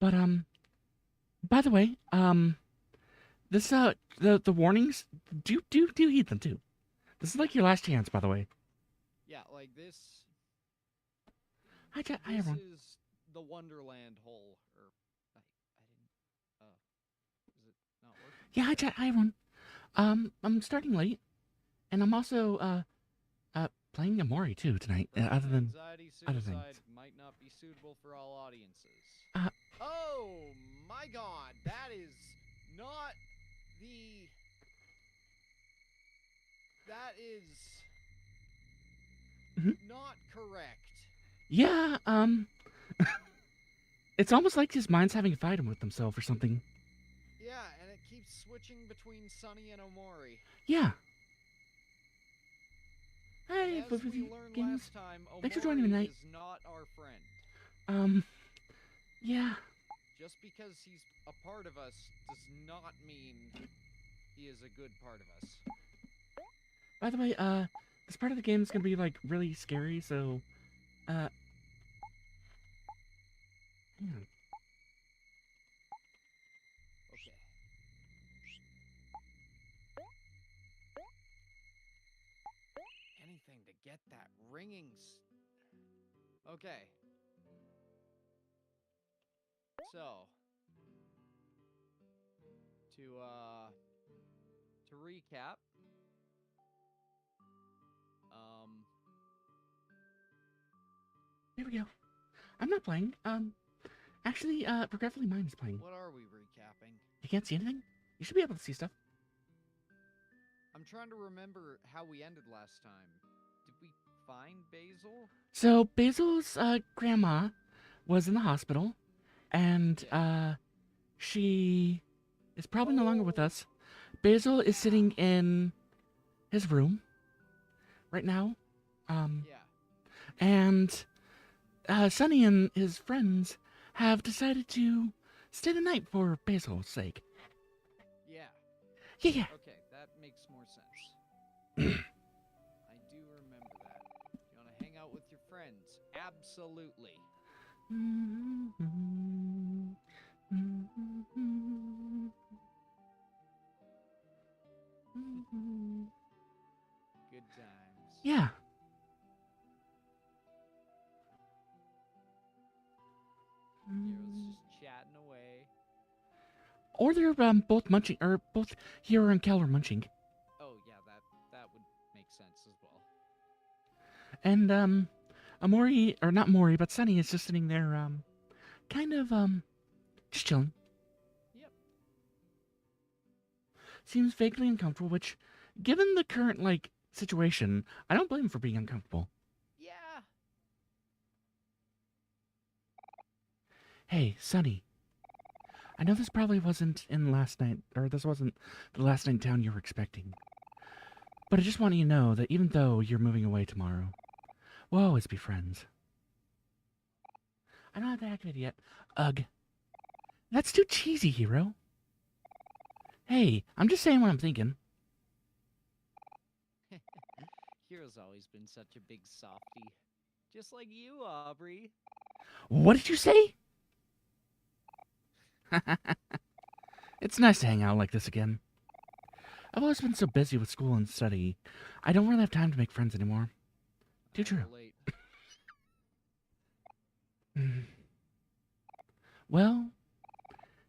But by the way, this the warnings, do heed them too. This is like your last chance, by the way. Yeah, like this. Hi, Hi This everyone. is the Wonderland hole, or I didn't. Is it not working? Yeah, hi everyone. I'm starting late, and I'm also playing Omori too tonight. Other than Anxiety, other suicide things. might not be suitable for all audiences. Uh, Oh my God, that is not the. That is mhm. not correct. Yeah. It's almost like his mind's having a fight with himself or something. Yeah, and it keeps switching between Sunny and Omori. Yeah. And Hi, as we Flippy learned Games. last time, Thanks for joining me Omori tonight. is not our friend. Yeah. Just because he's a part of us does not mean he is a good part of us. By the way, this part of the game is gonna be like really scary, so hang on. Okay. Anything to get that ringing. Okay. So, to recap, um, There we go. I'm not playing. Actually, Regretfully Mine is playing. what are we recapping? You can't see anything? You should be able to see stuff. I'm trying to remember how we ended last time. Did we find Basil? So Basil's grandma was in the hospital, and she is probably no longer with us. Basil is sitting in his room right now, Yeah. and Sonny and his friends have decided to stay the night for Basil's sake. Yeah. Yeah. Okay, that makes more sense. I do remember that. You want to hang out with your friends? Absolutely. Good times. Yeah. Heroes just chatting away. Or they're both munching, or both Hero and Kel are munching. Oh yeah, that would make sense as well. And Amori, or not Mori, but Sunny is just sitting there, kind of just chilling. Yep. Seems vaguely uncomfortable, which, given the current like situation, I don't blame him for being uncomfortable. Yeah. Hey, Sunny. I know this probably wasn't in last night, or this wasn't the last night in town you were expecting. But I just want you to know that even though you're moving away tomorrow, we'll always be friends. I don't have to activate it yet. Ugh. That's too cheesy, Hero. Hey, I'm just saying what I'm thinking. Hero's always been such a big softie. Just like you, Aubrey. What did you say? It's nice to hang out like this again. I've always been so busy with school and study, I don't really have time to make friends anymore. Too true. Well,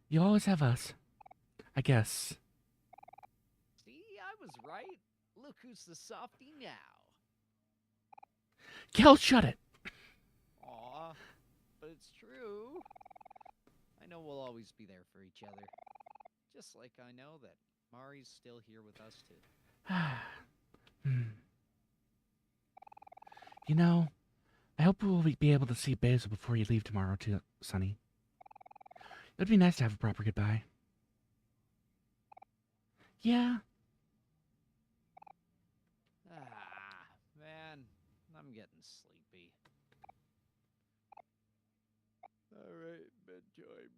you always have us. I guess. See, I was right. Look who's the softie now. Kel, shut it! Aw, but it's true. I know we'll always be there for each other. Just like I know that Mari's still here with us too. You know, I hope we'll be able to see Basil before you leave tomorrow too, Sonny. It would be nice to have a proper goodbye. Yeah. Ah, man, I'm getting sleepy. Alright, bedtime.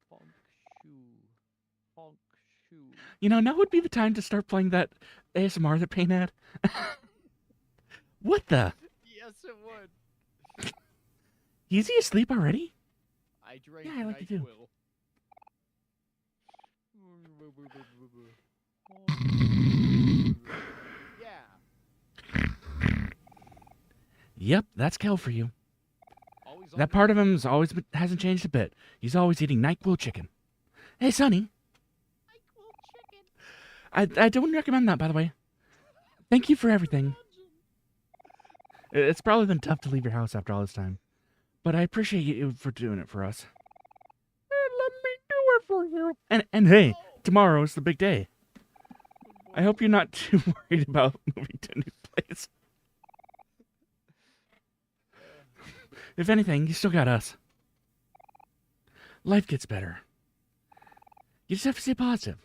Funk shoe. Funk shoe. You know, now would be the time to start playing that ASMR that Payne had. What the? Yes, it would. Is he asleep already? I drank Yeah, I like it too. NyQuil. Yeah. Yep, that's Kel for you. Always on That part of him's always hasn't changed a bit. He's always eating NyQuil chicken. Hey, Sonny. NyQuil chicken. I don't recommend that, by the way. Thank you for everything. It's probably been tough to leave your house after all this time. But I appreciate you for doing it for us. Let me do it for you. And hey, tomorrow's the big day. I hope you're not too worried about moving to a new place. If anything, you still got us. Life gets better. You just have to stay positive.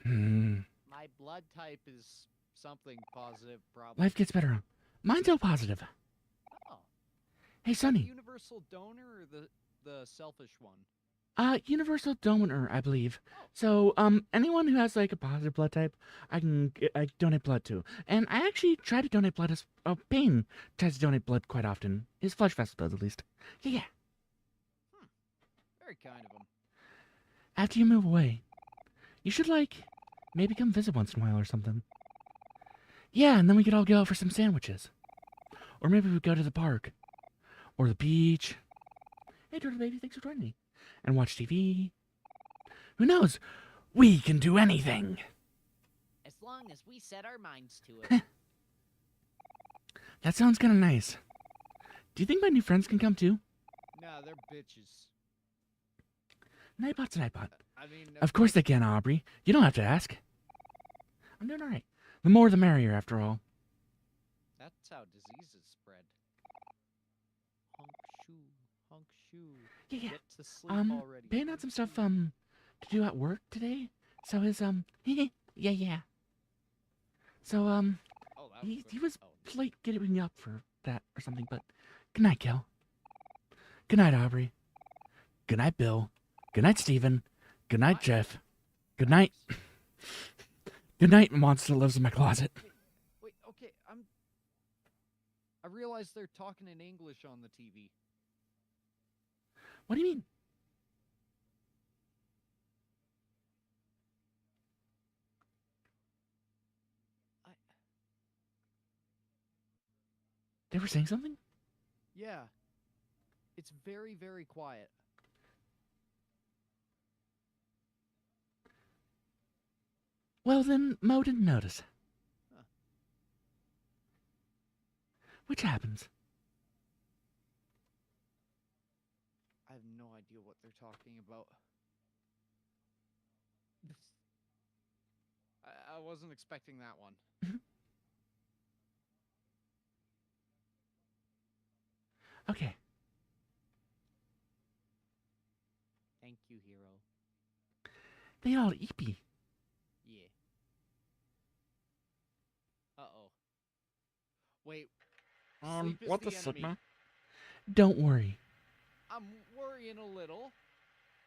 My blood type is something positive, probably. Life gets better. Mine's all positive. Oh. Hey, Sonny. Universal donor or the selfish one? Universal donor, I believe. Oh. So, anyone who has like a positive blood type, I donate blood to. And I actually try to donate blood as Payne tries to donate blood quite often. His flesh vessel does, at least. Yeah. Very kind of him. After you move away, you should like maybe come visit once in a while or something. Yeah, and then we could all go out for some sandwiches. Or maybe we go to the park. Or the beach. Hey, Turtle Baby, thanks for joining me. And watch TV. Who knows? We can do anything. As long as we set our minds to it. That sounds kind of nice. Do you think my new friends can come too? Nah, they're bitches. Nightbot's a Nightbot. I mean, Of course they can, Aubrey. You don't have to ask. I'm doing alright. The more the merrier, after all. That's how diseases spread. Honk shoe. Yeah. Get to sleep already. Payne had some stuff, to do at work today. So his, yeah. So, Oh, he was late getting up for that or something, but good night, Kel. Good night, Aubrey. Good night, Bill. Good night, Steven. Good night, Jeff. Good night. Good night, monster that lives in my closet. Wait, okay, I realize they're talking in English on the TV. What do you mean? They were saying something? Yeah. It's very, very quiet. Well, then, Mo didn't notice. Huh. Which happens. I have no idea what they're talking about. I wasn't expecting that one. Okay. Thank you, hero. They all eepy. Yeah. Uh-oh. Wait. Sleep is What the the enemy. Sigma? Don't worry. I'm worrying a little.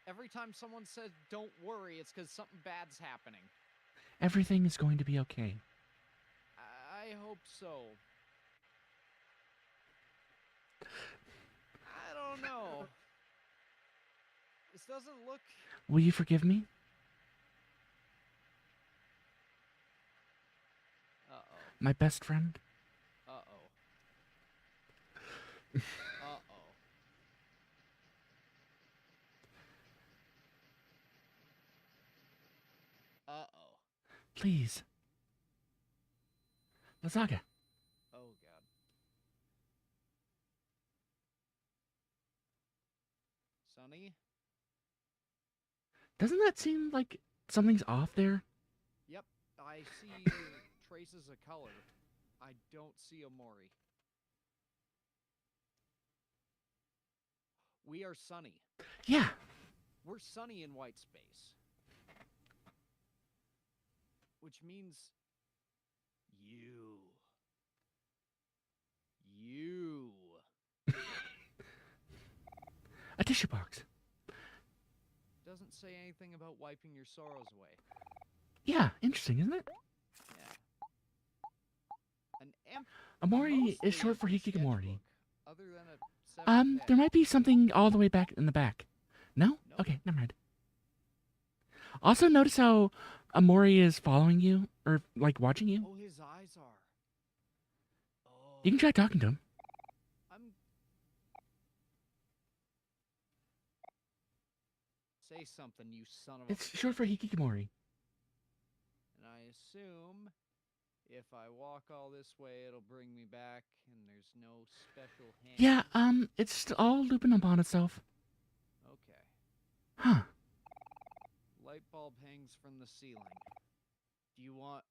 Every time someone says don't worry, it's because something bad's happening. Everything is going to be okay. I hope so. I don't know. This doesn't look... Will you forgive me? Uh-oh. My best friend? Uh-oh. Uh-oh. Uh-oh. Please. Lazaga. Oh, God. Sonny? Doesn't that seem like something's off there? Yep. I see traces of color. I don't see Omori. We are Sunny. Yeah. We're Sunny in white space. Which means you. A tissue box. Doesn't say anything about wiping your sorrows away. Yeah, interesting, isn't it? Yeah. An Amori mostly is short for empty Hikikomori. sketchbook, other than a seventh There head. might be something all the way back in the back. No? Nope. Okay, never mind. Also, notice how Omori is following you, or, like, watching you. Oh, his eyes are. Oh. You can try talking to him. Say something, you son of a... It's short for Hikikomori. And I assume if I walk all this way, it'll bring me back, and there's no special hand. Yeah, it's all looping upon itself. Okay. Huh. Light bulb hangs from the ceiling. Do you want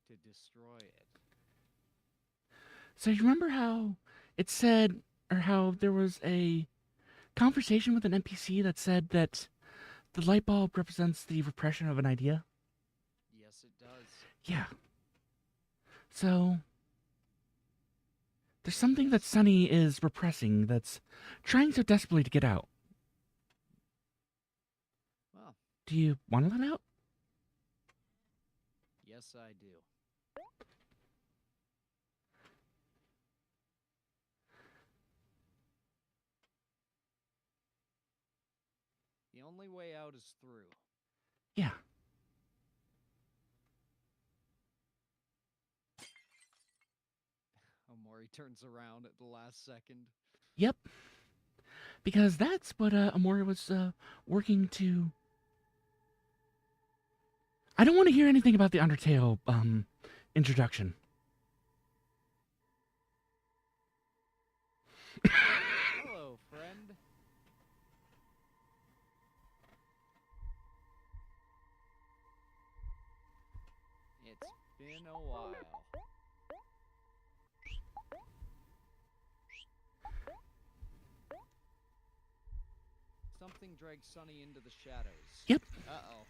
to destroy it? So you remember how it said, or how there was a conversation with an NPC that said that the light bulb represents the repression of an idea? Yes, it does. Yeah. So there's something that Sunny is repressing that's trying so desperately to get out. Well, Do you want to let out? yes, I do. The only way out is through. Yeah. Omori turns around at the last second. Yep. Because that's what Omori was working to... I don't want to hear anything about the Undertale introduction. Hello, friend. It's been a while. Something drags Sunny into the shadows. Yep. Uh-oh.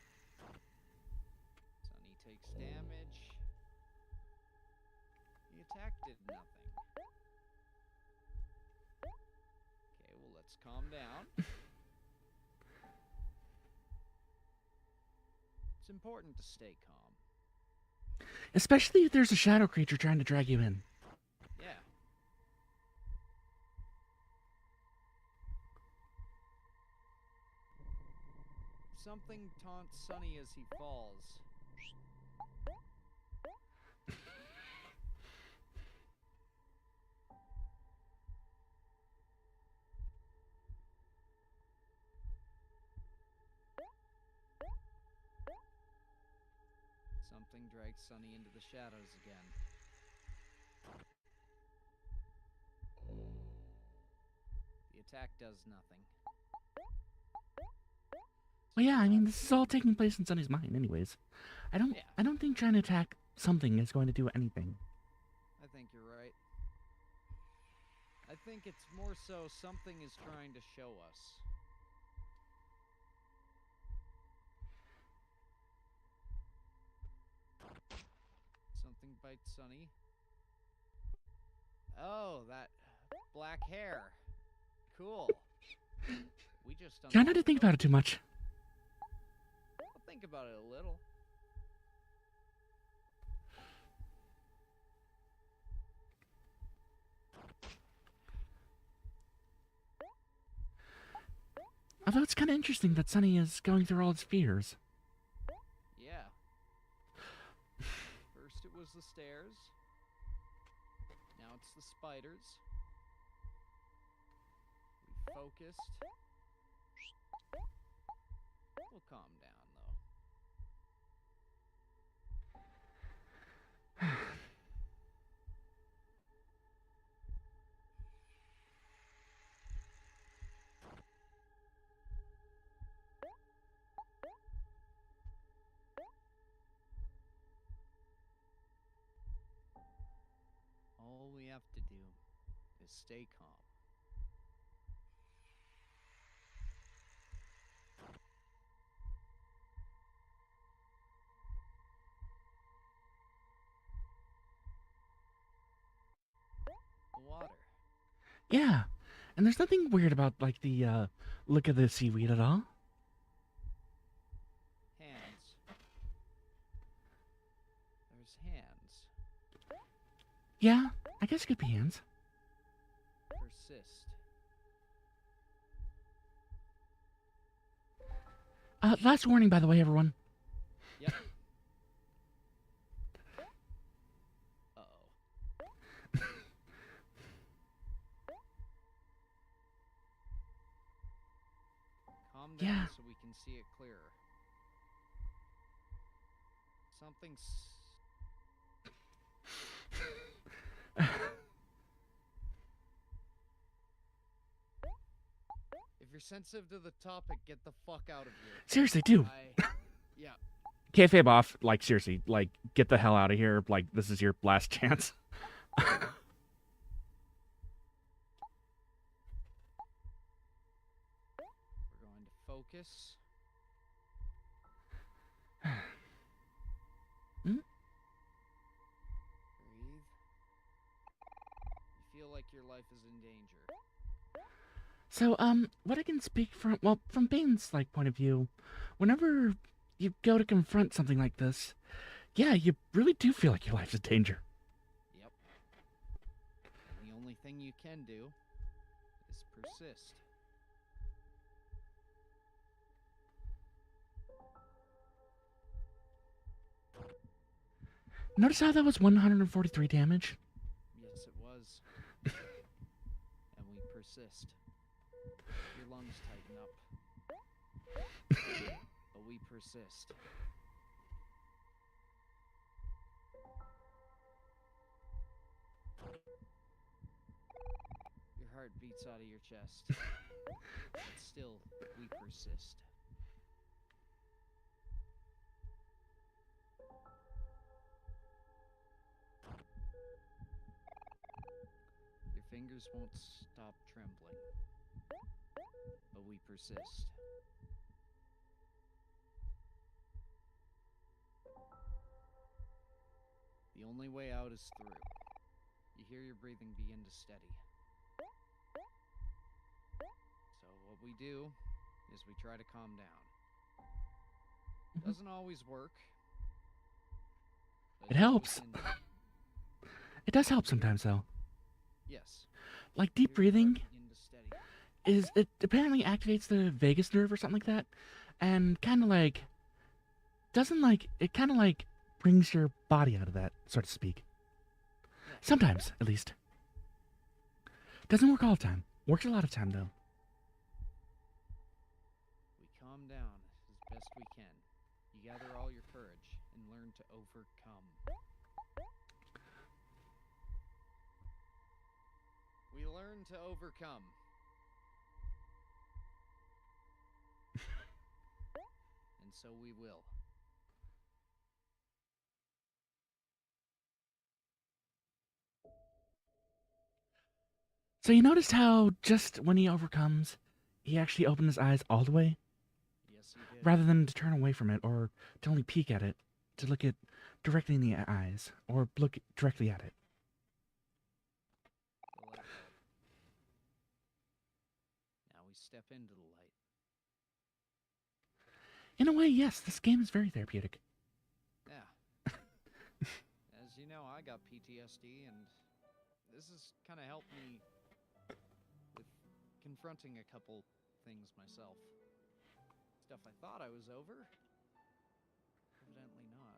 Sunny takes damage. The attack did nothing. Okay, well, let's calm down. It's important to stay calm. Especially if there's a shadow creature trying to drag you in. Yeah. Something taunts Sunny as he falls. Something drags Sunny into the shadows again. The attack does nothing. Well, yeah, I mean, this is all taking place in Sunny's mind anyways. I don't think trying to attack something is going to do anything. I think you're right. I think it's more so something is trying to show us. Something bites Sunny. Oh, that black hair. Cool. We just Try not to think about it too much. I'll think about it a little. Although it's kind of interesting that Sunny is going through all his fears. Yeah. First it was the stairs. Now it's the spiders. We focused. We'll calm down, though. All we have to do is stay calm. The water. Yeah, and there's nothing weird about, like, the look of the seaweed at all. Hands. There's hands. Yeah, I guess it could be hands. For persist. Last warning, by the way, everyone. Yep. Uh-oh. Calm down Yeah. so we can see it clearer. Something's... If you're sensitive to the topic, get the fuck out of here. Seriously, do. Yeah. Kayfabe off. Like, seriously. Like, get the hell out of here. Like, this is your last chance. We're going to focus. Hmm? Breathe. You feel like your life is in danger. So, what I can speak from, well, from Bane's, like, point of view, whenever you go to confront something like this, yeah, you really do feel like your life's in danger. Yep. And the only thing you can do is persist. Notice how that was 143 damage? Yes, it was. And we persist. Your lungs tighten up. But we persist. Your heart beats out of your chest. But still, we persist. Your fingers won't stop trembling. But we persist. The only way out is through. You hear your breathing begin to steady. So what we do is we try to calm down. Doesn't always work. but It it's what we helps. can do. It does help sometimes, though. Yes. Like, Hear deep your heart breathing begin to steady. it apparently activates the vagus nerve or something like that, and kind of like, doesn't like, it kind of like brings your body out of that, so to speak. Sometimes, at least. Doesn't work all the time. Works a lot of time, though. We calm down as best we can. You gather all your courage and learn to overcome. We learn to overcome. And so we will. So you noticed how just when he overcomes, he actually opened his eyes all the way, Yes, you did. rather than to turn away from it or to only peek at it, to look it directly in the eyes or look directly at it. The light bulb. Now we step into the light. In a way, yes, this game is very therapeutic. Yeah. As you know, I got PTSD, and this has kind of helped me with confronting a couple things myself. Stuff I thought I was over. Evidently not.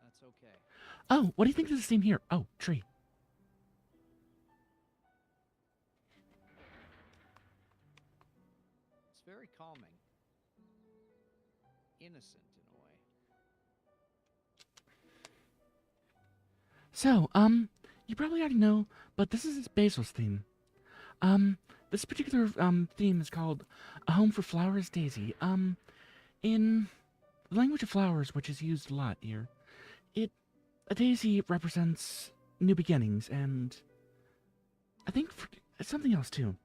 That's okay. Oh, what do you think of this theme here? Oh, tree. It's very calming. Innocent in a way. So, you probably already know, but this is Basil's theme. This particular, theme is called A Home for Flowers Daisy. In the language of flowers, which is used a lot here, a daisy represents new beginnings, and I think something else too.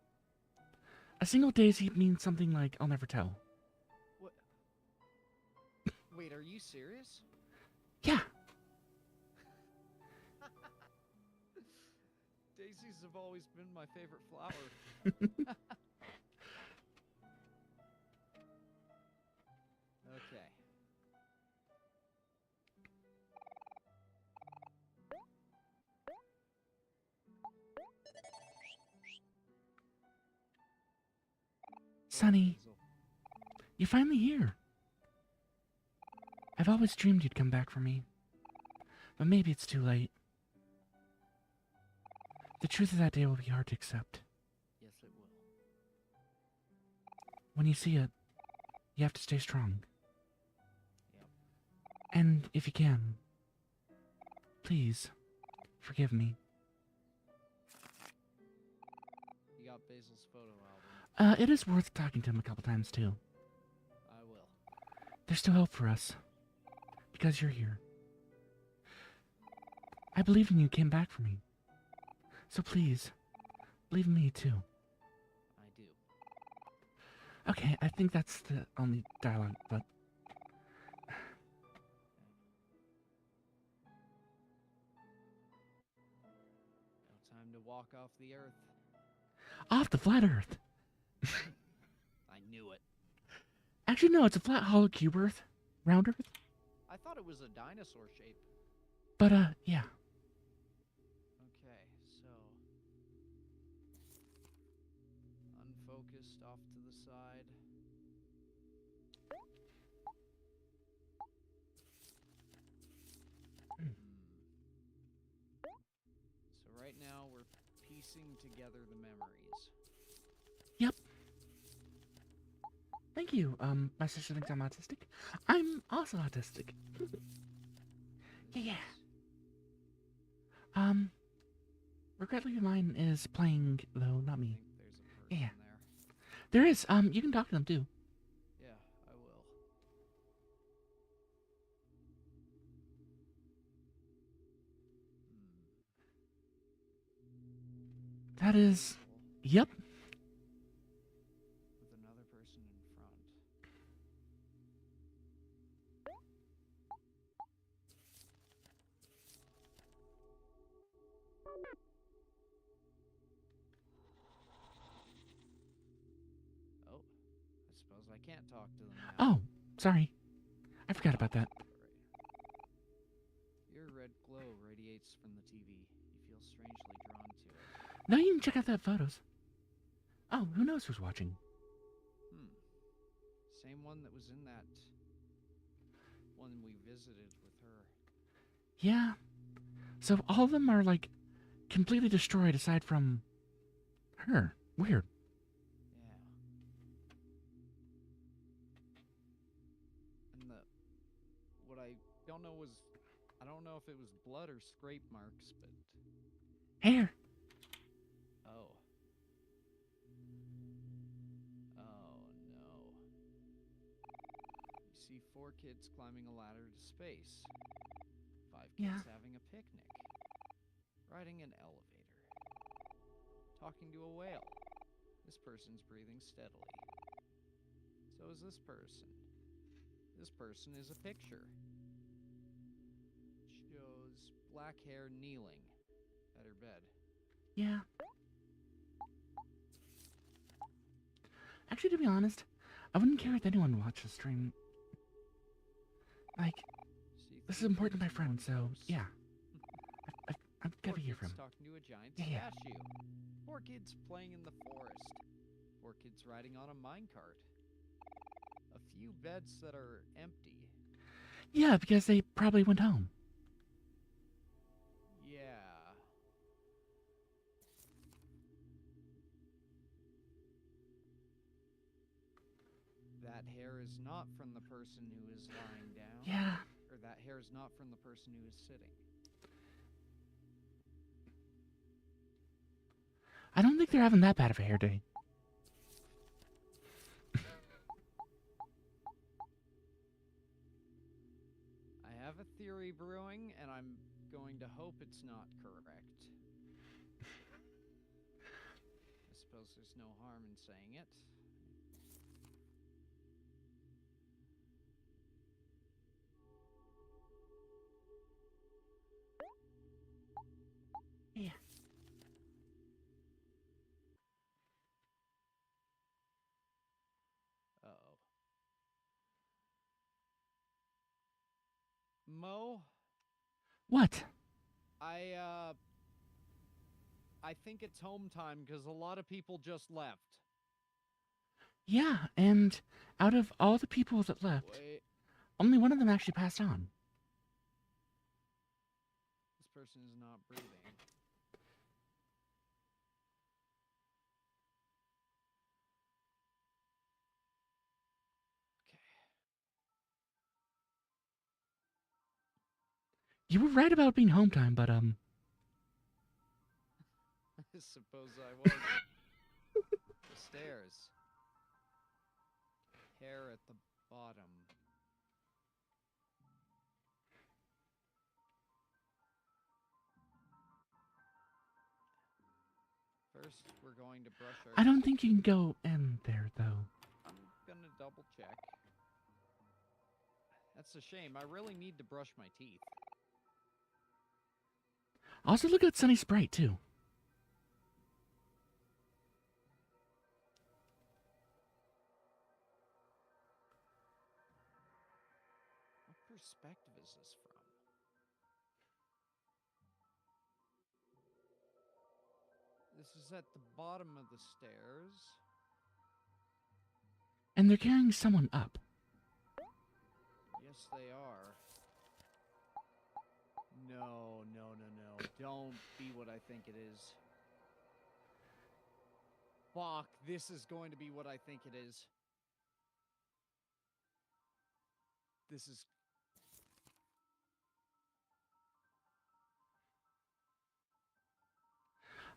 A single daisy means something like, I'll never tell. What? Wait, are you serious? Yeah, Daisies have always been my favorite flower. Okay. Sonny, Basil. you're finally here. I've always dreamed you'd come back for me. But maybe it's too late. The truth of that day will be hard to accept. Yes, it will. When you see it, you have to stay strong. Yep. And if you can, please, forgive me. You got Basil's photo album. It is worth talking to him a couple times, too. I will. There's still hope for us. Because you're here. I believe in you came back for me. So please, believe in me, too. I do. Okay, I think that's the only dialogue, but... No time to walk off the earth. Off the flat earth! I knew it. Actually, no, it's a flat, hollow cube earth. Round earth. I thought it was a dinosaur shape. But, yeah. Okay, so... Unfocused off to the side. So right now we're piecing together the memories. Yep. Thank you. My sister thinks I'm autistic. I'm also autistic. Yeah. Regrettably mine is playing, though, not I me. think there's a person Yeah. there. There is, you can talk to them, too. Yeah, I will. That is... Yep. With another person in front. Oh, I suppose I can't talk to them now. Oh, sorry. I forgot about that. Alright. Your red glow radiates from the TV. You feel strangely drawn to it. Now you can check out that photos. Oh, who knows who's watching? Same one that was in that one we visited with her. Yeah. So all of them are, like, completely destroyed aside from her. Weird. Yeah. And what I don't know was, I don't know if it was blood or scrape marks, but Hair. oh. Oh no. You see 4 kids climbing a ladder to space. 5 kids Yeah. having a picnic. Riding an elevator. Talking to a whale. This person's breathing steadily. So is this person. This person is a picture. Shows black hair kneeling at her bed. Yeah. Actually, to be honest, I wouldn't care if anyone watched the stream. Like, See this is 3 important to my kids friend, in so, ghosts. yeah. I've got 4 to hear kids from him. talking to a giant Yeah. statue. 4 kids playing in the forest. 4 kids riding on a minecart. A few beds that are empty. Yeah, because they probably went home. Yeah. That hair is not from the person who is lying down. Yeah. Or that hair is not from the person who is sitting. I don't think they're having that bad of a hair day. I have a theory brewing, and I'm going to hope it's not correct. I suppose there's no harm in saying it. Yeah. Uh-oh. Mo, What? I think it's home time because a lot of people just left. Yeah, and out of all the people that left, Wait, only one of them actually passed on. this person is not breathing. Okay. You were right about being home time, but I suppose I was. The stairs. Hair at the bottom. First, we're going to brush our I don't think you can go in there, though. I'm gonna double check. That's a shame. I really need to brush my teeth. Also, look at Sunny Sprite, too. What perspective is this from? This is at the bottom of the stairs. And they're carrying someone up. Yes, they are. No, no, no, no. Don't be what I think it is. Fuck, this is going to be what I think it is. This is...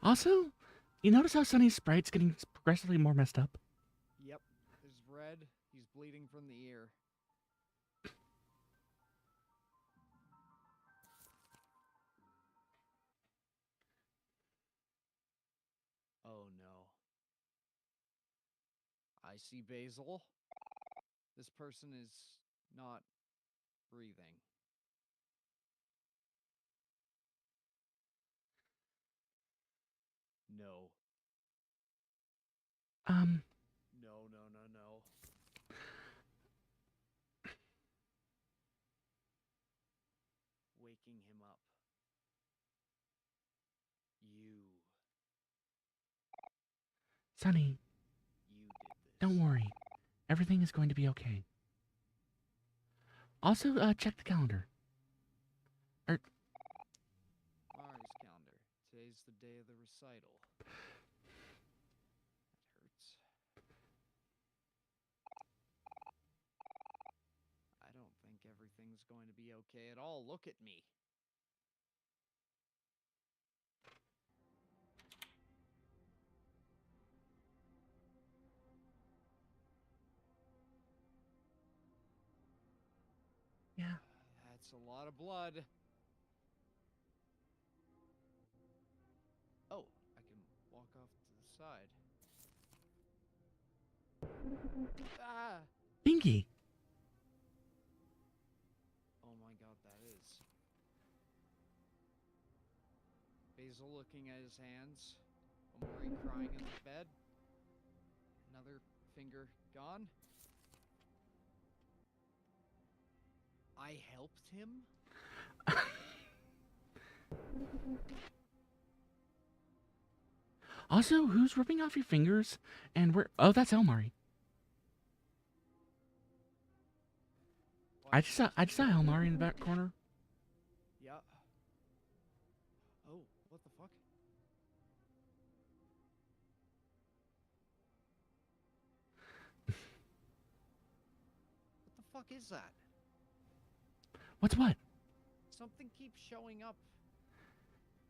Also, you notice how Sunny Sprite's getting progressively more messed up? Yep. There's red. He's bleeding from the ear. Oh no. I see Basil. This person is not breathing. No. No, no, no, no. Waking him up. You. Sunny, You did this. don't worry. Everything is going to be okay. Also, check the calendar. Mari's calendar. Today's the day of the recital. That hurts. I don't think everything's going to be okay at all. Look at me. Yeah. That's a lot of blood. Oh, I can walk off to the side. Ah! Binky! Oh my god, that is. Basil looking at his hands. Omori crying in the bed. Another finger gone. I helped him? Also, who's ripping off your fingers? And where? Oh, that's Elmari. I just saw Elmari in the back corner. Yeah. Oh, what the fuck? What the fuck is that? What's what? Something keeps showing up.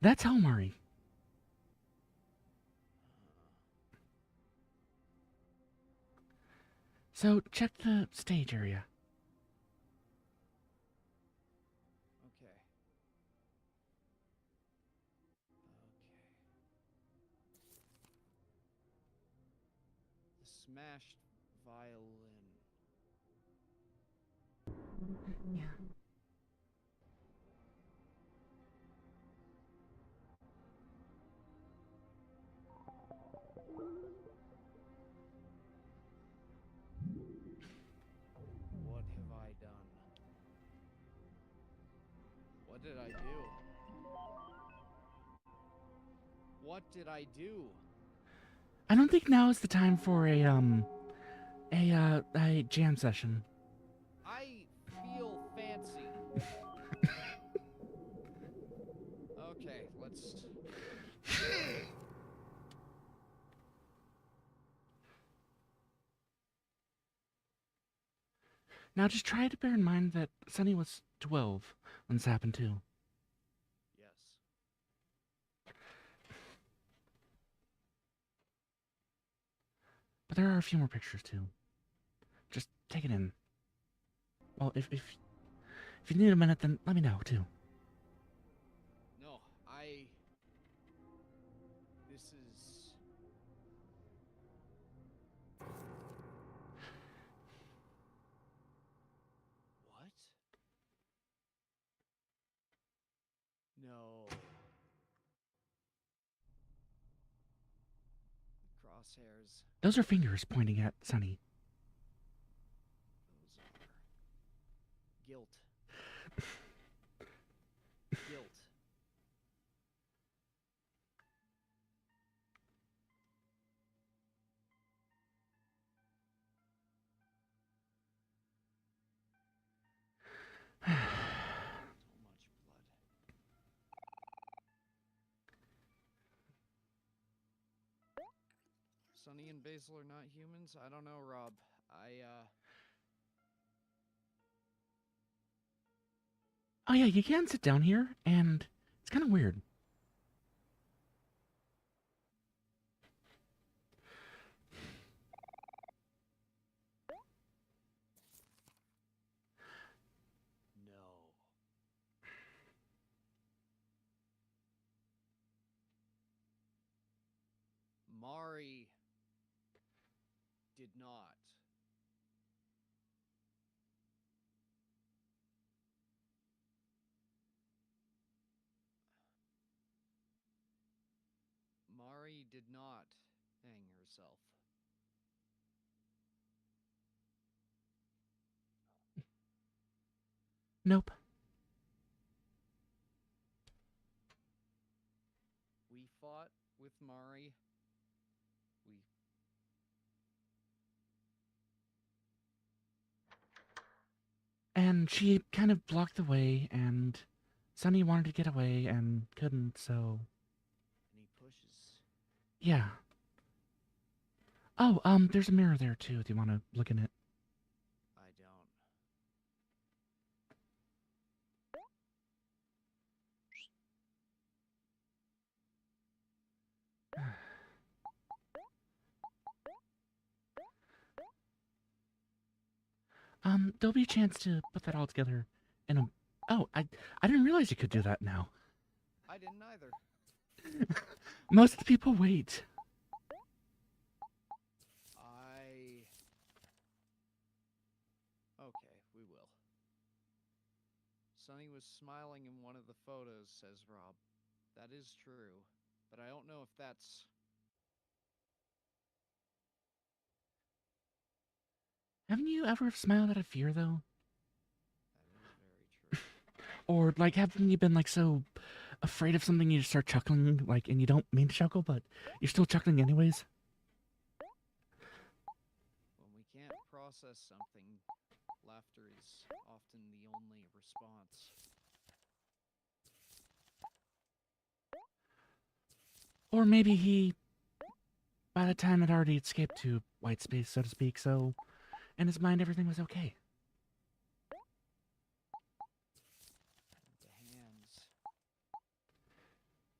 That's Elmari. So, check the stage area. Okay. Okay. The smashed violin. Yeah. What have I done? What did I do? What did I do? I don't think now is the time for A jam session. I feel fancy. Okay, let's... Now just try to bear in mind that Sunny was 12 when this happened too. Yes. But there are a few more pictures too. Just take it in. Well, if you need a minute, then let me know too. No, This is... What? No. Crosshairs. Those are fingers pointing at Sunny. Those are... Guilt. Guilt. So much blood. Sunny and Basil are not humans? I don't know, Rob. Oh yeah, you can sit down here, and it's kind of weird. No. Mari did not. Mari did not hang herself. Nope. We fought with Mari. We... And she kind of blocked the way, and Sunny wanted to get away and couldn't, so... And he pushes. Yeah. Oh, there's a mirror there too if you want to look in it. I don't. There'll be a chance to put that all together in a... Oh, I didn't realize you could do that now. I didn't either. Most of the people wait. Okay, we will. Sunny was smiling in one of the photos, says Rob. That is true, but I don't know if that's... Haven't you ever smiled out of fear, though? That is very true. Or, like, haven't you been, like, so afraid of something you just start chuckling, like, and you don't mean to chuckle, but you're still chuckling anyways? When we can't process something, laughter is often the only response. Or maybe he, by the time, had already escaped to white space, so to speak, so in his mind everything was okay. The hands.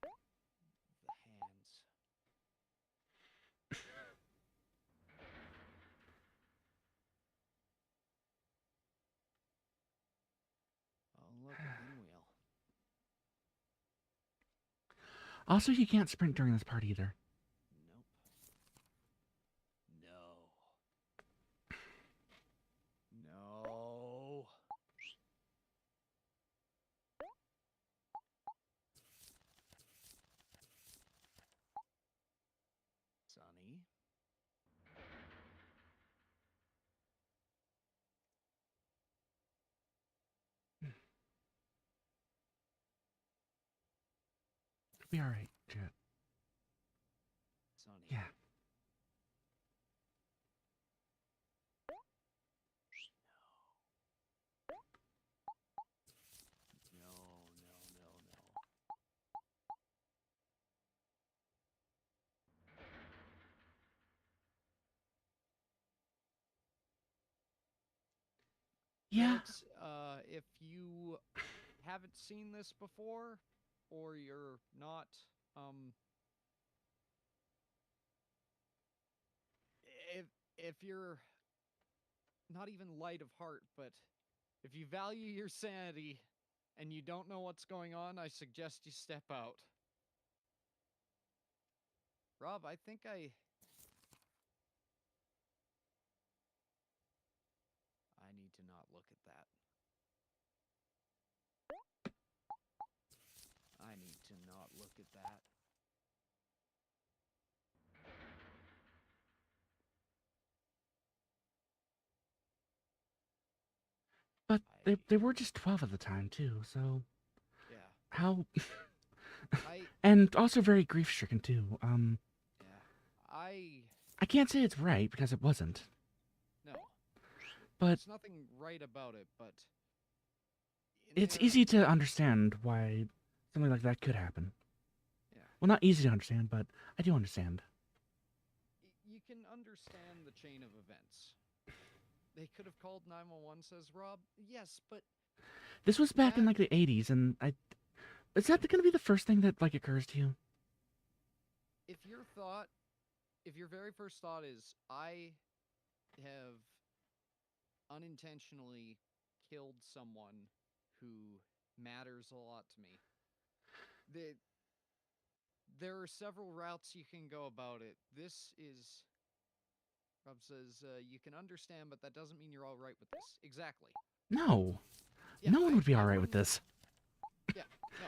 The hands. Oh, look, a pinwheel. Also, you can't sprint during this part either. Nope. No. No. Sunny. It'll be alright, Jet. Sunny. Yeah. Yeah. But if you haven't seen this before, or you're not, if you're not even light of heart, but if you value your sanity and you don't know what's going on, I suggest you step out. Rob, I think I need to not look at that. I need to not look at that. But they were just 12 at the time, too, so... Yeah. How... I... And also very grief-stricken, too. Yeah. I can't say it's right, because it wasn't. No. But... There's nothing right about it, but... It's easy to understand why something like that could happen. Yeah. Well, not easy to understand, but I do understand. You can understand the chain of events. They could have called 911, says Rob. Yes, but... This was back in, like, the 80s, and is that going to be the first thing that, like, occurs to you? If your very first thought is, I have unintentionally killed someone who matters a lot to me, there are several routes you can go about it. This is... Rob says, you can understand, but that doesn't mean you're all right with this. Exactly. No. Yeah, no one would be all right with this. Yeah, no.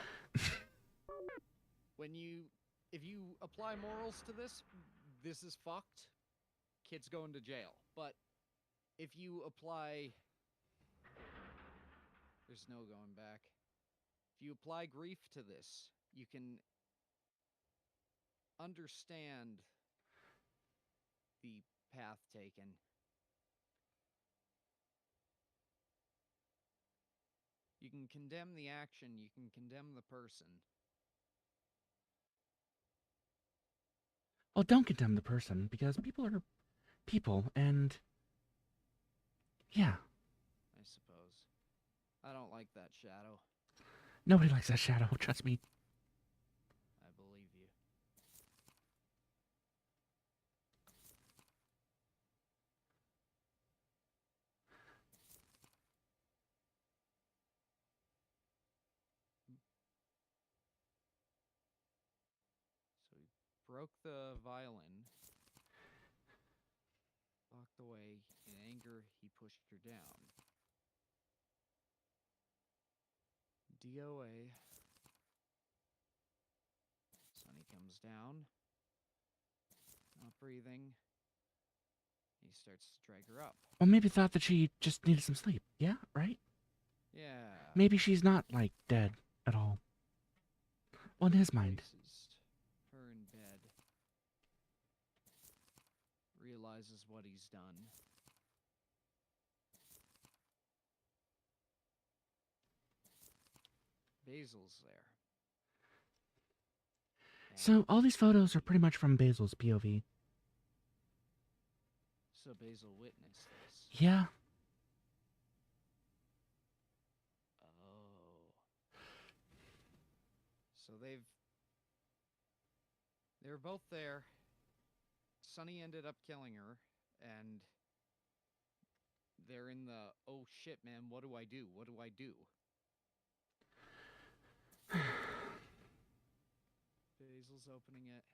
If you apply morals to this, this is fucked. Kids going to jail. But if you apply... There's no going back. If you apply grief to this, you can understand the path taken. You can condemn the action, you can condemn the person. Well, don't condemn the person, because people are people, and... Yeah. I suppose. I don't like that shadow. Nobody likes that shadow, trust me. I believe you. So he broke the violin, walked away. In anger, he pushed her down. DOA. Sonny comes down. Not breathing. He starts to drag her up. Well, maybe thought that she just needed some sleep. Yeah, right? Yeah. Maybe she's not, like, dead at all. Well, in his mind. Her in bed. Realizes what he's done. Basil's there. So, all these photos are pretty much from Basil's POV. So Basil witnessed this. Yeah. Oh. So they were both there. Sonny ended up killing her, and they're in the, oh shit, man, what do I do? What do I do? Basil's opening it.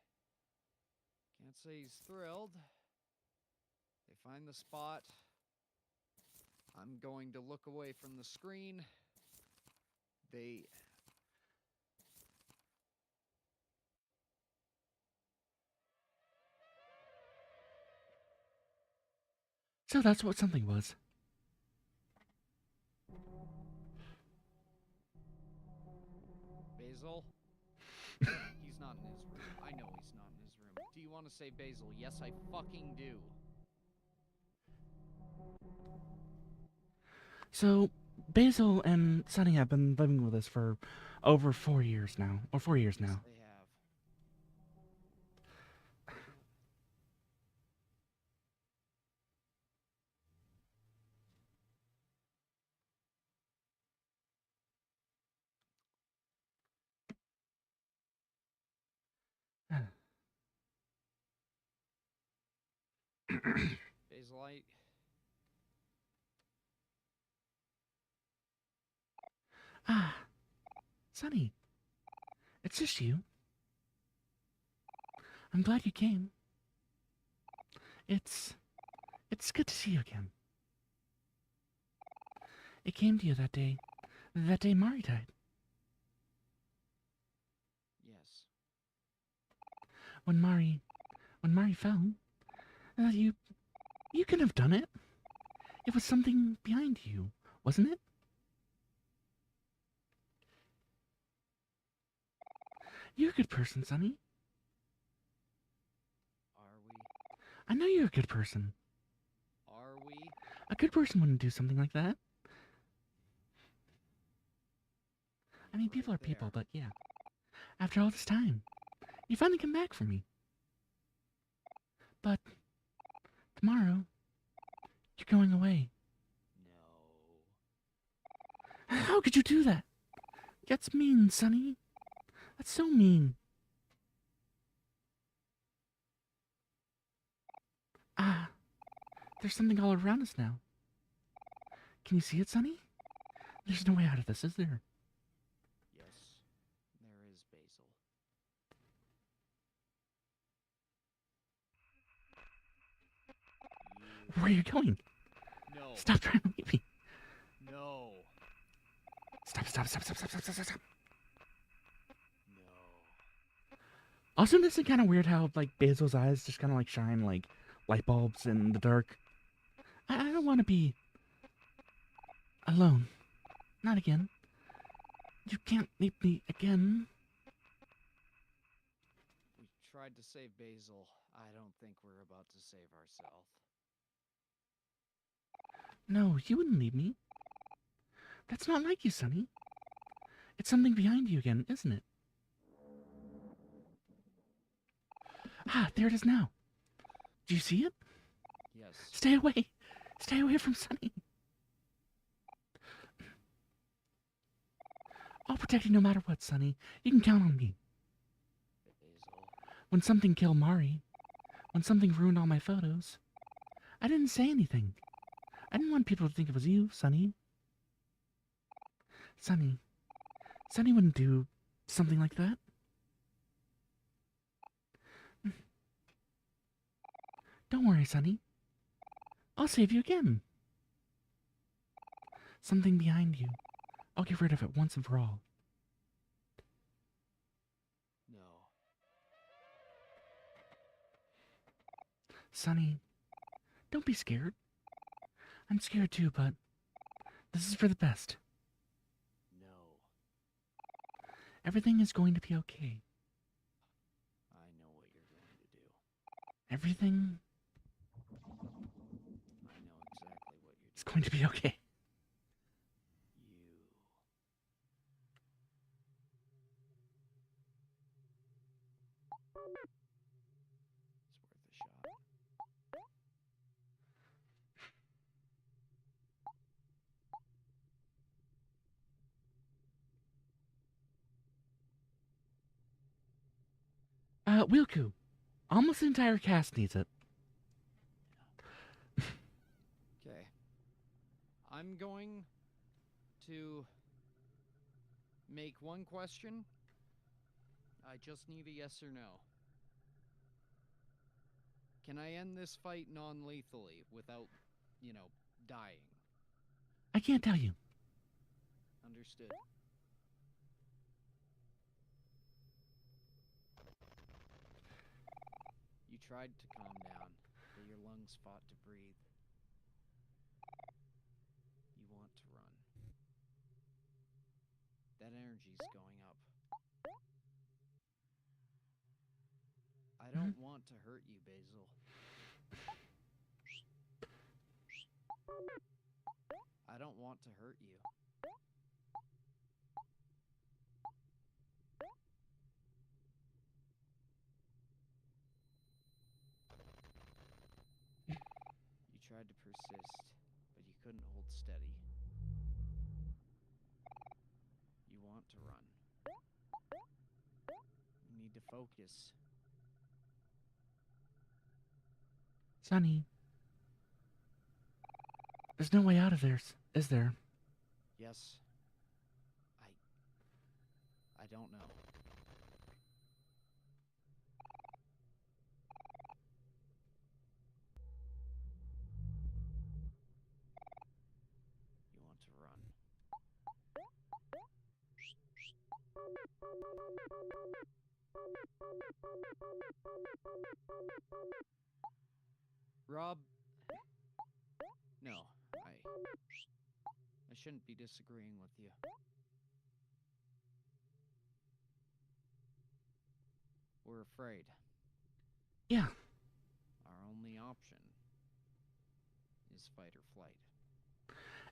Can't say he's thrilled. They find the spot. I'm going to look away from the screen. So that's what something was. Basil? He's not in his room. I know he's not in his room. Do you want to say Basil? Yes, I fucking do. So, Basil and Sonny have been living with us for over 4 years now. Or 4 years now. Yes, they have. Ah, Sonny. It's just you. I'm glad you came. It's good to see you again. It came to you that day Mari died. Yes. When Mari fell, you couldn't have done it. It was something behind you, wasn't it? You're a good person, Sonny. Are we? I know you're a good person. Are we? A good person wouldn't do something like that. I mean, people are people, but yeah. After all this time, you finally come back for me. But tomorrow, you're going away. No. How could you do that? That's mean, Sonny. That's so mean. Ah, there's something all around us now. Can you see it, Sonny? There's no way out of this, is there? Yes, there is, Basil. Where are you going? No. Stop trying to leave me. No. Stop. No. Also, isn't it kind of weird how, like, Basil's eyes just kind of, like, shine like light bulbs in the dark? I don't want to be alone. Not again. You can't leave me again. We tried to save Basil. I don't think we're about to save ourselves. No, you wouldn't leave me. That's not like you, Sonny. It's something behind you again, isn't it? Ah, there it is now. Do you see it? Yes. Stay away. Stay away from Sonny. I'll protect you no matter what, Sonny. You can count on me. Basil. When something killed Mari, when something ruined all my photos, I didn't say anything. I didn't want people to think it was you, Sonny. Sonny wouldn't do something like that. Don't worry, Sonny. I'll save you again. Something behind you. I'll get rid of it once and for all. No. Sonny, don't be scared. I'm scared too, but this is for the best. No. Everything is going to be okay. I know what you're going to do. Everything I know exactly what you're is going to be okay. It's worth a shot. Wilku. Almost the entire cast needs it. Okay. I'm going to make one question. I just need a yes or no. Can I end this fight non-lethally without, dying? I can't tell you. Understood. You tried to calm down, but your lungs fought to breathe. You want to run. That energy's going up. I don't want to hurt you, Basil. I don't want to hurt you. You tried to persist, but you couldn't hold steady. You want to run. You need to focus. Sonny, There's no way out of there, is there? Yes. I don't know. You want to run. Rob? No, I shouldn't be disagreeing with you. We're afraid. Yeah. Our only option is fight or flight.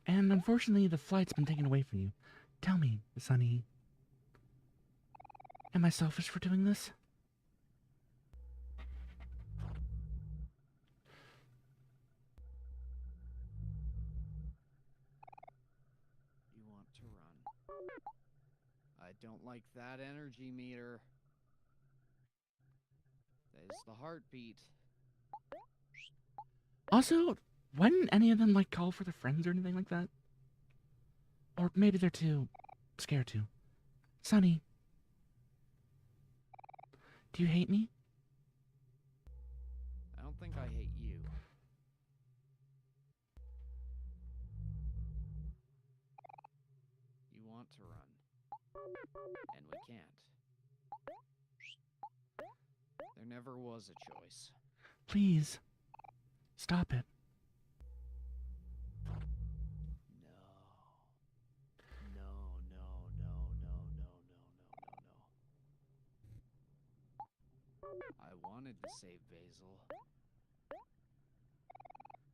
And unfortunately, the flight's been taken away from you. Tell me, Sonny, am I selfish for doing this? You want to run. I don't like that energy meter. That is the heartbeat. Also, why didn't any of them, like, call for their friends or anything like that? Or maybe they're too scared to. Sonny, do you hate me? I don't think I hate you. You want to run. And we can't. There never was a choice. Please, stop it. I wanted to save Basil.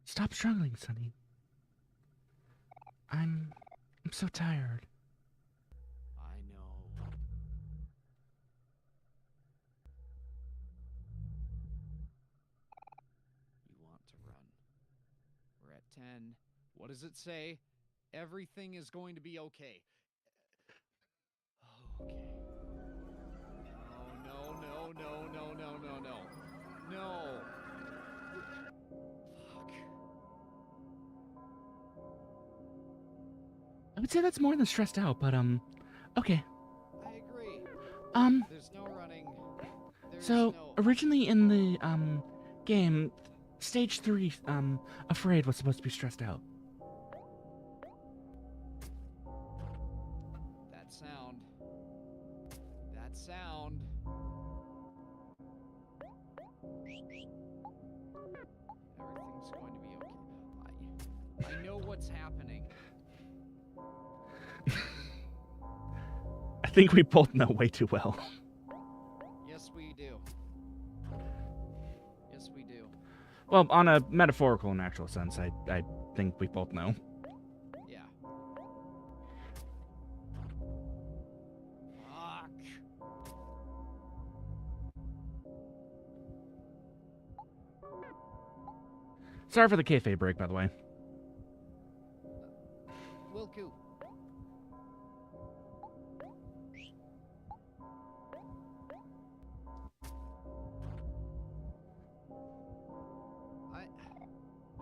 Stop struggling, Sonny. I'm so tired. I know. You want to run. We're at 10. What does it say? Everything is going to be okay. Okay. Oh, no. No. Fuck. I would say that's more than stressed out, but, okay. I agree. There's no running. Originally in the, game, stage 3, afraid was supposed to be stressed out. That sound. Everything's going to be okay. I know what's happening. I think we both know way too well. Yes, we do. Well, on a metaphorical and actual sense, I think we both know. Yeah. Fuck. Sorry for the kayfabe break, by the way. Wilku.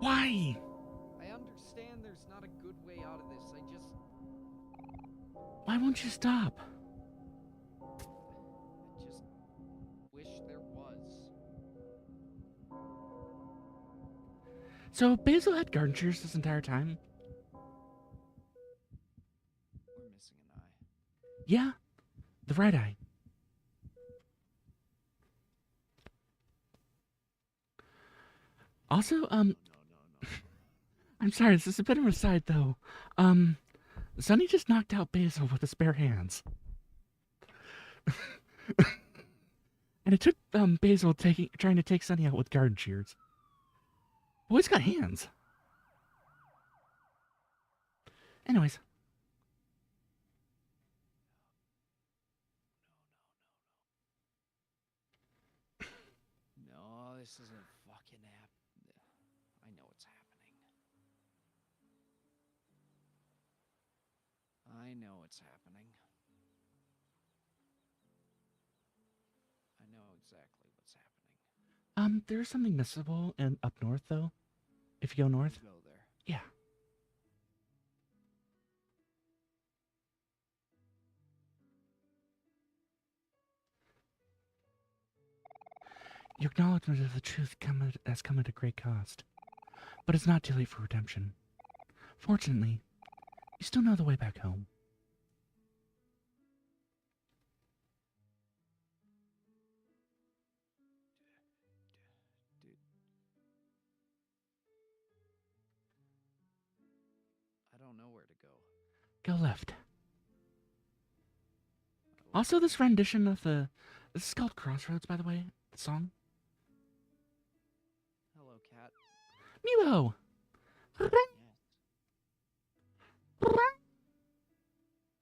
Why? I understand there's not a good way out of this. Why won't you stop? I just wish there was. So Basil had garden shears this entire time? We're missing an eye. Yeah, the right eye. Also, No. I'm sorry, this is a bit of a side though. Sonny just knocked out Basil with his bare hands. And it took Basil trying to take Sonny out with garden shears. Boy's got hands. Anyways. No, this isn't fucking happening. I know what's happening. I know what's happening. I know exactly what's happening. There's something missable up north though. If you go north. Go there. Yeah. Your acknowledgement of the truth has come at a great cost. But it's not too late for redemption. Fortunately, you still know the way back home. Dude, I don't know where to go. Go left. I will. Also, this rendition of the... This is called Crossroads, by the way, the song. Hello, cat. Mewo! Yes.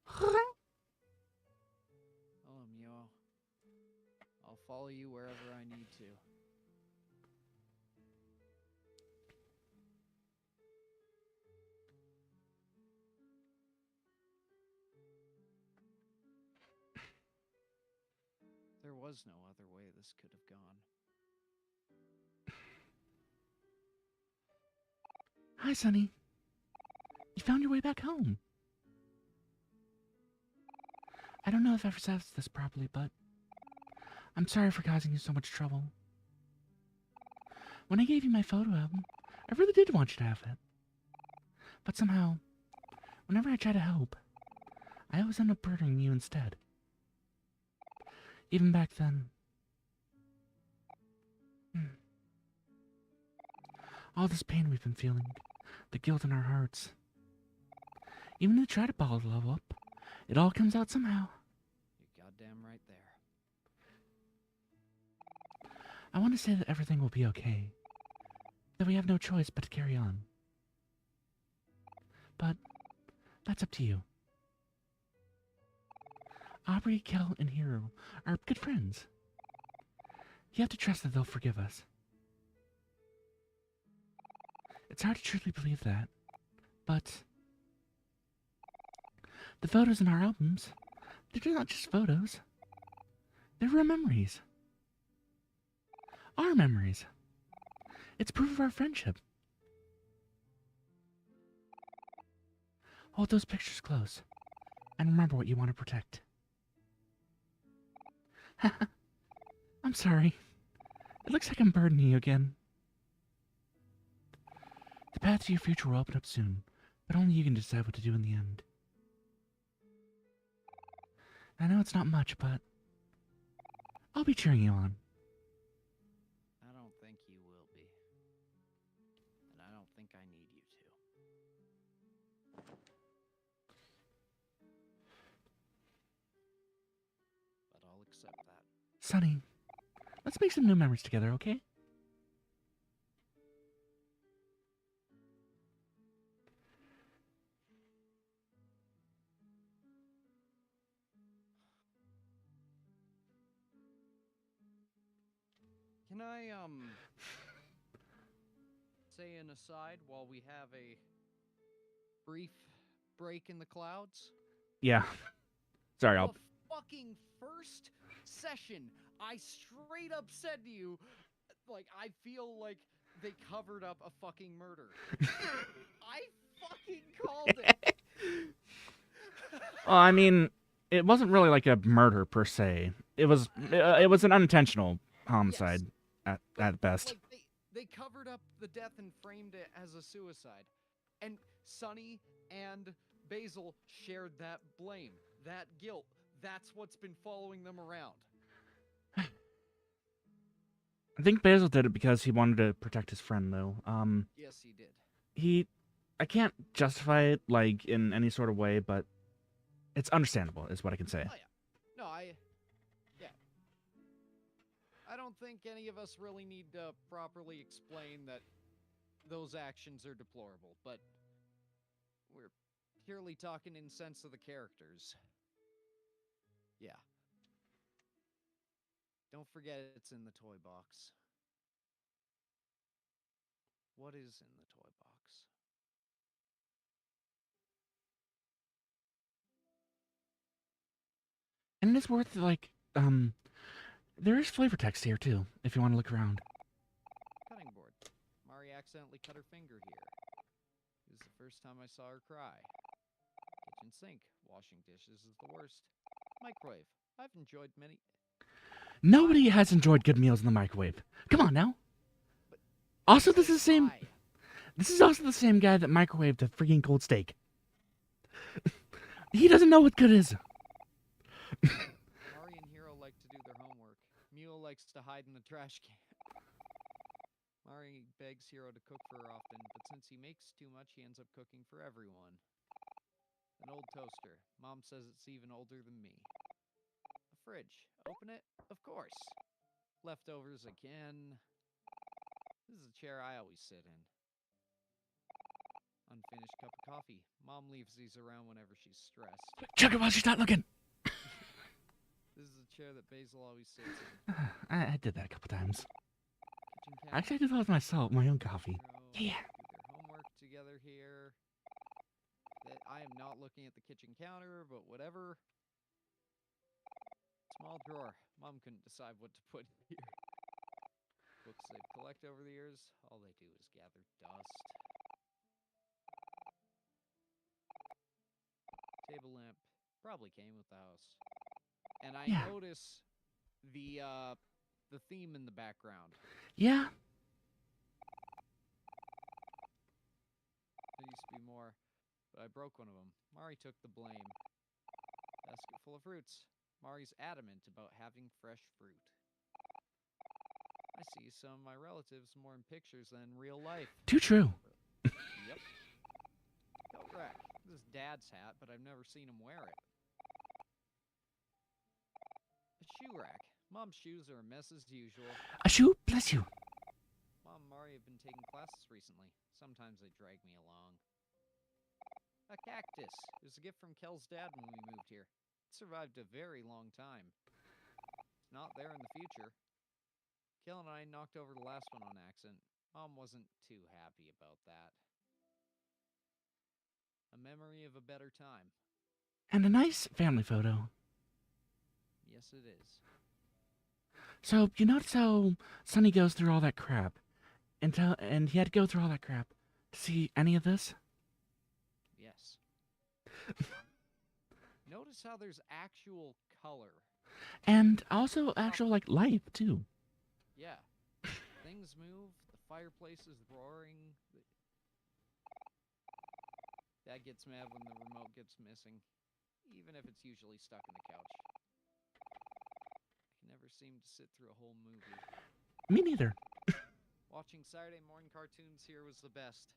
Hello, Meow. I'll follow you wherever I need to. There was no other way this could have gone. Hi, Sonny. You found your way back home. I don't know if I've ever said this properly, but I'm sorry for causing you so much trouble. When I gave you my photo album, I really did want you to have it. But somehow, whenever I try to help, I always end up murdering you instead. Even back then. All this pain we've been feeling, the guilt in our hearts. Even to try to bottle it all up, it all comes out somehow. You're goddamn right there. I want to say that everything will be okay. That we have no choice but to carry on. But that's up to you. Aubrey, Kel, and Hero are good friends. You have to trust that they'll forgive us. It's hard to truly believe that, but the photos in our albums, they're not just photos. They're real memories. Our memories. It's proof of our friendship. Hold those pictures close, and remember what you want to protect. I'm sorry. It looks like I'm burdening you again. The path to your future will open up soon, but only you can decide what to do in the end. I know it's not much, but I'll be cheering you on. I don't think you will be. And I don't think I need you to. But I'll accept that. Sonny, let's make some new memories together, okay? Can I, say an aside while we have a brief break in the clouds? Yeah. Sorry, I'll... The fucking first session, I straight up said to you, like, I feel like they covered up a fucking murder. I fucking called it! Well, I mean, it wasn't really like a murder per se. It was an unintentional homicide at best. Like, they covered up the death and framed it as a suicide. And Sonny and Basil shared that blame, that guilt. That's what's been following them around. I think Basil did it because he wanted to protect his friend, though. Yes, he did. I can't justify it, like, in any sort of way, but it's understandable, is what I can say. Oh, yeah. No, yeah. I don't think any of us really need to properly explain that those actions are deplorable, but we're purely talking in sense of the characters. Yeah. Don't forget it's in the toy box. What is in the toy box? And it is worth, like, there is flavor text here, too, if you want to look around. Cutting board. Mari accidentally cut her finger here. This is the first time I saw her cry. Kitchen sink. Washing dishes is the worst. Microwave. I've enjoyed many... Nobody has enjoyed good meals in the microwave. Come on now. But Also, this is the same. why? This is also the same guy that microwaved the freaking cold steak. He doesn't know what good is. Mari and Hiro like to do their homework. Mule likes to hide in the trash can. Mari begs Hiro to cook for her often, but since he makes too much, he ends up cooking for everyone. An old toaster. Mom says it's even older than me. A fridge. Open it? Of course. Leftovers again. This is a chair I always sit in. Unfinished cup of coffee. Mom leaves these around whenever she's stressed. Chug it while she's not looking. This is a chair that Basil always sits in. I did that a couple times. Kitchen cabinet. Actually, I did that with myself, my own coffee. Hero Yeah. do their homework together here. I am not looking at the kitchen counter, but whatever. Small drawer. Mom couldn't decide what to put here. Books they collect over the years, all they do is gather dust. Table lamp probably came with the house. And I notice the theme in the background. Yeah. There used to be more, but I broke one of them. Mari took the blame. Basket full of fruits. Mari's adamant about having fresh fruit. I see some of my relatives more in pictures than in real life. Too true. Yep. Coat rack. This is Dad's hat, but I've never seen him wear it. A shoe rack. Mom's shoes are a mess as usual. A shoe? Bless you. Mom and Mari have been taking classes recently. Sometimes they drag me along. A cactus. It was a gift from Kel's dad when we moved here. It survived a very long time. It's not there in the future. Kel and I knocked over the last one on accident. Mom wasn't too happy about that. A memory of a better time. And a nice family photo. Yes, it is. So, you notice how Sonny goes through all that crap? And he had to go through all that crap to see any of this? Yes. Notice how there's actual color. And also actual, like, life, too. Yeah. Things move. The fireplace is roaring. Dad gets mad when the remote gets missing, even if it's usually stuck in the couch. I can never seem to sit through a whole movie. Me neither. Watching Saturday morning cartoons here was the best,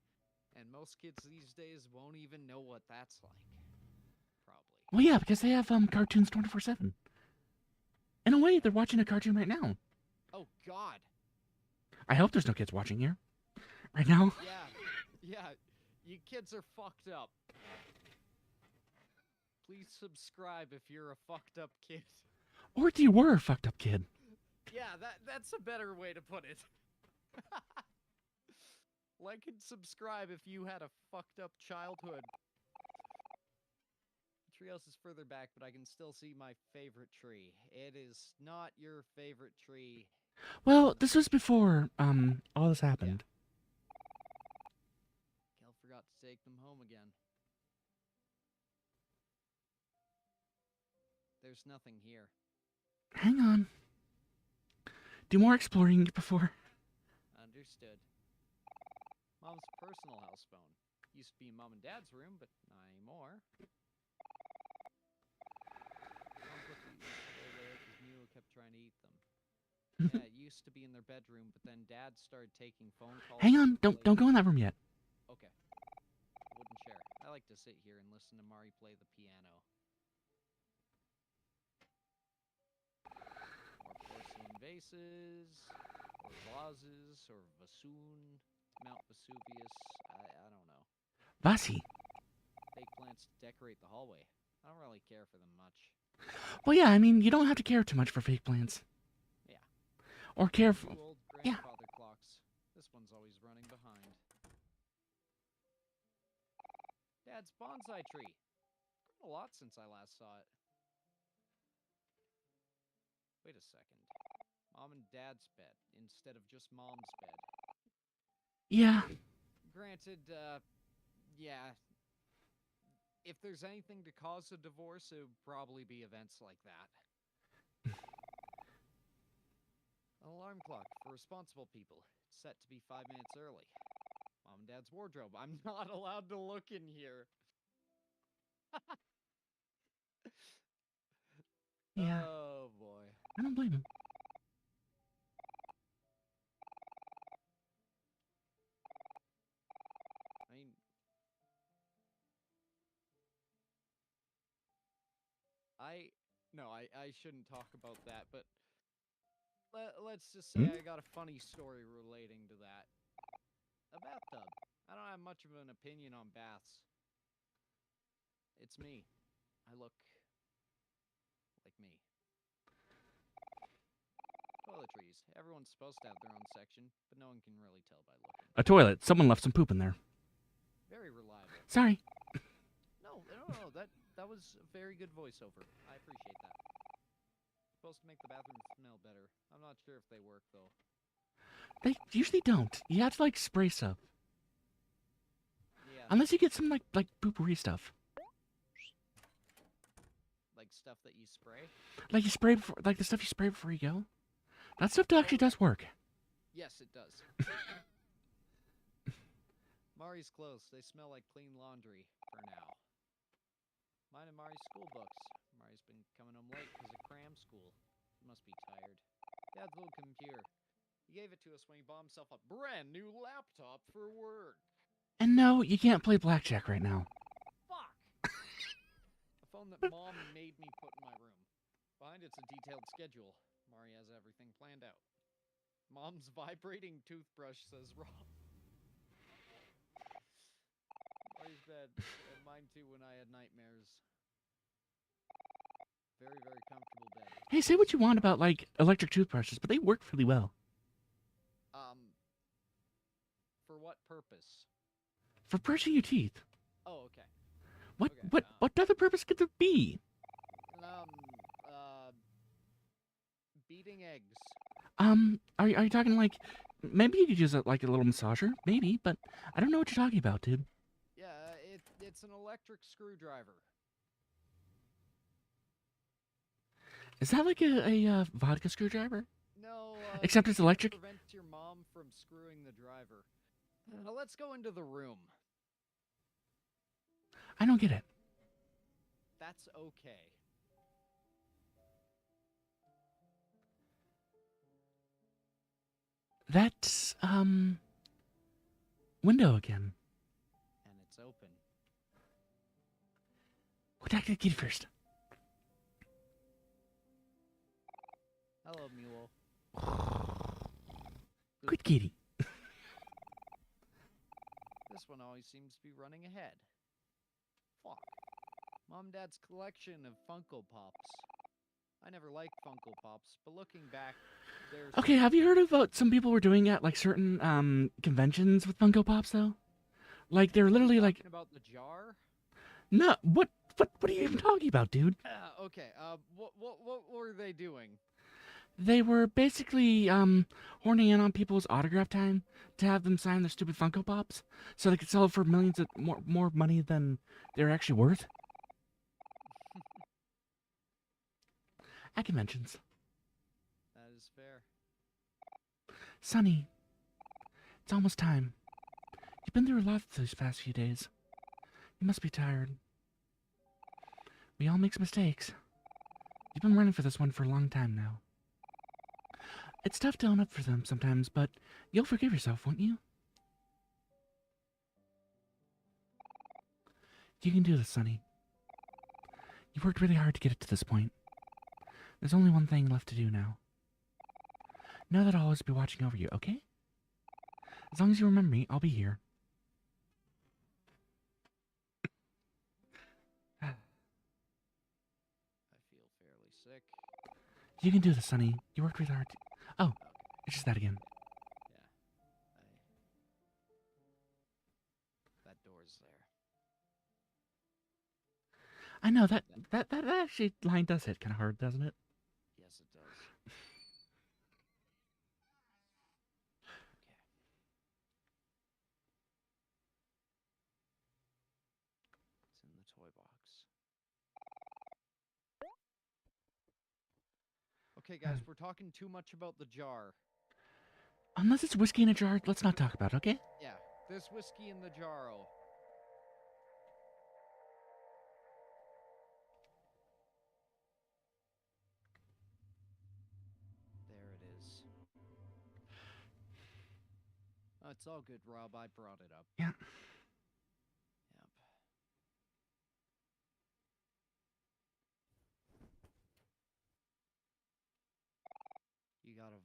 and most kids these days won't even know what that's like. Probably. Well, yeah, because they have cartoons 24/7. In a way, they're watching a cartoon right now. Oh, God. I hope there's no kids watching here. Right now. Yeah. You kids are fucked up. Please subscribe if you're a fucked up kid. Or if you were a fucked up kid. Yeah, that's a better way to put it. Like and subscribe if you had a fucked up childhood. The treehouse is further back, but I can still see my favorite tree. It is not your favorite tree. Well, this was before, all this happened. Kel forgot to take them home again. There's nothing here. Hang on. Do more exploring before. Understood. Mom's personal house phone. Used to be in Mom and Dad's room, but not anymore. Mom put these away later because Mule kept trying to eat them. Yeah, it used to be in their bedroom, but then Dad started taking phone calls. Hang on, don't go in that room yet. Okay. Wooden chair. I like to sit here and listen to Mari play the piano. More porcelain vases, or vases, or bassoon, Mount Vesuvius. I don't know. Vasi. Fake plants to decorate the hallway. I don't really care for them much. Well, yeah, I mean, you don't have to care too much for fake plants. Yeah. Or care for... Two old Yeah. grandfather clocks. This one's always running behind. Dad's bonsai tree. Grown a lot since I last saw it. Wait a second. Mom and Dad's bed instead of just Mom's bed. Yeah. Granted, yeah. If there's anything to cause a divorce, it would probably be events like that. alarm clock for responsible people. It's set to be 5 minutes early. Mom and Dad's wardrobe. I'm not allowed to look in here. Yeah, Oh boy. I don't blame him. I mean, I shouldn't talk about that, but let's just say I got a funny story relating to that. A bathtub. I don't have much of an opinion on baths. It's me. I look like me. Toiletries. Everyone's supposed to have their own section, but no one can really tell by looking. A toilet. Someone left some poop in there. Very reliable. Sorry. No. That was a very good voiceover. I appreciate that. Supposed to make the bathroom smell better. I'm not sure if they work though. They usually don't. You have to like spray stuff. Yeah. Unless you get some like poopery stuff. Like stuff that you spray? Like you spray before, like the stuff you spray before you go. That stuff actually does work. Yes, it does. Mari's clothes. They smell like clean laundry for now. Mine and Mari's school books. Mari's been coming home late because of cram school. He must be tired. Dad's little computer. He gave it to us when he bought himself a brand new laptop for work. And no, you can't play blackjack right now. Fuck! A phone that Mom made me put in my room. Behind it's a detailed schedule. Mari has everything planned out. Mom's vibrating toothbrush says wrong. Mari's bed, and mine too when I had nightmares. Very, very comfortable bed. Hey, say what you want about like electric toothbrushes, but they work really well. For what purpose? For brushing your teeth. Oh, okay. What other purpose could there be? Beating eggs. Are you talking like maybe you could use it like a little massager, maybe, but I don't know what you're talking about, dude. Yeah, it's an electric screwdriver. Is that like a vodka screwdriver? No, Except it's electric? Prevents your mom from screwing the driver. Now let's go into the room. I don't get it. That's okay. That's window again. And it's open. We'll talk to the kid first. Hello, Mule. Good kitty. This one always seems to be running ahead. Fuck. Mom and Dad's collection of Funko Pops. I never liked Funko Pops, but looking back, there's... Okay, have you heard of what some people were doing at like certain conventions with Funko Pops though? Like they're literally like about the jar? no, what are you even talking about, dude? Okay. What were they doing? They were basically horning in on people's autograph time to have them sign their stupid Funko Pops so they could sell it for millions of more money than they're actually worth. At conventions. That is fair. Sonny, it's almost time. You've been through a lot these past few days. You must be tired. We all make mistakes. You've been running for this one for a long time now. It's tough to own up for them sometimes, but you'll forgive yourself, won't you? You can do this, Sonny. You've worked really hard to get it to this point. There's only one thing left to do now. Know that I'll always be watching over you, okay? As long as you remember me, I'll be here. I feel fairly sick. You can do this, Sonny. You worked really hard. Oh, it's just that again. Yeah. That door's there. I know that actually line does hit kind of hard, doesn't it? Yes, it does. Okay. It's in the toy box. Okay, guys, we're talking too much about the jar. Unless it's whiskey in a jar, let's not talk about it, okay? Yeah, this whiskey in the jarro. There it is. Oh, it's all good, Rob. I brought it up. Yeah. Yep. You gotta.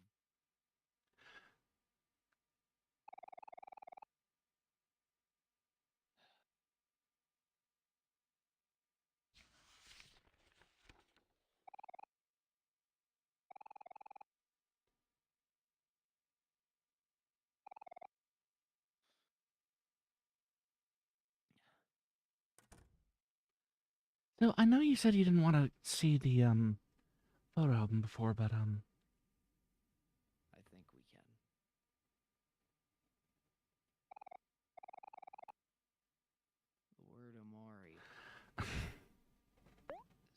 So I know you said you didn't want to see the photo album before, but I think we can. The word Omori is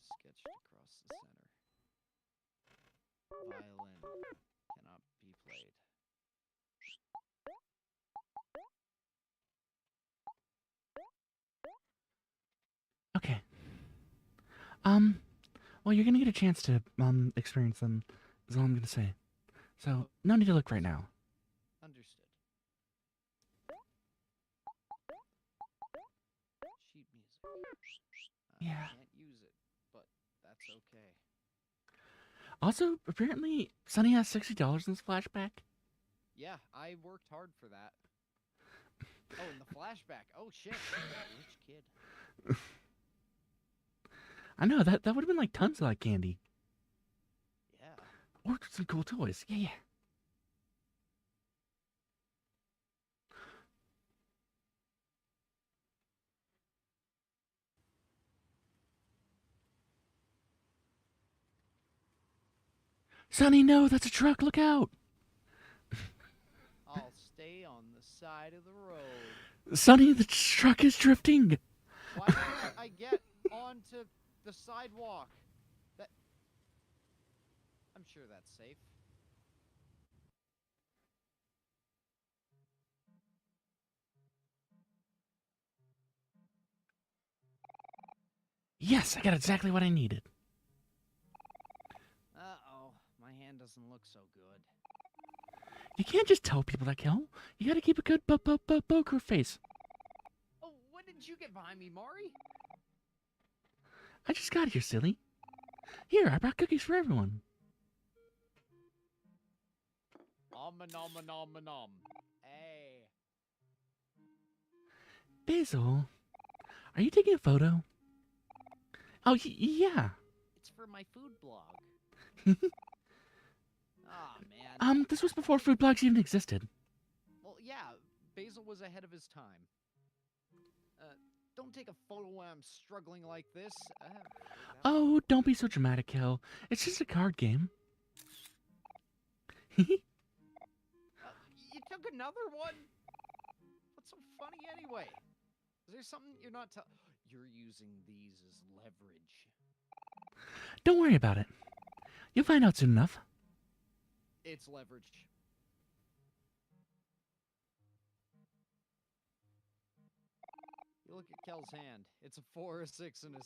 sketched across the center. Violin cannot be played. okay. Well, you're gonna get a chance to experience them. Is all I'm gonna say. So no need to look right now. Understood. Sheet music. Yeah. I can't use it, but that's okay. Also, apparently, Sunny has $60 in this flashback. Yeah, I worked hard for that. Oh, and the flashback. Oh shit. Rich kid. I know that would have been like tons of like candy Yeah. or some cool toys. Yeah, yeah. Sonny, no, that's a truck. Look out. I'll stay on the side of the road. Sonny, the truck is drifting. Why can't I get onto the sidewalk? That I'm sure that's safe. Yes, I got exactly what I needed. Uh-oh, my hand doesn't look so good. You can't just tell people that kill. You gotta keep a good poker face. Oh, when did you get behind me, Mari? I just got here, silly. Here, I brought cookies for everyone. Nom. Hey. Basil, are you taking a photo? Oh, yeah. It's for my food blog. Ah, man. This was before food blogs even existed. Well, yeah, Basil was ahead of his time. Don't take a photo when I'm struggling like this. Oh, don't be so dramatic, Kel. It's just a card game. You took another one? What's so funny anyway? Is there something you're not You're using these as leverage. Don't worry about it. You'll find out soon enough. It's leverage. You look at Kel's hand. It's a 4, a 6, and a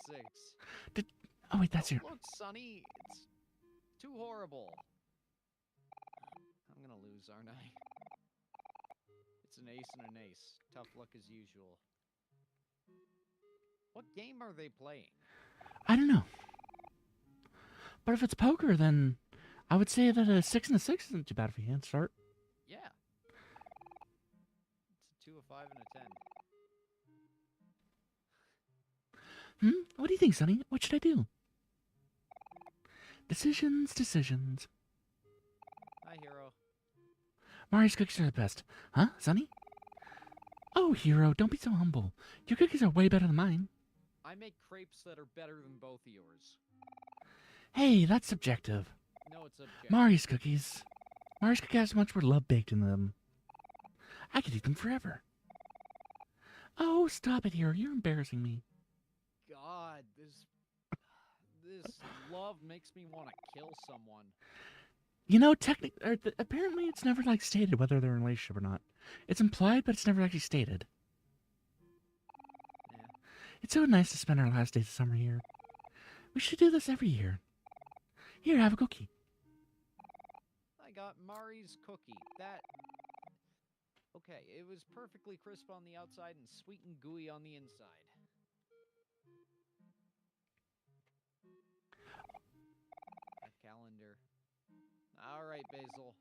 6. Oh, wait, that's your... Look, Sonny. It's too horrible. I'm gonna lose, aren't I? It's an ace and an ace. Tough luck as usual. What game are they playing? I don't know. But if it's poker, then I would say that a 6 and a 6 isn't too bad for your hand start. Yeah. It's a 2, a 5, and a 10. What do you think, Sonny? What should I do? Decisions. Hi, hero. Mari's cookies are the best. Huh, Sonny? Oh, hero, don't be so humble. Your cookies are way better than mine. I make crepes that are better than both of yours. Hey, that's subjective. No, it's objective. Mari's cookies have so much more love baked in them. I could eat them forever. Oh, stop it, hero. You're embarrassing me. God, this love makes me want to kill someone. You know, apparently it's never, like, stated whether they're in a relationship or not. It's implied, but it's never actually stated. Yeah. It's so nice to spend our last days of summer here. We should do this every year. Here, have a cookie. I got Mari's cookie. Okay, it was perfectly crisp on the outside and sweet and gooey on the inside. A calendar. All right, Basil.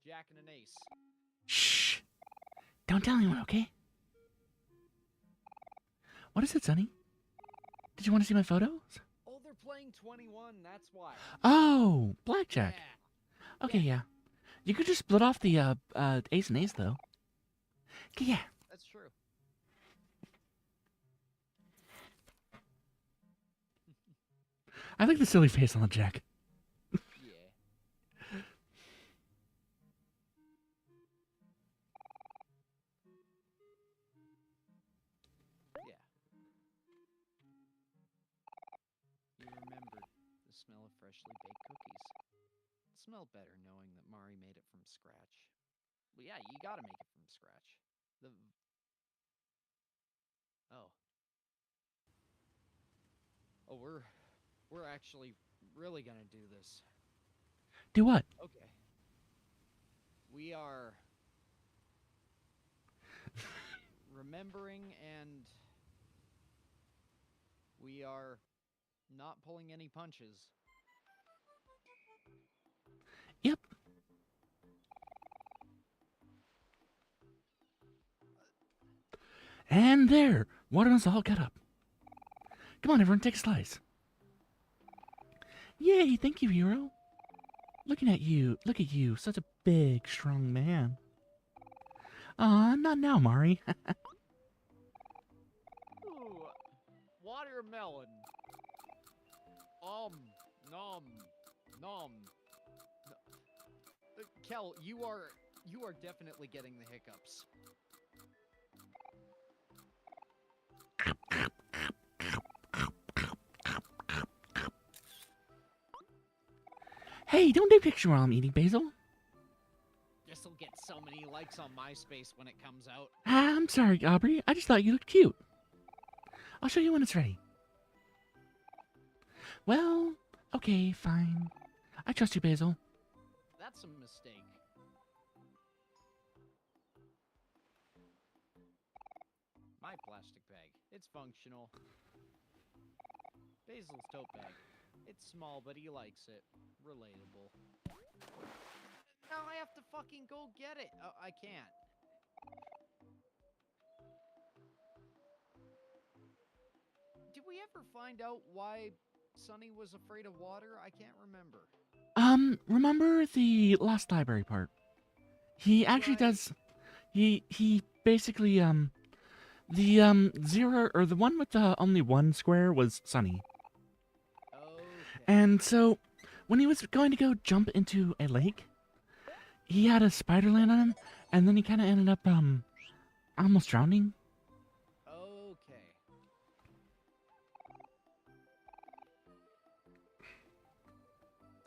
Jack and an ace. Shh. Don't tell anyone, okay? What is it, Sonny? Did you want to see my photos? Oh, they're playing 21, that's why. Oh, blackjack. Yeah. Okay, yeah. You could just split off the ace and ace, though. Okay, yeah. That's true. I like the silly face on the jack. Yeah. Yeah. You remembered the smell of freshly baked cookies. It smelled better knowing that Mari made it from scratch. Well, yeah, you gotta make it from scratch. Oh. Oh, we're actually really gonna do this. Do what? Okay. We are remembering and we are not pulling any punches. Yep. And there. Watermelons all cut up. Come on, everyone, take a slice. Yay, thank you, hero. Look at you, such a big, strong man. Aw, not now, Mari. Ooh, watermelon. Nom, nom. Kel, you are definitely getting the hiccups. Hey, don't take a picture while I'm eating, Basil. This'll get so many likes on MySpace when it comes out. I'm sorry, Aubrey. I just thought you looked cute. I'll show you when it's ready. Well, okay, fine. I trust you, Basil. That's a mistake. My plastic bag. It's functional. Basil's tote bag. It's small, but he likes it. Relatable. Now I have to fucking go get it. Oh, I can't. Did we ever find out why Sonny was afraid of water? I can't remember. Remember the lost library part? He actually does. He basically the zero or the one with the only one square was Sunny. Okay. And so when he was going to go jump into a lake, he had a spider land on him, and then he kind of ended up almost drowning. Okay.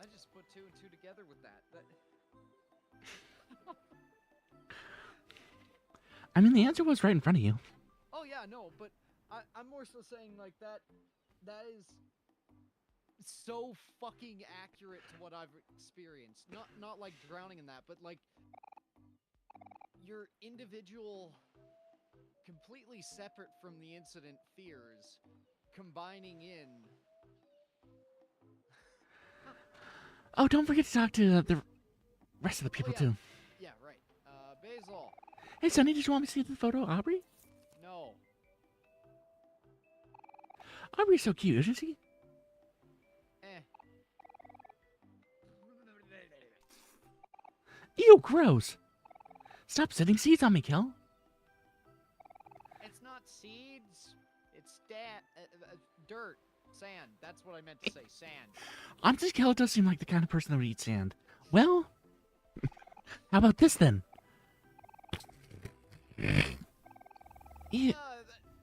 I just put two and two together with that. I mean, the answer was right in front of you. Oh yeah, no, but I'm more so saying like that is so fucking accurate to what I've experienced. Not like drowning in that, but like your individual, completely separate from the incident fears combining in. Oh, don't forget to talk to the rest of the people, Oh, yeah. too. Yeah, right. Basil. Hey, Sonny, did you want me to see the photo of Aubrey? No. Aubrey's so cute, isn't she? Eh. Ew, gross. Stop setting seeds on me, Kel. It's not seeds. It's dirt. Sand. That's what I meant to say. Sand. Honestly, Kel does seem like the kind of person that would eat sand. Well, how about this, then? Ew.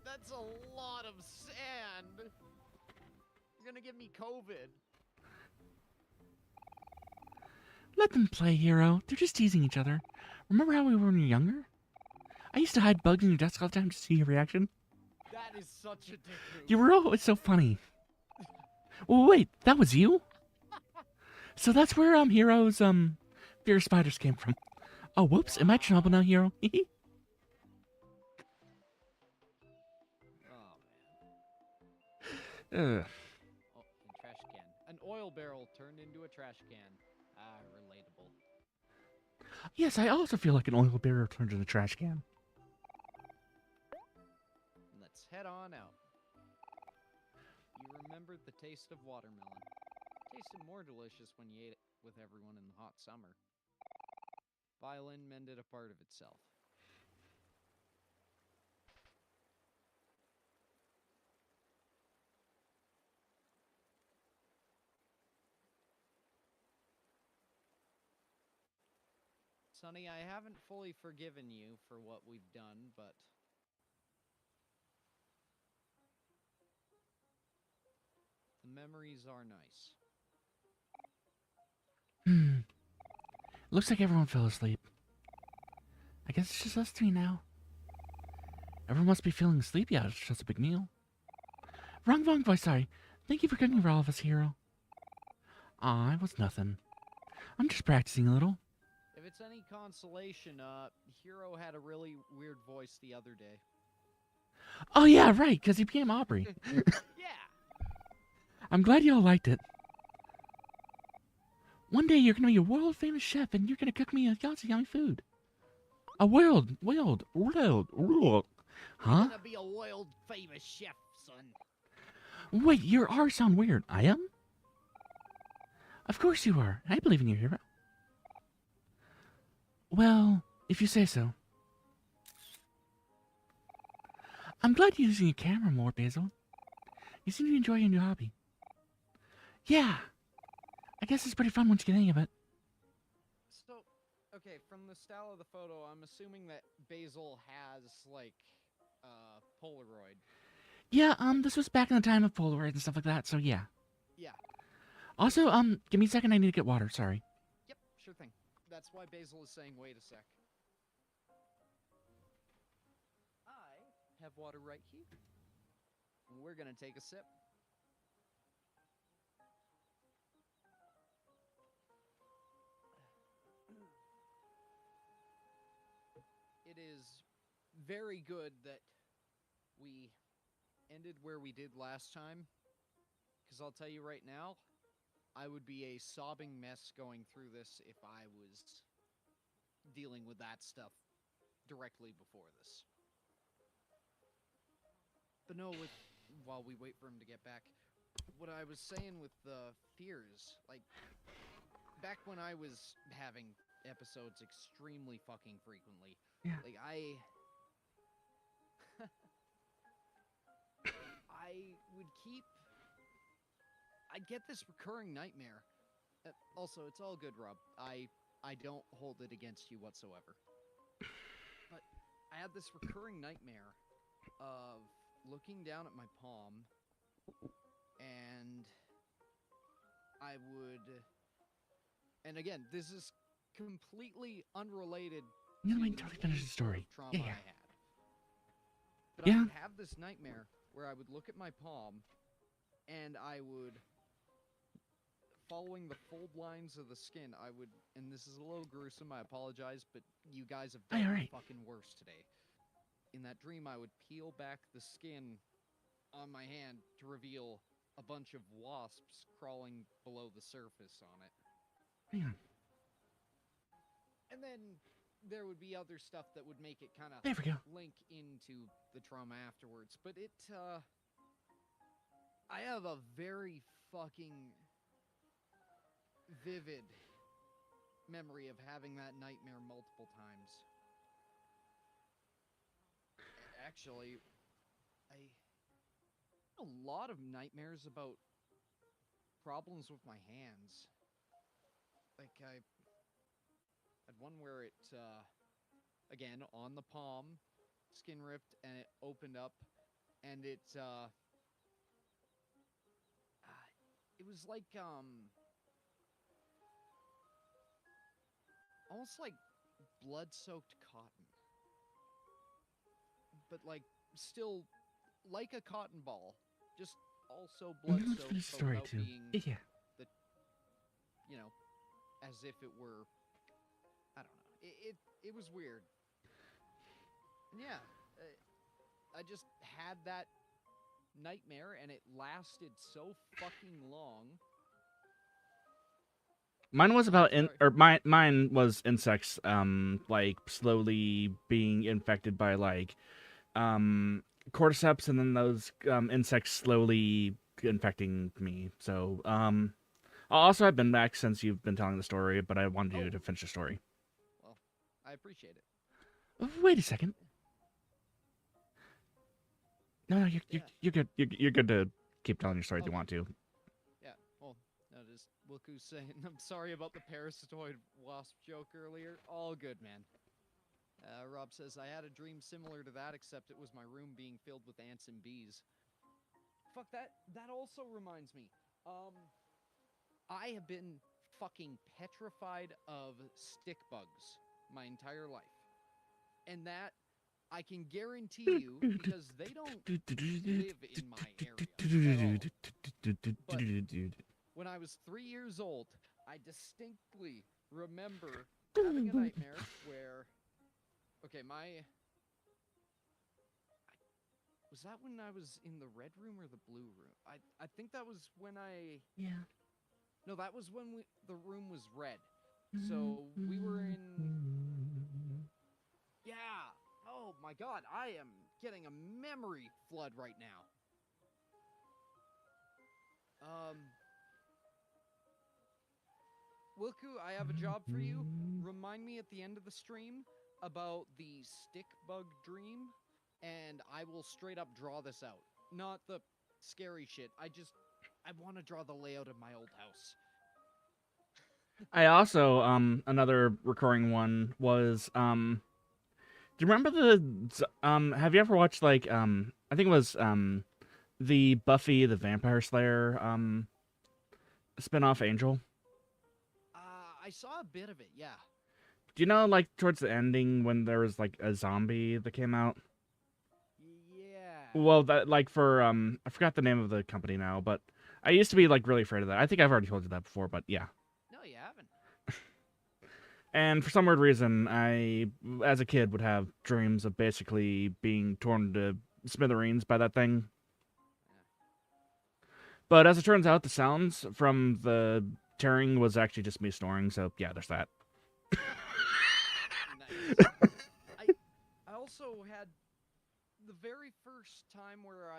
That's a lot of sand. You're gonna give me COVID. Let them play, Hero. They're just teasing each other. Remember how we were when we were younger? I used to hide bugs in your desk all the time to see your reaction. That is such a dick move. You were always so funny. Oh, wait, that was you? So that's where, Hero's, fear of spiders came from. Oh, whoops, am I Chernobyl now, Hero? Oh, man. Ugh. Oh, and trash can. An oil barrel turned into a trash can. Ah, relatable. Yes, I also feel like an oil barrel turned into a trash can. Let's head on out. You remembered the taste of watermelon. Tasted more delicious when you ate it with everyone in the hot summer. Violin mended a part of itself. Sonny, I haven't fully forgiven you for what we've done, but the memories are nice. Looks like everyone fell asleep. I guess it's just us three now. Everyone must be feeling sleepy after such a big meal. Wrong voice, sorry. Thank you for cooking for all of us, Hero. Aw, it was nothing. I'm just practicing a little. If it's any consolation, Hero had a really weird voice the other day. Oh yeah, right, because he became Aubrey. Yeah! I'm glad you all liked it. One day you're gonna be a world famous chef and you're gonna cook me a lots of yummy food. A world. Huh? You're gonna be a world famous chef, son. Wait, your R sound weird. I am? Of course you are. I believe in you, Hero. Well, if you say so. I'm glad you're using your camera more, Basil. You seem to enjoy your new hobby. Yeah. I guess it's pretty fun once you get the hang of it. So, okay, from the style of the photo, I'm assuming that Basil has, like, Polaroid. Yeah, this was back in the time of Polaroid and stuff like that, so yeah. Yeah. Also, give me a second, I need to get water, sorry. Yep, sure thing. That's why Basil is saying, wait a sec. I have water right here. We're gonna take a sip. It is very good that we ended where we did last time. Because I'll tell you right now, I would be a sobbing mess going through this if I was dealing with that stuff directly before this. But no, while we wait for him to get back, what I was saying with the fears, like, back when I was having episodes extremely fucking frequently, Yeah. like, I would I'd get this recurring nightmare. Also, it's all good, Rob. I don't hold it against you whatsoever. But I had this recurring nightmare of looking down at my palm, and I would... And again, this is completely unrelated You to gotta wait until he finishes the story. trauma Yeah. I had. But I would have this nightmare where I would look at my palm, and I would, following the fold lines of the skin, I would, and this is a little gruesome, I apologize, but you guys have done Alright. fucking worse today. In that dream, I would peel back the skin on my hand to reveal a bunch of wasps crawling below the surface on it. Hang on. And then there would be other stuff that would make it kind of There we go. link into the trauma afterwards. But it, I have a very fucking vivid memory of having that nightmare multiple times. Actually, I had a lot of nightmares about problems with my hands. Like, I had one where it, again, on the palm, skin ripped, and it opened up, and it was like, almost like blood-soaked cotton. But, like, still like a cotton ball. Just also Let's blood-soaked, finish the but story without too. being, Yeah. you know, as if it were, I don't know. It was weird. And yeah, I just had that nightmare, and it lasted so fucking long. Mine was about Sorry. mine was insects like slowly being infected by like cordyceps, and then those insects slowly infecting me. So also I've been back since you've been telling the story, but I wanted you Oh, to finish the story. well, I appreciate it. Wait a second. No, Yeah. you're good. You're good to keep telling your story if you Okay. want to. Yeah. Well, no, just Wilku saying, I'm sorry about the parasitoid wasp joke earlier. All good, man. Rob says, I had a dream similar to that, except it was my room being filled with ants and bees. Fuck, that also reminds me. I have been fucking petrified of stick bugs my entire life. And that, I can guarantee you, because they don't live in my area at all. But when I was 3 years old, I distinctly remember having a nightmare where, okay, was that when I was in the red room or the blue room? I think that was when Yeah. no, that was when the room was red. So we were in, yeah. Oh my god, I am getting a memory flood right now. Wilku, I have a job for you. Remind me at the end of the stream about the stick bug dream, and I will straight up draw this out. Not the scary shit. I want to draw the layout of my old house. I also another recurring one was do you remember have you ever watched like I think it was the Buffy the Vampire Slayer spin-off Angel? I saw a bit of it, yeah. Do you know like towards the ending when there was like a zombie that came out? Yeah. Well, that like for I forgot the name of the company now, but I used to be like really afraid of that. I think I've already told you that before, but yeah. No, you haven't. And for some weird reason, I, as a kid, would have dreams of basically being torn to smithereens by that thing. But as it turns out, the sounds from the tearing was actually just me snoring, so yeah, there's that. Nice. I also had the very first time where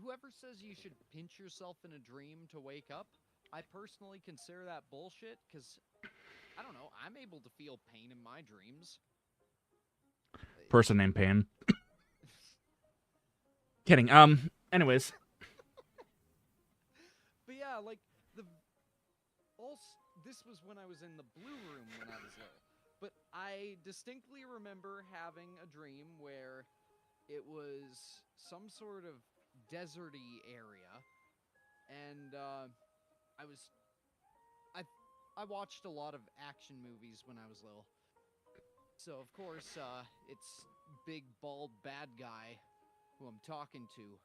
whoever says you should pinch yourself in a dream to wake up, I personally consider that bullshit, because, I don't know, I'm able to feel pain in my dreams. Person named Pain. Kidding. Anyways. But yeah, like, this was when I was in the blue room when I was little. But I distinctly remember having a dream where it was some sort of deserty area, and I watched a lot of action movies when I was little. So of course, it's big bald bad guy who I'm talking to,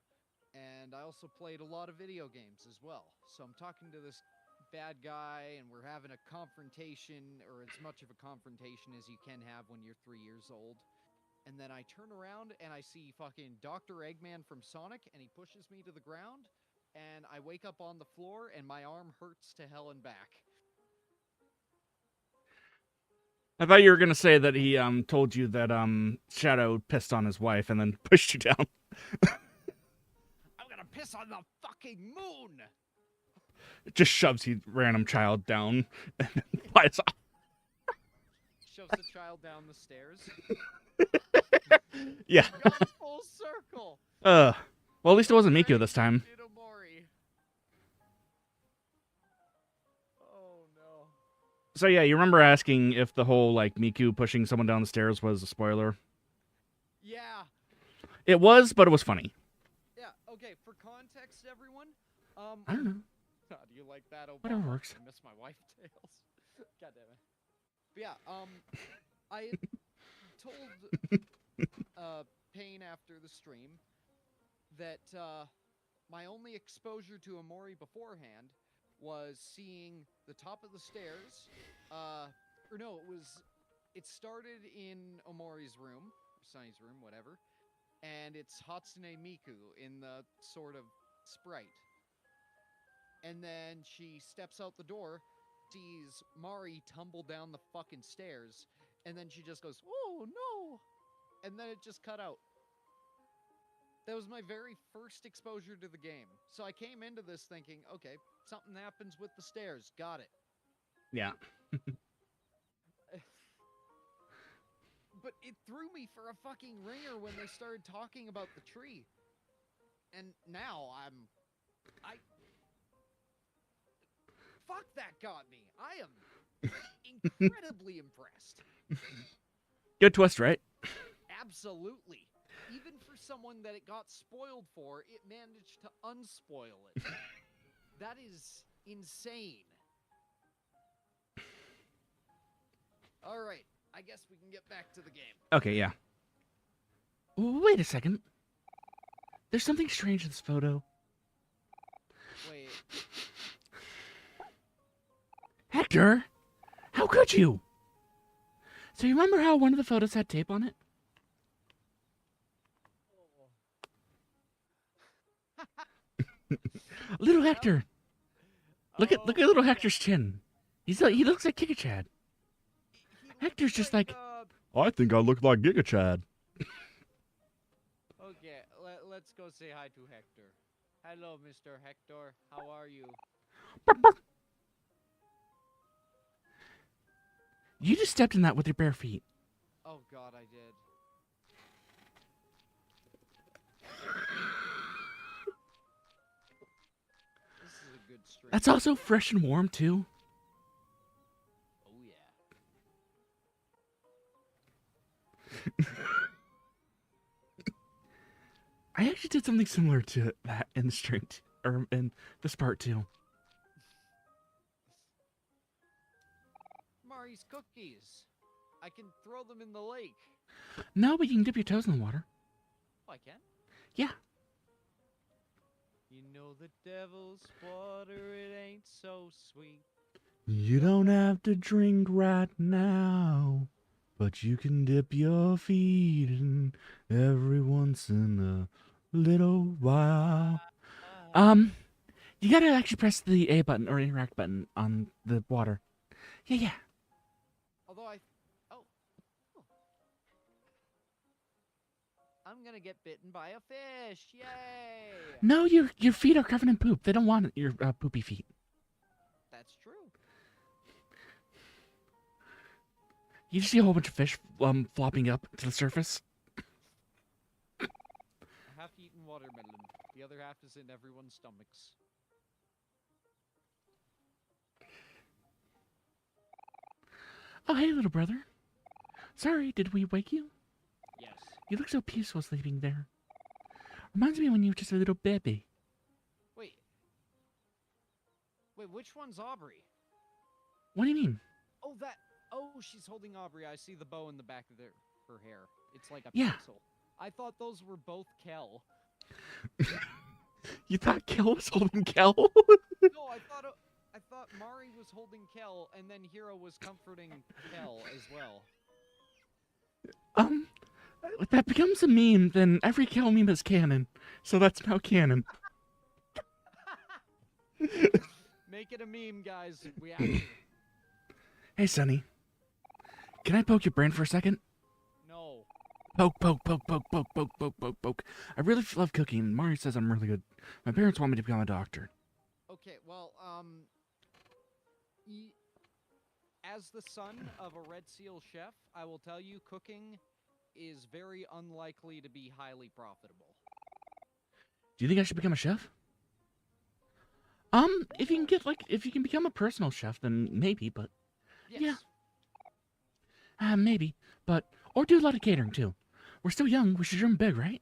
and I also played a lot of video games as well. So I'm talking to this bad guy, and we're having a confrontation, or as much of a confrontation as you can have when you're 3 years old. And then I turn around and I see fucking Dr. Eggman from Sonic, and he pushes me to the ground, and I wake up on the floor, and my arm hurts to hell and back. I thought you were gonna say that he told you that Shadow pissed on his wife and then pushed you down. I'm gonna piss on the fucking moon! It just shoves you random child down and then flies off. Shoves the child down the stairs. Yeah. Gone full circle. Well, at least it wasn't Miku this time. Did Omori. Oh no. So yeah, you remember asking if the whole like Miku pushing someone down the stairs was a spoiler? Yeah. It was, but it was funny. Yeah. Okay. For context, everyone. I don't know. Do you like that, Obama? Whatever works. I miss my wife tails. God damn it. But yeah, I had told Payne after the stream that my only exposure to Omori beforehand was seeing the top of the stairs. Or no, it started in Omori's room, or Sunny's room, whatever, and it's Hatsune Miku in the sort of sprite. And then she steps out the door, sees Mari tumble down the fucking stairs, and then she just goes, "Oh no!" And then it just cut out. That was my very first exposure to the game. So I came into this thinking, okay, something happens with the stairs. Got it. Yeah. But it threw me for a fucking ringer when they started talking about the tree. And now fuck, that got me. I am incredibly impressed. Good twist, right? Absolutely. Even for someone that it got spoiled for, it managed to unspoil it. That is insane. All right, I guess we can get back to the game. Okay, yeah. Wait a second. There's something strange in this photo. Wait. Hector! How could you? So you remember how one of the photos had tape on it? Little Hector! Look at little Hector's chin. He looks like Giga Chad. Hector's just like, I think I look like Giga Chad. Okay, let's go say hi to Hector. Hello, Mr. Hector. How are you? You just stepped in that with your bare feet. Oh god, I did. This is a good stream. That's also fresh and warm, too. Oh yeah. I actually did something similar to that in the stream, or in this part, too. Mari's cookies. I can throw them in the lake. No, but you can dip your toes in the water. Oh, I can? Yeah. You know the devil's water, it ain't so sweet. You don't have to drink right now, but you can dip your feet in every once in a little while. You gotta actually press the A button or interact button on the water. Yeah. Although I'm gonna get bitten by a fish. Yay! No, your feet are covered in poop. They don't want your poopy feet. That's true. You just see a whole bunch of fish flopping up to the surface. I have eaten watermelon. The other half is in everyone's stomachs. Oh, hey, little brother. Sorry, did we wake you? Yes. You look so peaceful sleeping there. Reminds me when you were just a little baby. Wait, which one's Aubrey? What do you mean? Oh, she's holding Aubrey. I see the bow in the back of her hair. It's like a Yeah. pencil. I thought those were both Kel. You thought Kel was holding Kel? No, I thought Mari was holding Kel, and then Hiro was comforting Kel as well. If that becomes a meme, then every Kel meme is canon. So that's now canon. Make it a meme, guys. We have to. Hey, Sonny. Can I poke your brain for a second? No. Poke. I really love cooking. Mari says I'm really good. My parents want me to become a doctor. Okay, well, as the son of a Red Seal chef, I will tell you cooking is very unlikely to be highly profitable. Do you think I should become a chef? If you can become a personal chef, then maybe, but Yes. yeah. Maybe, but, or do a lot of catering too. We're still young, we should dream big, right?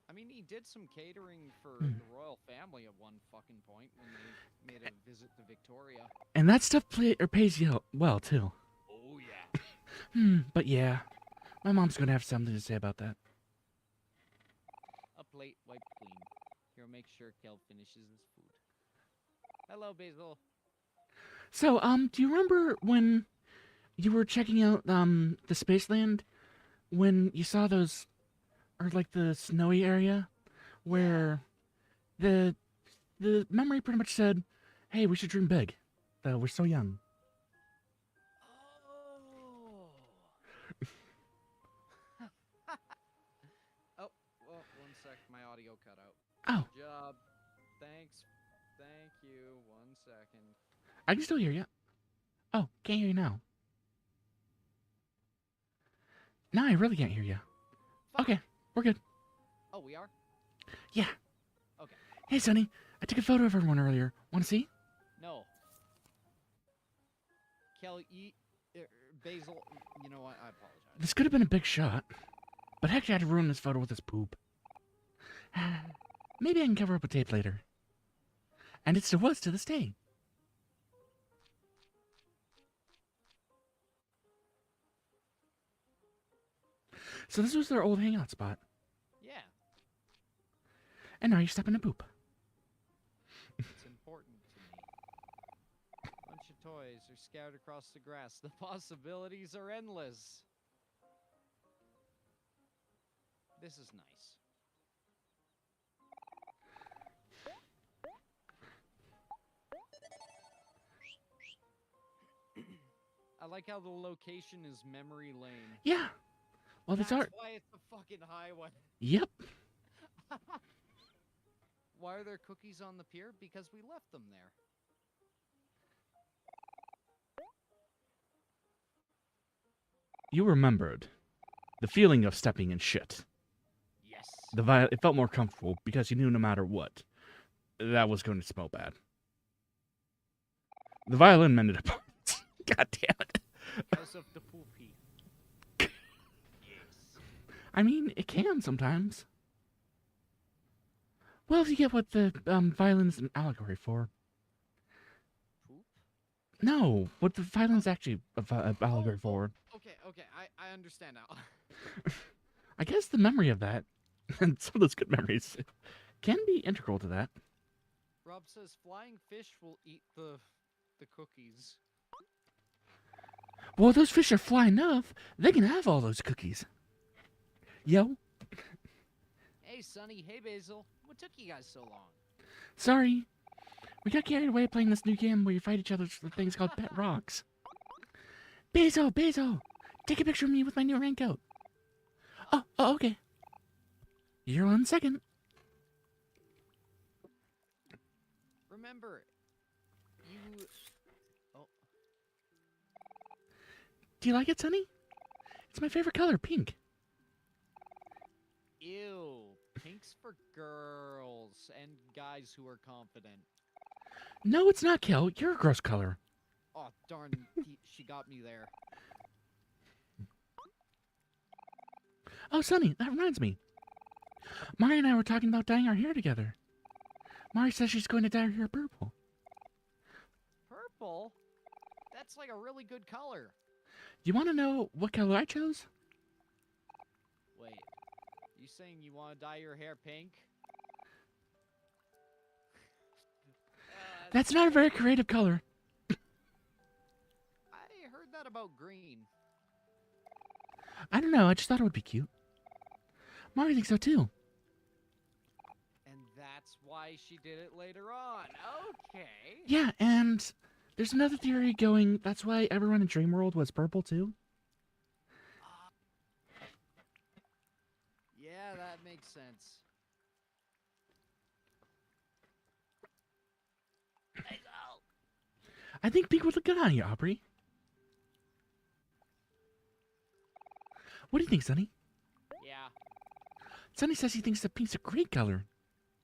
I mean, he did some catering for the royal family at one fucking point when they made a visit to Victoria. And that stuff pays well, too. Oh, But yeah, my mom's gonna have something to say about that. A plate wiped clean. Here, make sure Kel finishes his food. Hello, Basil. So, do you remember when you were checking out, the Spaceland? When you saw those, or like the snowy area? Where the memory pretty much said, hey, we should dream big. We're so young. Oh. Oh, well, one sec. My audio cut out. Oh, Good job. Thanks. Thank you. 1 second. I can still hear you. Oh, can't hear you now. Now I really can't hear you. Fuck. Okay, we're good. Oh, we are? Yeah. Okay. Hey, Sonny, I took a photo of everyone earlier. Want to see? No. Kel, Basil, you know what? I apologize. This could have been a big shot, but heck, I had to ruin this photo with this poop. Maybe I can cover up with tape later. And it still was to this day. So this was their old hangout spot. Yeah, And now you're stepping in poop. it's important to me. Bunch of toys are scattered across the grass. The possibilities are endless. This is nice. I like how the location is Memory Lane. Yeah. Well, That's these are... why it's a fucking highway. Yep. Why are there cookies on the pier? Because we left them there. You remembered the feeling of stepping in shit. Yes. It felt more comfortable because you knew no matter what, that was going to smell bad. The violin mended apart. God damn it. Because of the poopy. Yes. I mean, it can sometimes. Well, you get what the violin's an allegory for. Poop? No, what the violin's actually a allegory for. Okay, I understand now. I guess the memory of that, and some of those good memories, can be integral to that. Rob says flying fish will eat the cookies. Well, those fish are fly enough, they can have all those cookies. Yo, Hey, Sonny. Hey, Basil. What took you guys so long? sorry. We got carried away playing this new game where you fight each other for things called pet rocks. Basil, take a picture of me with my new raincoat. Oh, okay. You're on second. Remember, you... Oh, Do you like it, Sonny? It's my favorite color, pink. ew. Pink's for girls and guys who are confident. No, it's not, Kel. You're a gross color. Oh, darn. She got me there. Oh, Sonny, that reminds me. Mari and I were talking about dyeing our hair together. Mari says she's going to dye her hair purple. Purple? That's like a really good color. You want to know what color I chose? Wait, you saying you want to dye your hair pink? That's not a very creative color. I heard that about green. I don't know, I just thought it would be cute. Mari thinks so too. And that's why she did it later on. Okay. Yeah, and there's another theory going, that's why everyone in Dreamworld was purple too. Yeah, that makes sense. I think pink would look good on you, Aubrey. What do you think, Sonny? Yeah. Sonny says he thinks that pink's a great color.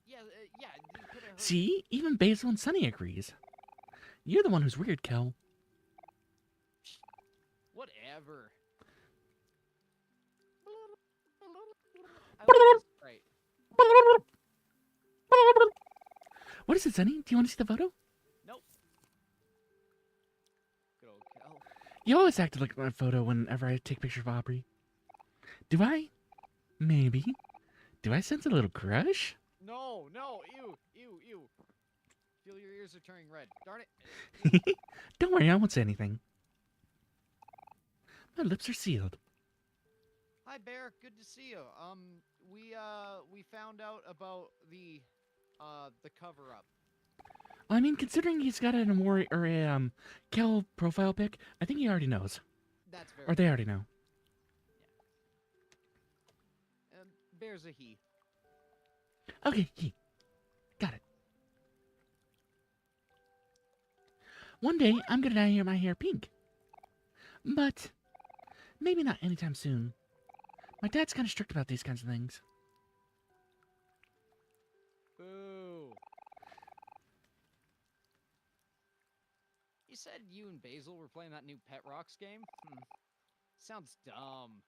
Yeah, yeah. You could have heard. See? Even Basil and Sonny agrees. You're the one who's weird, Kel. Whatever. I like this sprite. What is it, Sonny? Do you want to see the photo? Nope. Good old Kel. You always have to look at my photo whenever I take pictures of Aubrey. Do I? Maybe. Do I sense a little crush? No, no, ew. Feel your ears are turning red. Darn it. Don't worry, I won't say anything. My lips are sealed. Hi, Bear. Good to see you. We found out about the cover-up. I mean, considering he's got an Omori or a Kel profile pic, I think he already knows. That's very. Or they already know. Yeah. Bear's a he. Okay, he. Got it. One day, I'm gonna dye my hair pink. But maybe not anytime soon. My dad's kind of strict about these kinds of things. Boo. You said you and Basil were playing that new Pet Rocks game? Sounds dumb.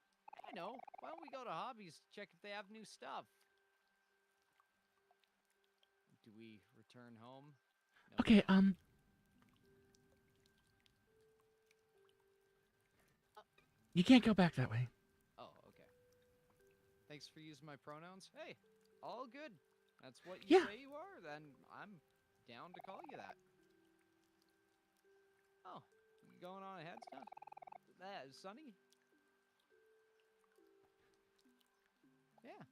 I know. Why don't we go to Hobbies to check if they have new stuff? Do we return home? No. Okay, you can't go back that way. Oh, okay. Thanks for using my pronouns. Hey, all good. That's what you say you are, then I'm down to call you that. Oh, you going on ahead, stuff? That is Sunny? Yeah.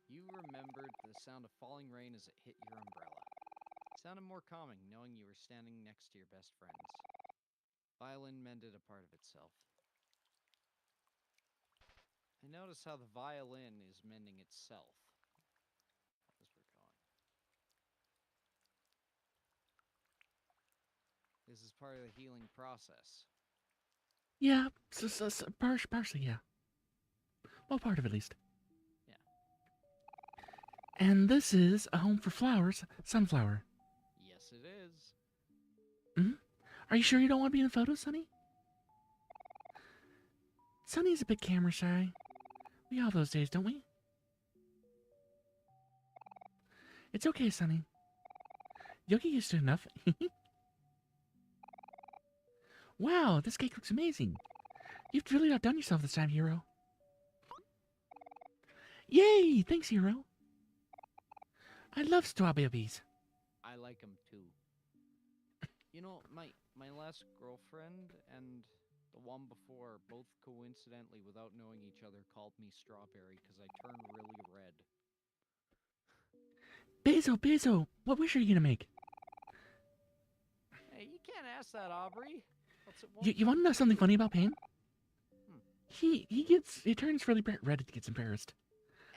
You remembered the sound of falling rain as it hit your umbrella. It sounded more calming knowing you were standing next to your best friends. Violin mended a part of itself. I notice how the violin is mending itself as we're going. This is part of the healing process. Yeah, partially, yeah. Well, part of it, at least. Yeah. And this is a home for flowers, Sunflower. Yes, it is. Are you sure you don't want to be in the photo, Sunny? Sunny's a bit camera shy. We have those days, don't we? It's okay, Sunny. You'll get used to it enough. Wow, this cake looks amazing. You've really outdone yourself this time, Hero. Yay! Thanks, Hero. I love strawberries. I like them too. You know, my last girlfriend and the one before both coincidentally, without knowing each other, called me Strawberry because I turned really red. Basil, what wish are you gonna make? Hey, you can't ask that, Aubrey. You want to know something funny about Payne? He turns really red if he gets embarrassed,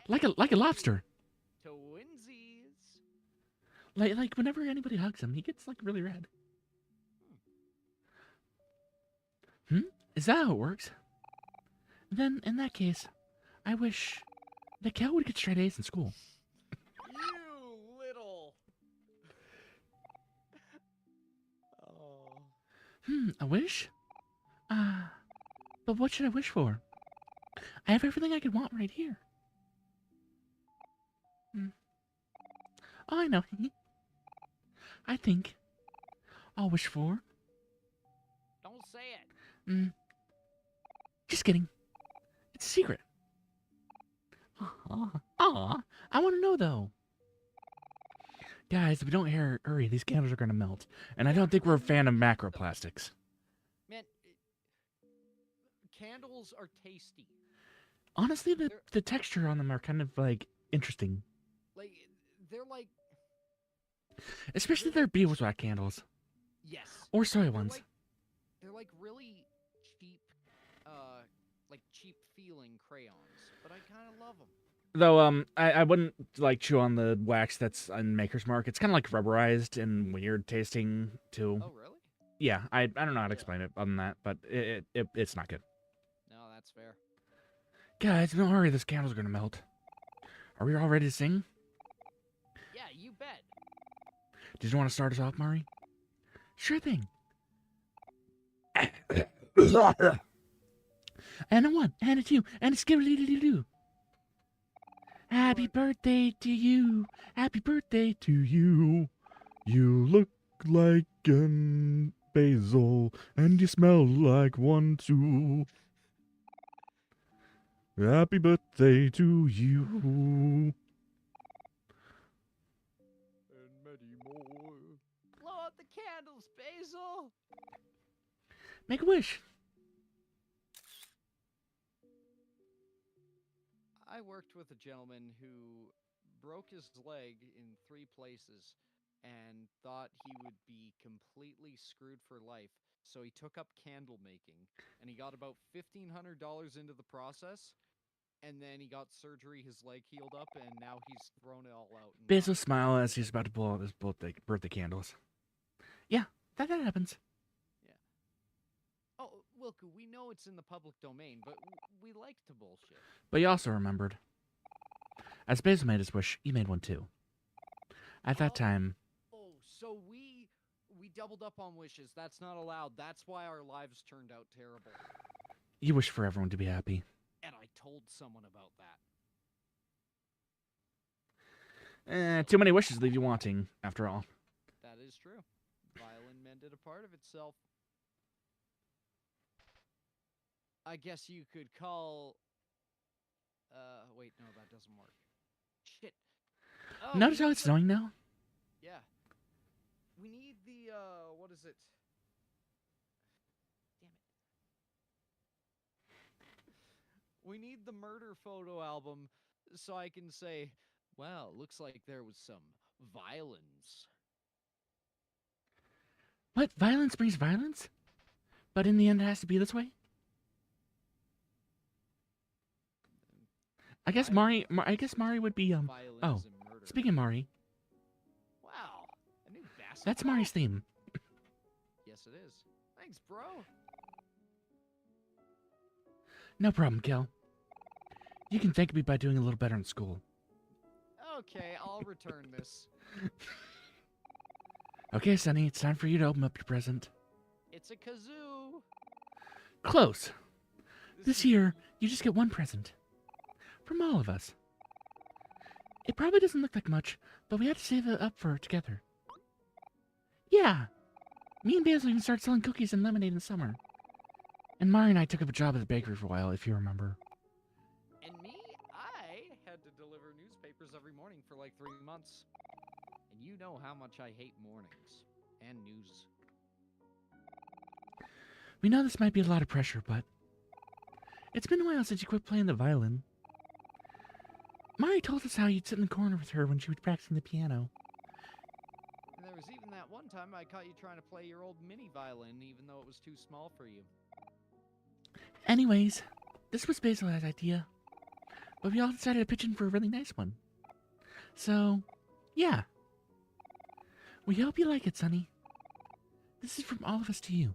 like a lobster. Twinsies. Like whenever anybody hugs him, he gets like really red. Is that how it works? Then in that case, I wish that Cal would get straight A's in school. You little. Oh. A wish? But what should I wish for? I have everything I could want right here. Oh, I know. I think I'll wish for... Don't say it. Just kidding. It's a secret. Aw, I want to know, though. Guys, if we don't hurry, these candles are going to melt. And I don't think we're a fan of macroplastics. Man, candles are tasty. Honestly, the texture on them are kind of, like, interesting. Like, they're like... Especially their beeswax candles. Yes. Or soy ones. They're like really cheap, cheap feeling crayons, but I kind of love them. Though, I wouldn't, like, chew on the wax that's on Maker's Mark. It's kind of, like, rubberized and weird tasting, too. Oh, really? Yeah, I don't know how to explain it other than that, but it's not good. No, that's fair. Guys, don't worry, this candle's gonna melt. Are we all ready to sing? Yeah, you bet. Did you want to start us off, Mari? Sure thing. And a one, and a two, and a skibbly-doo-doo. Happy birthday to you. Happy birthday to you. You look like an basil, and you smell like one too. Happy birthday to you. And many more. Blow out the candles, Basil. Make a wish. I worked with a gentleman who broke his leg in 3 places and thought he would be completely screwed for life. So he took up candle making, and he got about $1,500 into the process, and then he got surgery, his leg healed up, and now he's thrown it all out. And Basil smile as he's about to blow out his birthday candles. Yeah, that happens. Yeah. Oh, Wilku, we know it's in the public domain, but we like to bullshit. But you also remembered. As Basil made his wish, you made one too. At that time... Oh, so we doubled up on wishes. That's not allowed. That's why our lives turned out terrible. You wish for everyone to be happy. And I told someone about that. Too many wishes leave you wanting, after all. That is true. Violin mended a part of itself. I guess you could call... wait, no, that doesn't work. Shit. Oh, Notice how it's snowing now? Yeah. We need the, what is it? Damn it. We need the murder photo album so I can say, wow, looks like there was some violence. What? Violence brings violence? But in the end it has to be this way? I guess Mari would be, oh, speaking of Mari. Wow, a new basketball. That's Mari's theme. Yes, it is. Thanks, bro. No problem, Kel. You can thank me by doing a little better in school. Okay, I'll return this. Okay, Sonny, it's time for you to open up your present. It's a kazoo. Close. This year, you just get one present. From all of us. It probably doesn't look like much, but we had to save it up for it together. Yeah. Me and Basil even started selling cookies and lemonade in the summer. And Mari and I took up a job at the bakery for a while, if you remember. And me, I had to deliver newspapers every morning for like 3 months. And you know how much I hate mornings. And news. We know this might be a lot of pressure, but... It's been a while since you quit playing the violin. Mari told us how you'd sit in the corner with her when she was practicing the piano. And there was even that one time I caught you trying to play your old mini violin, even though it was too small for you. Anyways, this was Basil's idea. But we all decided to pitch in for a really nice one. So, yeah. We hope you like it, Sonny. This is from all of us to you.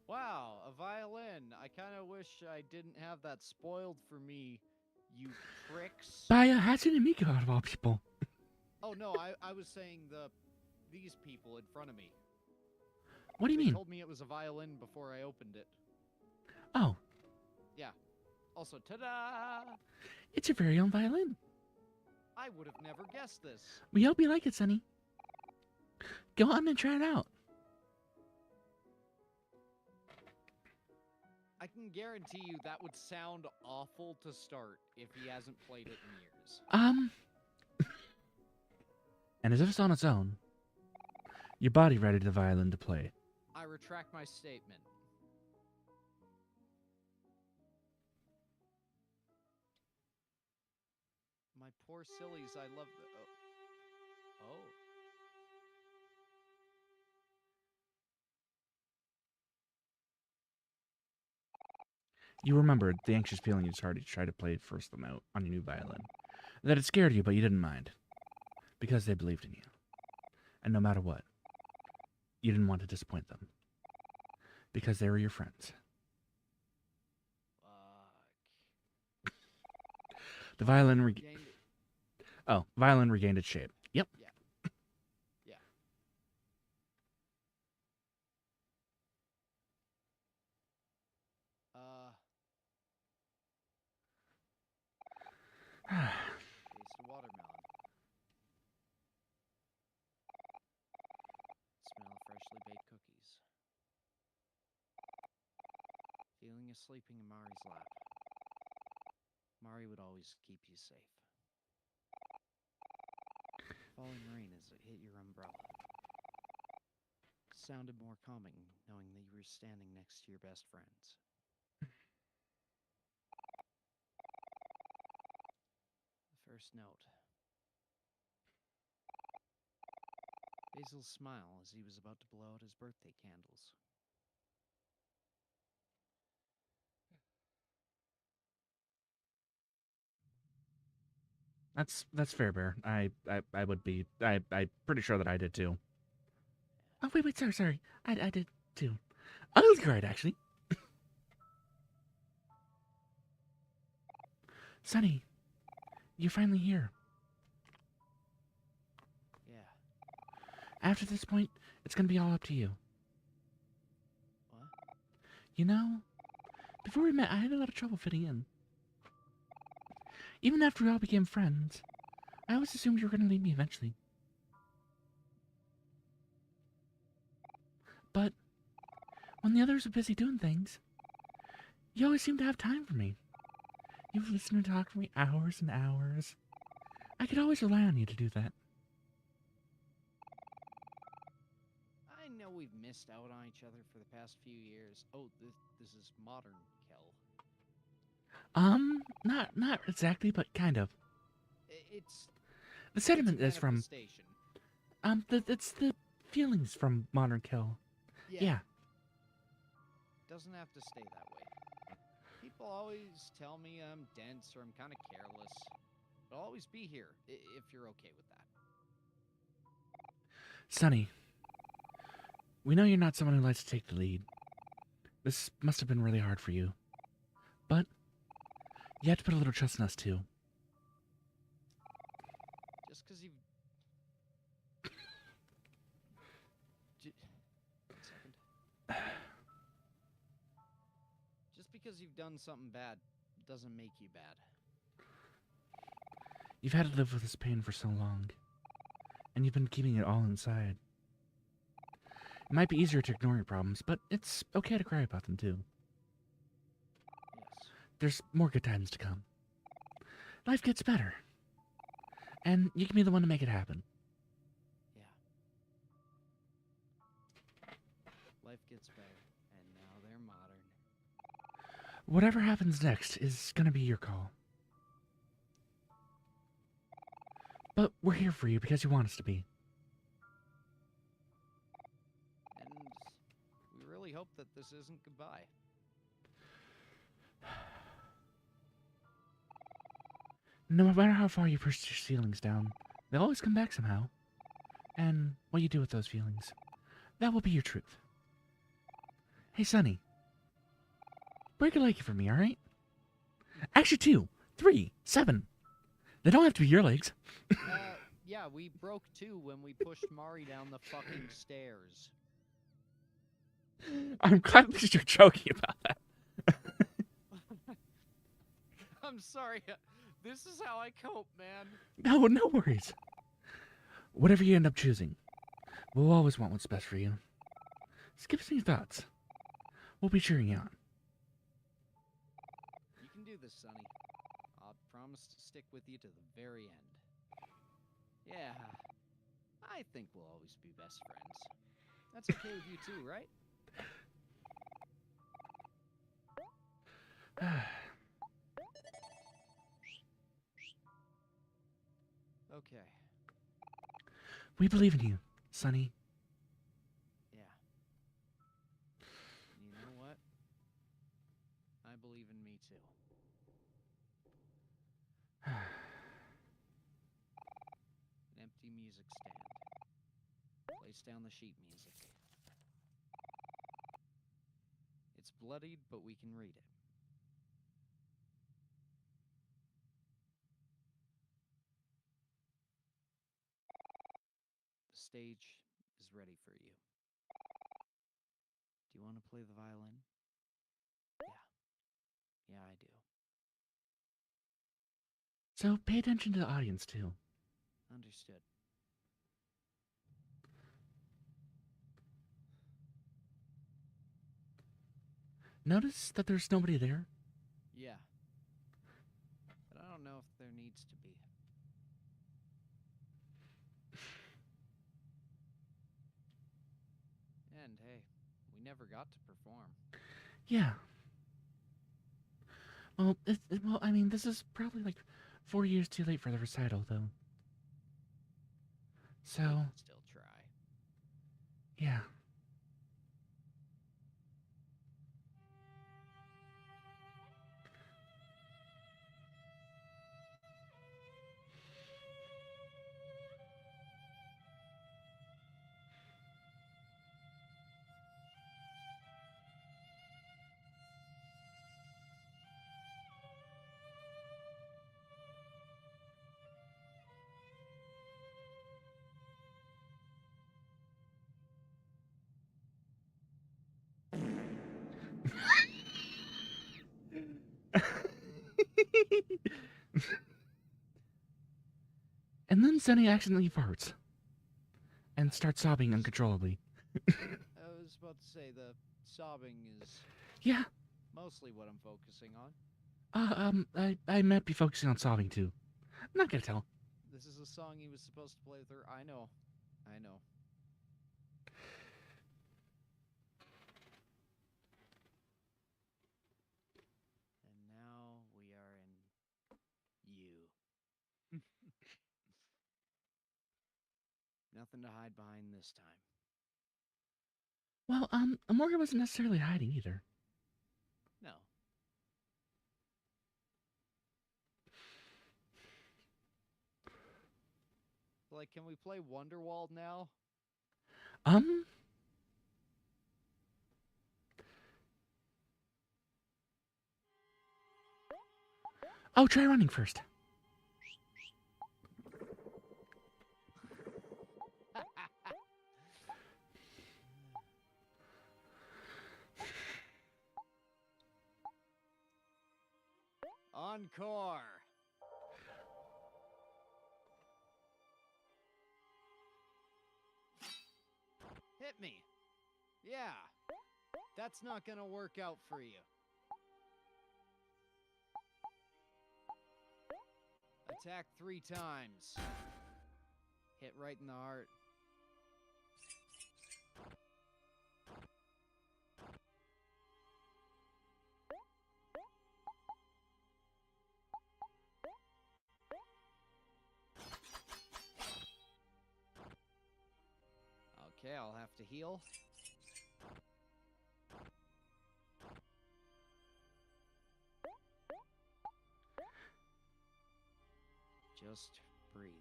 Wow, a violin. I kind of wish I didn't have that spoiled for me, you pricks. By Hatsune Miku, out of all people. Oh, no, I was saying these people in front of me. What do you They mean? told me it was a violin before I opened it. Oh. Yeah. Also, ta-da! It's your very own violin. I would have never guessed this. We hope you like it, Sonny. Go on and try it out. I can guarantee you that would sound awful to start if he hasn't played it in years. And as if it's on its own, your body ready to the violin to play. I retract my statement. My poor sillies, I love the... Oh. You remembered the anxious feeling you started to try to play first the note on your new violin. That it scared you, but you didn't mind. Because they believed in you. And no matter what, you didn't want to disappoint them. Because they were your friends. Fuck. The violin violin regained its shape. Yep. Yeah. Yeah. Taste a watermelon. Smell freshly baked cookies. Feeling of sleeping in Mari's lap. Mari would always keep you safe. Falling rain as it hit your umbrella. Sounded more calming knowing that you were standing next to your best friends. The first note. Basil's smile as he was about to blow out his birthday candles. That's fair, Bear. I would be. I'm pretty sure that I did too. Oh wait, sorry. I did too. I was great actually. Sonny, you're finally here. Yeah. After this point, it's gonna be all up to you. What? You know, before we met, I had a lot of trouble fitting in. Even after we all became friends, I always assumed you were gonna leave me eventually. But when the others were busy doing things, you always seemed to have time for me. You would listen and talk for me hours and hours. I could always rely on you to do that. I know we've missed out on each other for the past few years. Oh, this is modern Kel. Not exactly, but kind of. It's The sentiment it's is from manifestation. it's the feelings from Modern Kill. Yeah. Doesn't have to stay that way. People always tell me I'm dense or I'm kind of careless. But I'll always be here if you're okay with that. Sonny, we know you're not someone who likes to take the lead. This must have been really hard for you. But you have to put a little trust in us, too. Just because you've... 1 second. Just because you've done something bad doesn't make you bad. You've had to live with this pain for so long, and you've been keeping it all inside. It might be easier to ignore your problems, but it's okay to cry about them, too. Yes. There's more good times to come. Life gets better. And you can be the one to make it happen. Yeah. Life gets better, and now they're modern. Whatever happens next is gonna be your call. But we're here for you because you want us to be. And we really hope that this isn't goodbye. No matter how far you push your feelings down, they'll always come back somehow. And what you do with those feelings, that will be your truth. Hey, Sonny. Break a leg for me, alright? Actually, 2, 3, 7. They don't have to be your legs. Yeah, we broke 2 when we pushed Mari down the fucking stairs. I'm glad that you're joking about that. I'm sorry. This is how I cope, man. No worries. Whatever you end up choosing, we'll always want what's best for you. Just give us any thoughts. We'll be cheering you on. You can do this, Sonny. I'll promise to stick with you to the very end. Yeah, I think we'll always be best friends. That's okay with you too, right? Okay. We believe in you, Sonny. Yeah. You know what? I believe in me too. An empty music stand. Place down the sheet music. It's bloodied, but we can read it. The stage is ready for you. Do you want to play the violin? Yeah. Yeah, I do. So pay attention to the audience, too. Understood. Notice that there's nobody there? Yeah. But I don't know if there needs to be. And hey, we never got to perform. Yeah. Well, well, I mean, this is probably like 4 years too late for the recital, though. We So, can still try. yeah. And then Sunny accidentally farts and starts sobbing uncontrollably. I was about to say the sobbing is Yeah. mostly what I'm focusing on. I might be focusing on sobbing too. I'm not gonna tell. This is a song he was supposed to play with her. I know. I know. And now we are in you. Nothing to hide behind this time. Well, Omori wasn't necessarily hiding either. No. Like, can we play Wonderwall now? Oh, try running first. Encore. Hit me. Yeah. That's not gonna work out for you. Attack 3 times. Hit right in the heart. Okay, I'll have to heal. Just breathe.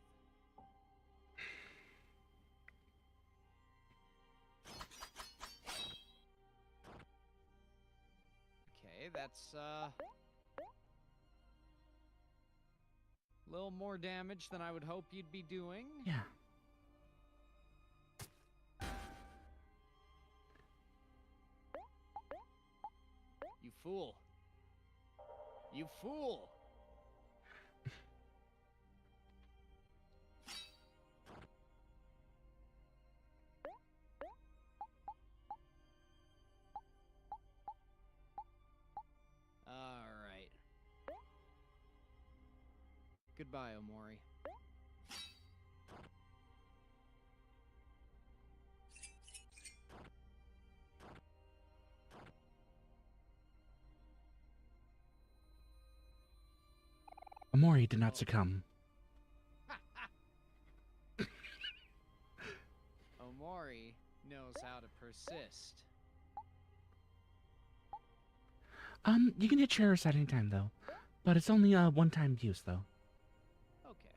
Okay, that's a little more damage than I would hope you'd be doing. Yeah. You fool. You fool. All right. Goodbye, Omori. Omori did not succumb. Omori knows how to persist. You can hit Charis at any time though, but it's only a one-time use though. Okay.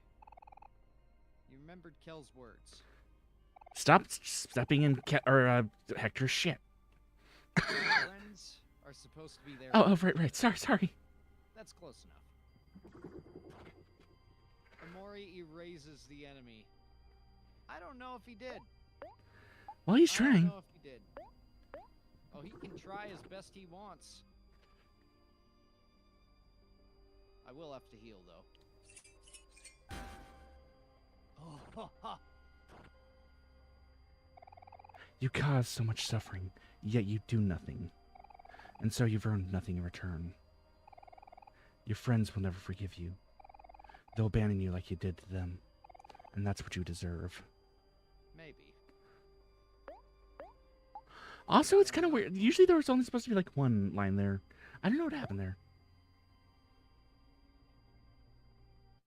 You remembered Kel's words. Stop stepping in Hector's shit. Friends are supposed to be there. Oh, right. Sorry. That's close enough. Omori erases the enemy. I don't know if he did. Well, he's I don't trying. know if he did. Oh, he can try as best he wants. I will have to heal, though. You cause so much suffering, yet you do nothing. And so you've earned nothing in return. Your friends will never forgive you. They'll abandon you like you did to them. And that's what you deserve. Maybe. Also, it's kind of weird. Usually there was only supposed to be like one line there. I don't know what happened there.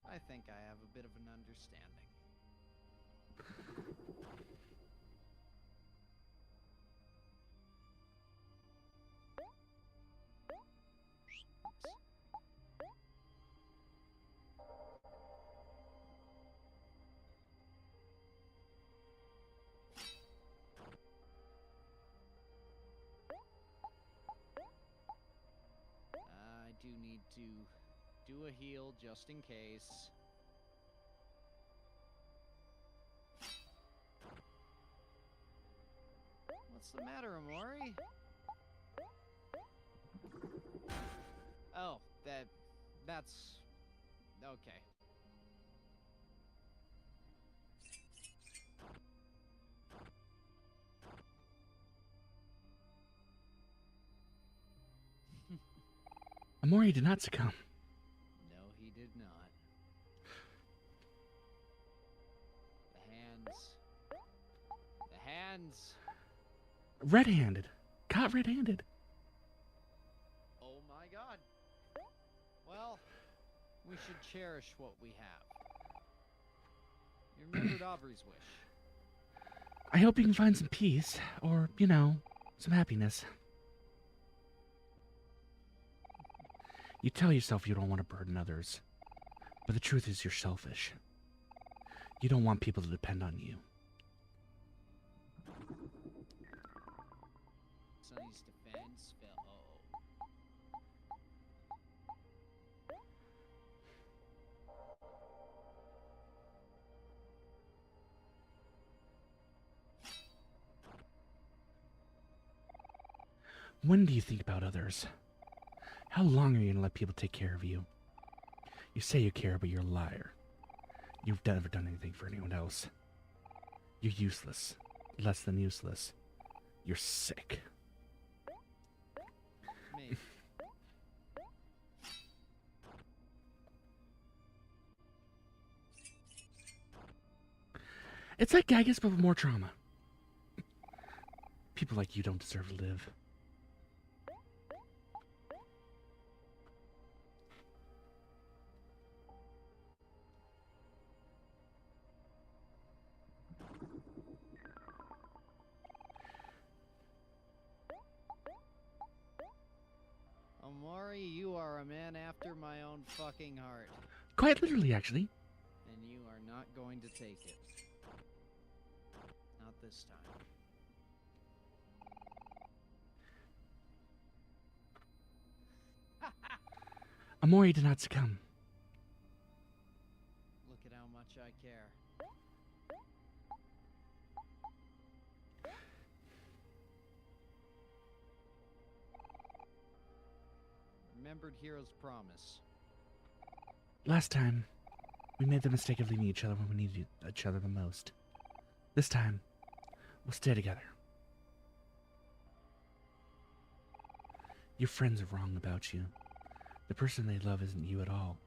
I think I have a bit of an understanding. I do need to do a heal just in case. What's the matter, Omori? Oh, that's okay. Omori did not succumb. No, he did not. The hands. The hands. Red-handed. Caught red-handed. Oh my god. Well, we should cherish what we have. You remembered Aubrey's wish. I hope you can find some peace, or, you know, some happiness. You tell yourself you don't want to burden others, but the truth is you're selfish. You don't want people to depend on you. Sonny's defense fell. When do you think about others? How long are you going to let people take care of you? You say you care, but you're a liar. You've never done anything for anyone else. You're useless. Less than useless. You're sick. Me. It's like Gagas, but with more trauma. People like you don't deserve to live. Omori, you are a man after my own fucking heart. Quite literally, actually. And you are not going to take it. Not this time. Omori did not succumb. Look at how much I care. Remembered Hero's promise. Last time, we made the mistake of leaving each other when we needed each other the most. This time, we'll stay together. Your friends are wrong about you. The person they love isn't you at all.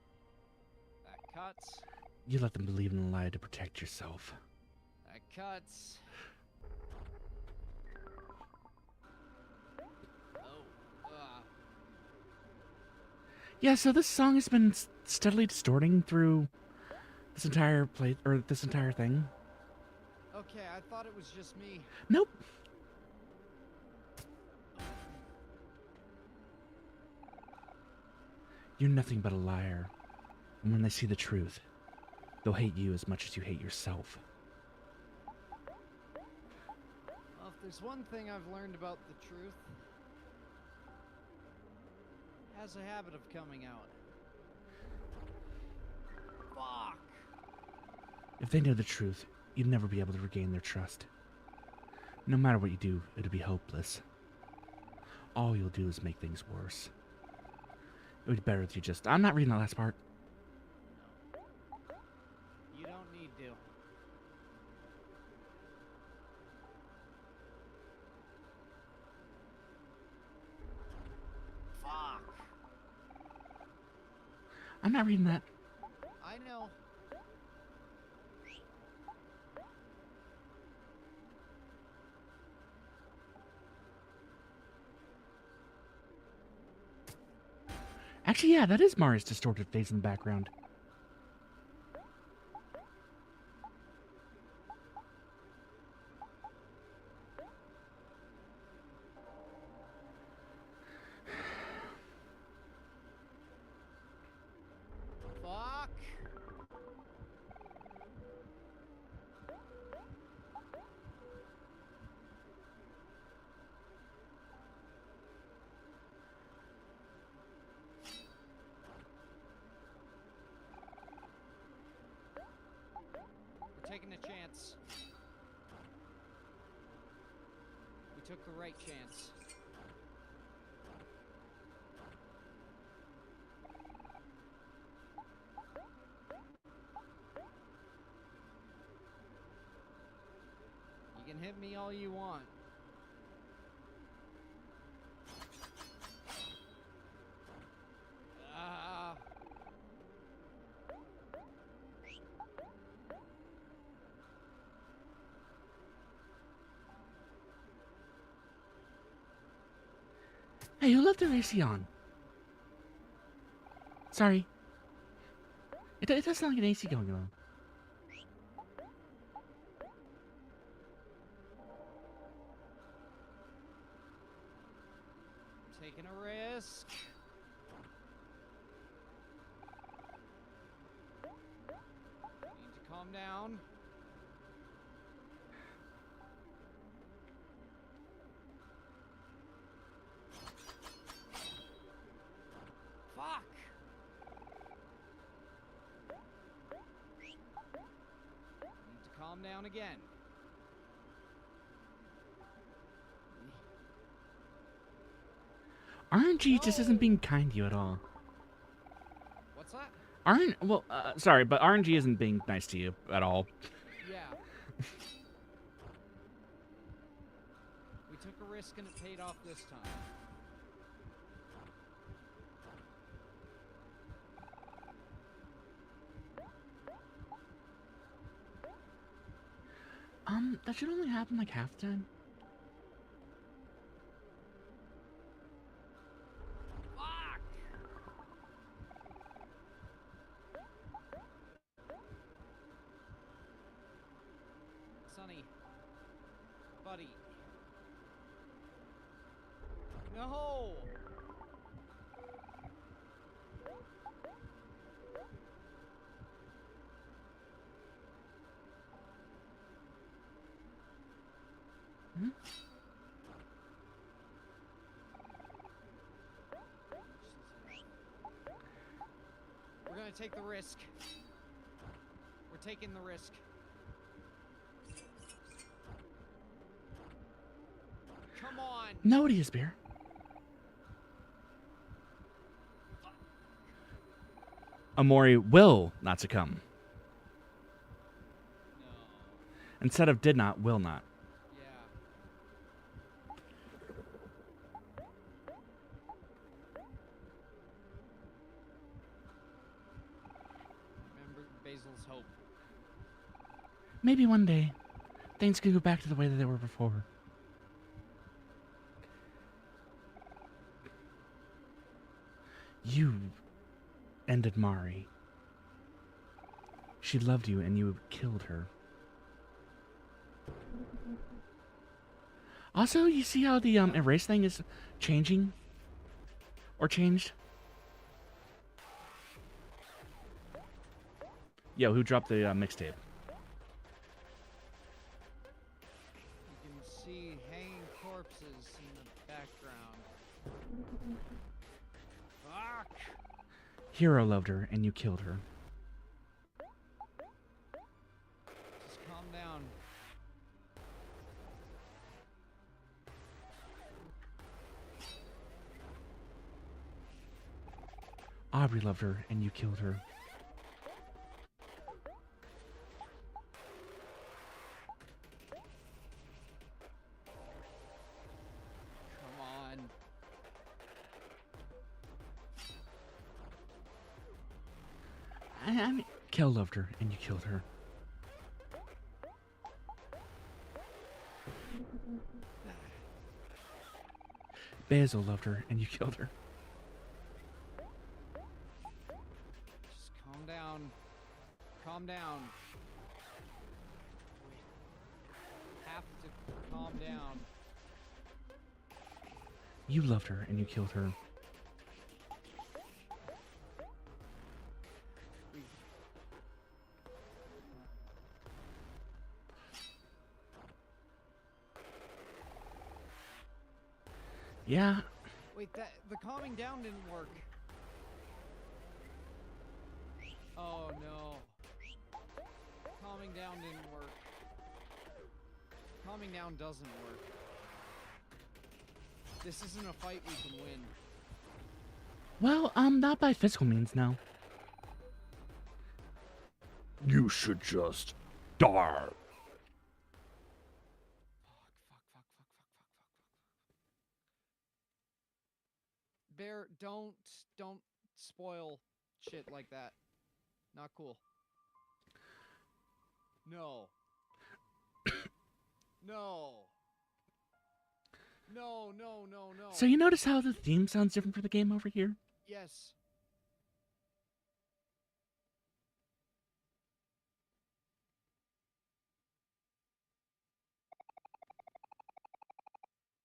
That cuts. You let them believe in a lie to protect yourself. That cuts. Yeah, so this song has been steadily distorting through this entire play, or this entire thing. Okay, I thought it was just me. Nope. You're nothing but a liar. And when they see the truth, they'll hate you as much as you hate yourself. Well, if there's one thing I've learned about the truth, it has a habit of coming out. Fuck! If they know the truth, you'd never be able to regain their trust. No matter what you do, it'll be hopeless. All you'll do is make things worse. It would be better if you just... I'm not reading the last part. No. You don't need to. I'm not reading that. I know. Actually, yeah, that is Mari's distorted face in the background. Fuck. We're taking a chance. We took the right chance. You can hit me all you want. Ah. Hey, who left their AC on? Sorry. It does sound like an AC going on. Taking a risk. Need to calm down. Fuck. Need to calm down again. RNG just isn't being kind to you at all. What's that? Sorry, but RNG isn't being nice to you at all. Yeah. We took a risk and it paid off this time. That should only happen like half the time. Fuck! Sonny. Buddy. No! Hmm? We're gonna take the risk. We're taking the risk. Come on! No, it is, Bear. Omori will not succumb. No. Instead of did not, will not. Yeah. Remember Basil's hope. Maybe one day, things could go back to the way that they were before. You ended Mari. She loved you and you killed her. Also, you see how the erase thing is changing? Or changed? Yo, who dropped the mixtape? You can see hanging corpses in the background. Fuck! Hero loved her and you killed her. Just calm down. Aubrey loved her and you killed her. Come on. I mean, Kel loved her, and you killed her. Basil loved her, and you killed her. Just calm down. Calm down. We have to calm down. You loved her, and you killed her. Yeah. Wait, the calming down didn't work. Oh no. Calming down didn't work. Calming down doesn't work. This isn't a fight we can win. Well, not by physical means, no. You should just die. Fuck. Bear, don't spoil shit like that. Not cool. No. No. No. So you notice how the theme sounds different for the game over here? Yes.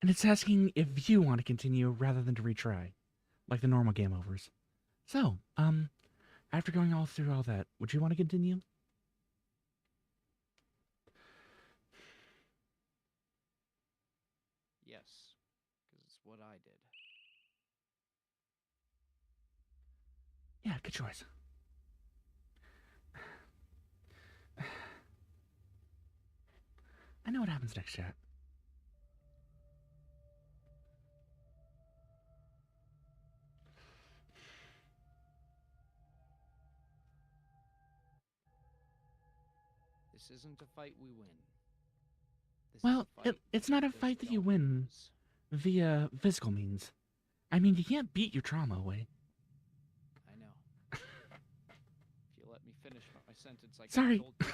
And it's asking if you want to continue rather than to retry, like the normal game overs. So, after going all through all that, would you want to continue? Yes. Because it's what I did. Yeah, good choice. I know what happens next, chat. This isn't a fight we win. This Well, is a fight it's not a because fight that we you all win lose. via physical means. I mean, you can't beat your trauma away. I know. If you let me finish my sentence, I Sorry. told you.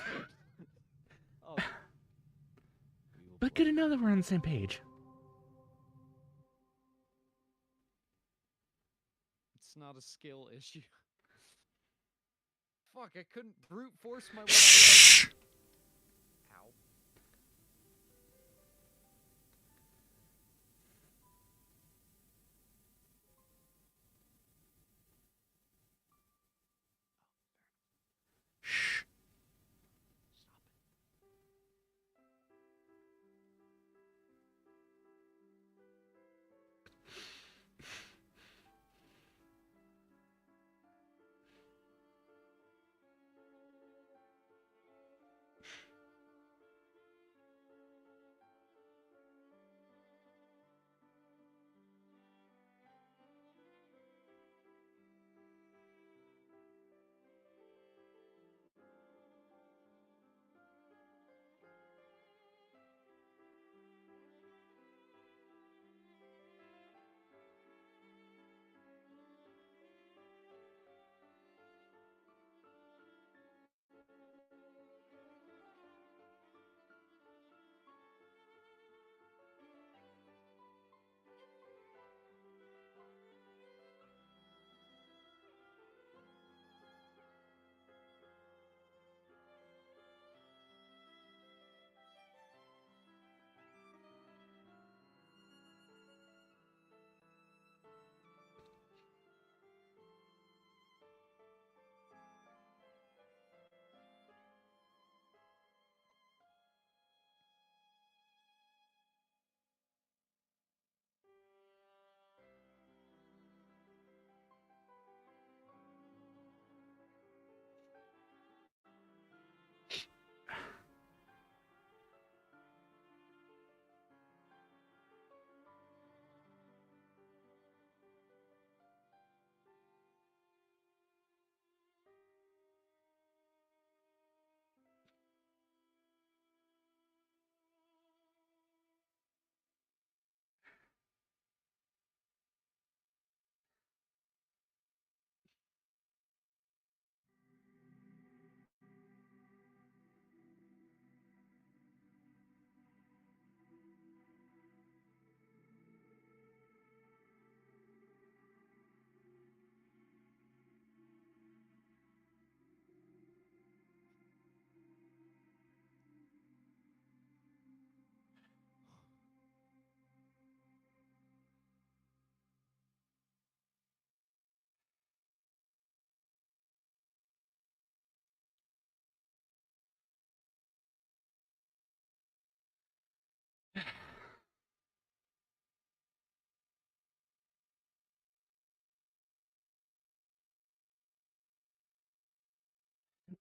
Oh. We will But play. good to know that we're on the same page. It's not a skill issue. Fuck, I couldn't brute force my way out of the Ow. Shh. Stop it.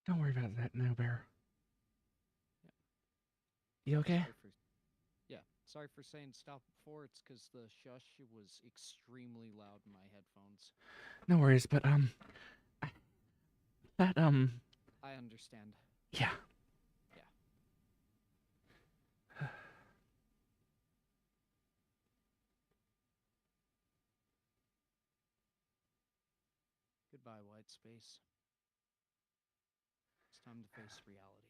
Don't worry about that, no bear. Yeah. You okay? Sorry for saying stop before. It's because the shush was extremely loud in my headphones. No worries, but that I understand. yeah. Yeah. Goodbye, white space. It's time to face reality.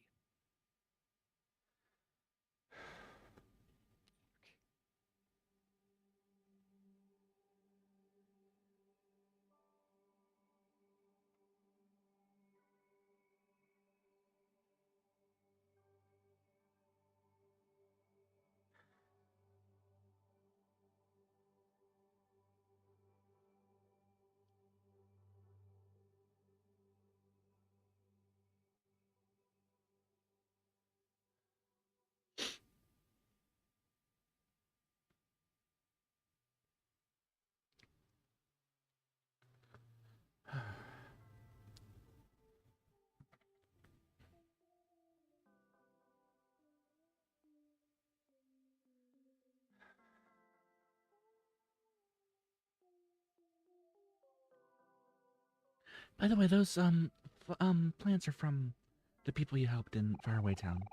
By the way, those plants are from the people you helped in Faraway Town.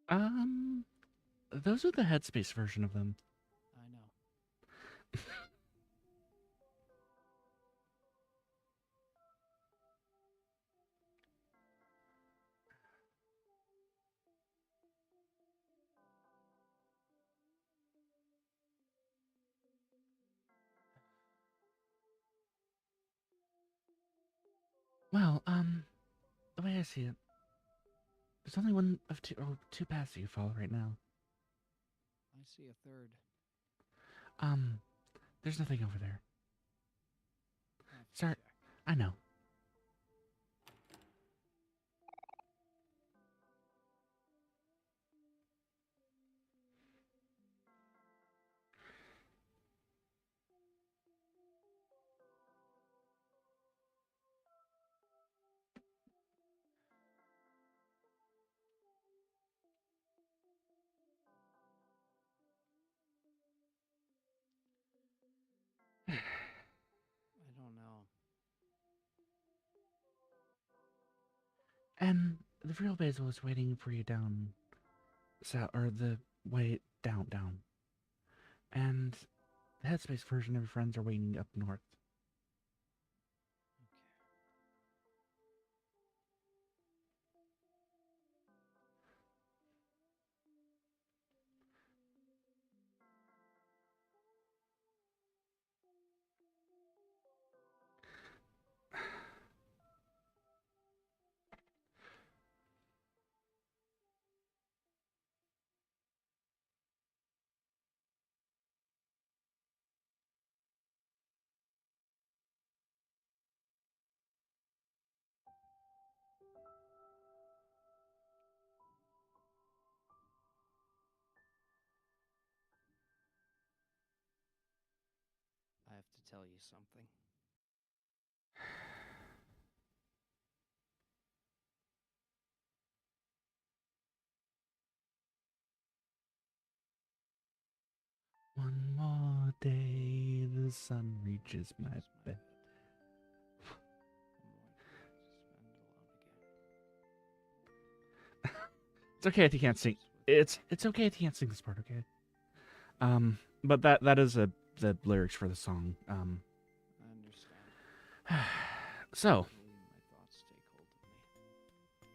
Um, those are the Headspace version of them. I know. Well, the way I see it, there's only one of two paths you follow right now. I see a third. There's nothing over there. I have to Sorry, check. I know. I don't know. And the real Basil is waiting for you down south, or the way down. And the Headspace version of your friends are waiting up north. I have to tell you something. One more day, the sun reaches my bed. It's okay if you can't sing. It's okay if you can't sing this part, okay? But that is the lyrics for the song. I understand. So. My thoughts take hold of me.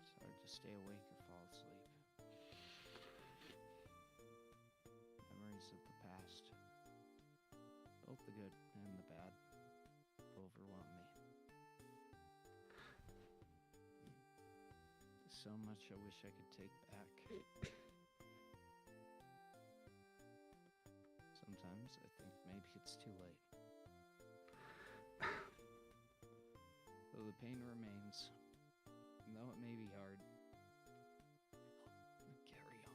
It's hard to stay awake or fall asleep. Memories of the past, both the good and the bad, overwhelm me. So much I wish I could take back. Sometimes I think maybe it's too late. Though the pain remains, and though it may be hard, carry on.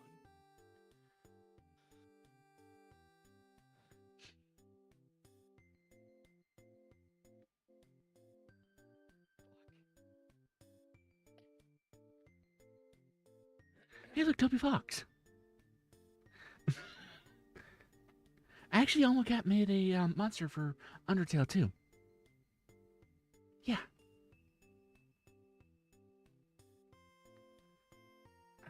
Hey, look, Toby Fox. Actually, Almo Cat made a monster for Undertale too. Yeah. I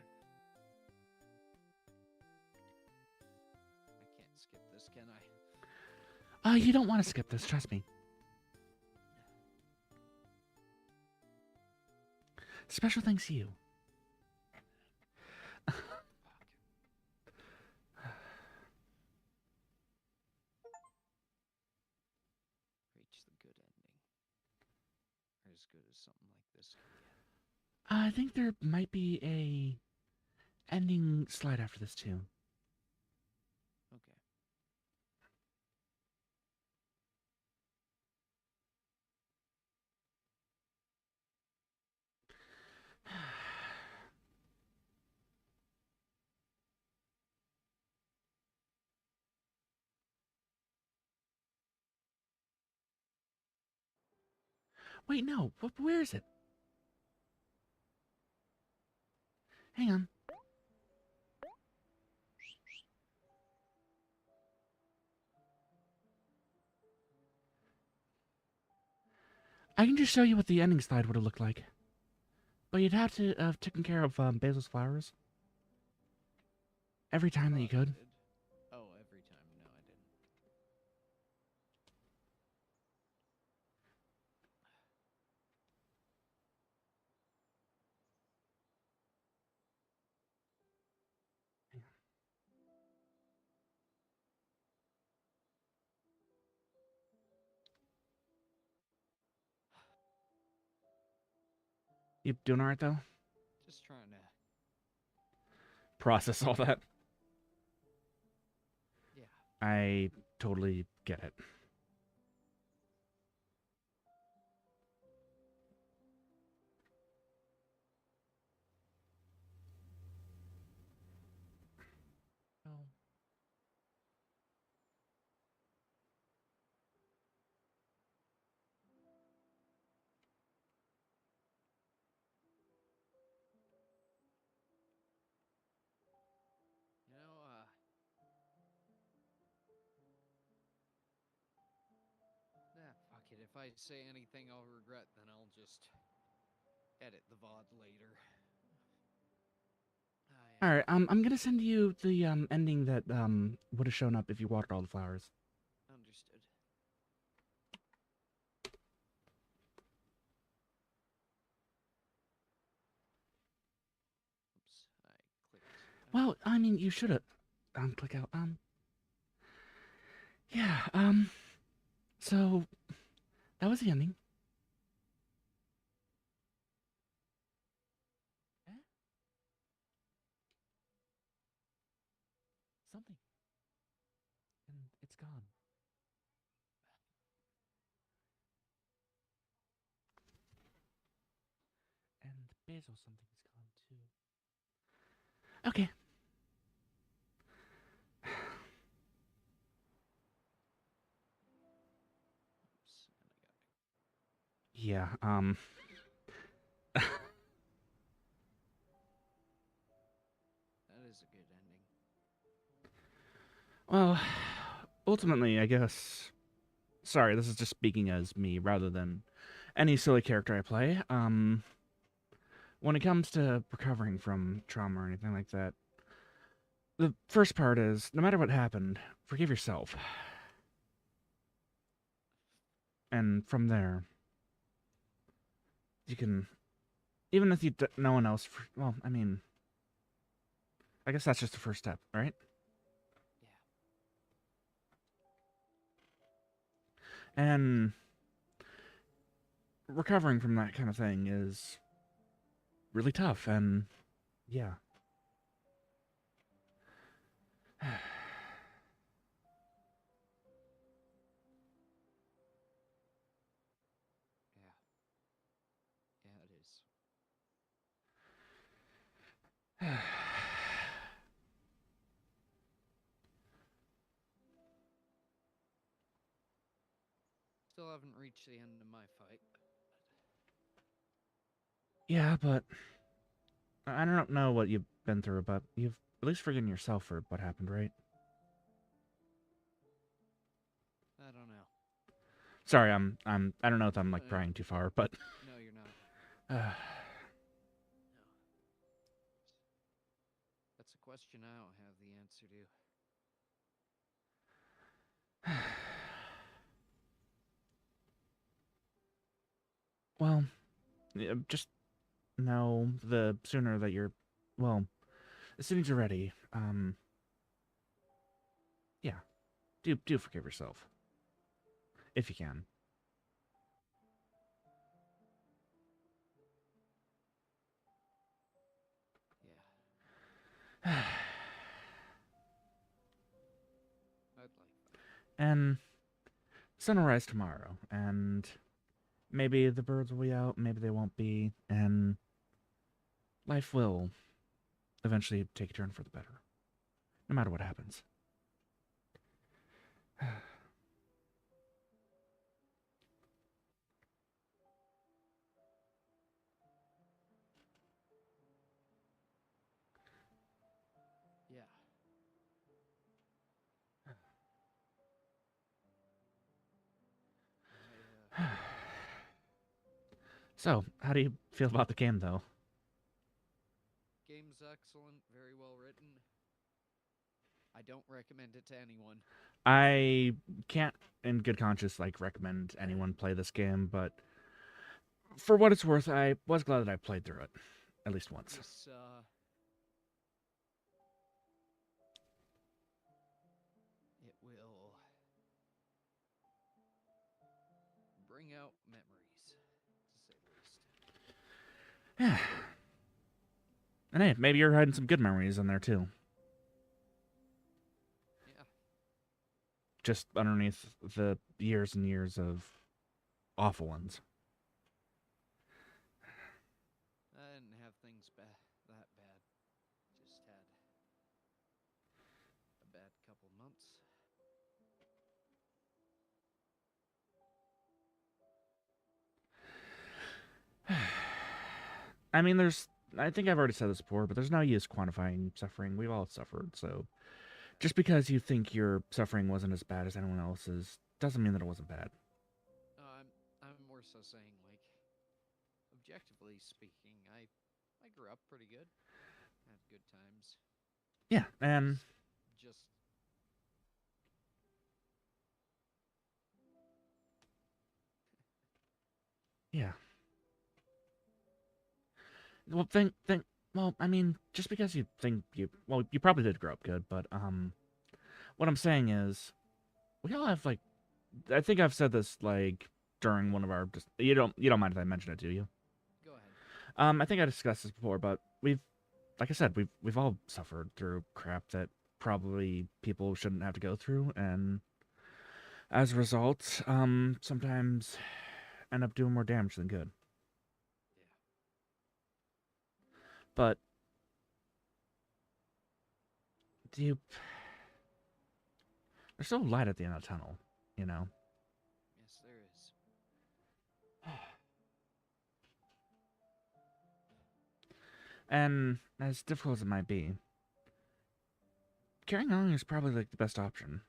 can't skip this, can I? You don't want to skip this, trust me. Special thanks to you. Reach the good ending. Or as good as something like this can get. I think there might be a ending slide after this too. Okay. Wait, no. Where is it? Hang on. I can just show you what the ending slide would have looked like. But you'd have to have taken care of Basil's flowers. Every time that you could. Oh, every time. No, I didn't. You doing alright though? Just trying to. Process all that. Yeah. I totally get it. Oh. You know, fuck it. If I say anything I'll regret, then I'll just edit the VOD later. Alright, I'm gonna send you the ending that would have shown up if you watered all the flowers. Understood. Oops, I clicked. Well, I mean, you should have click out. Yeah, so that was the ending. Something. And it's gone. And Basil something is gone too. Okay. Oops, and I got it. Yeah, That is a good ending. Well, ultimately, I guess. Sorry, this is just speaking as me rather than any silly character I play. When it comes to recovering from trauma or anything like that, the first part is no matter what happened, forgive yourself. And from there, you can, even if no one else, well, I mean, I guess that's just the first step, right? And recovering from that kind of thing is really tough, and yeah. Yeah. Yeah, it is. Still haven't reached the end of my fight. Yeah, but I don't know what you've been through, but you've at least forgiven yourself for what happened, right? I don't know. Sorry, I don't know if I'm like No, prying too far, but no, you're not. uh, No. That's a question I don't have the answer to. well, just know the sooner that you're, well, as soon as you're ready, yeah, do forgive yourself if you can. Yeah, I'd like that. And sun will rise tomorrow, and maybe the birds will be out, maybe they won't be, and life will eventually take a turn for the better, no matter what happens. Yeah. I, So, how do you feel about the game, though? game's excellent, very well written. I don't recommend it to anyone. I can't, in good conscience, like recommend anyone play this game, but for what it's worth, I was glad that I played through it at least once. This, it will bring out memories, to say the least. Yeah. And hey, maybe you're hiding some good memories in there too. Yeah. Just underneath the years and years of awful ones. I didn't have things that bad. Just had a bad couple months. I mean, I think I've already said this before, but there's no use quantifying suffering. We've all suffered, so just because you think your suffering wasn't as bad as anyone else's doesn't mean that it wasn't bad. No, I'm more so saying, like, objectively speaking, I grew up pretty good. Had good times. Yeah, and Just yeah. Well, well, I mean, just because you think well, you probably did grow up good, but what I'm saying is, we all have like, I think I've said this like during one of our, just you don't mind if I mention it, do you? go ahead. I think I discussed this before, but like I said, we've all suffered through crap that probably people shouldn't have to go through, and as a result, sometimes end up doing more damage than good. Yeah. But do you? There's still light at the end of the tunnel, you know. Yes, there is. And as difficult as it might be, carrying on is probably like the best option.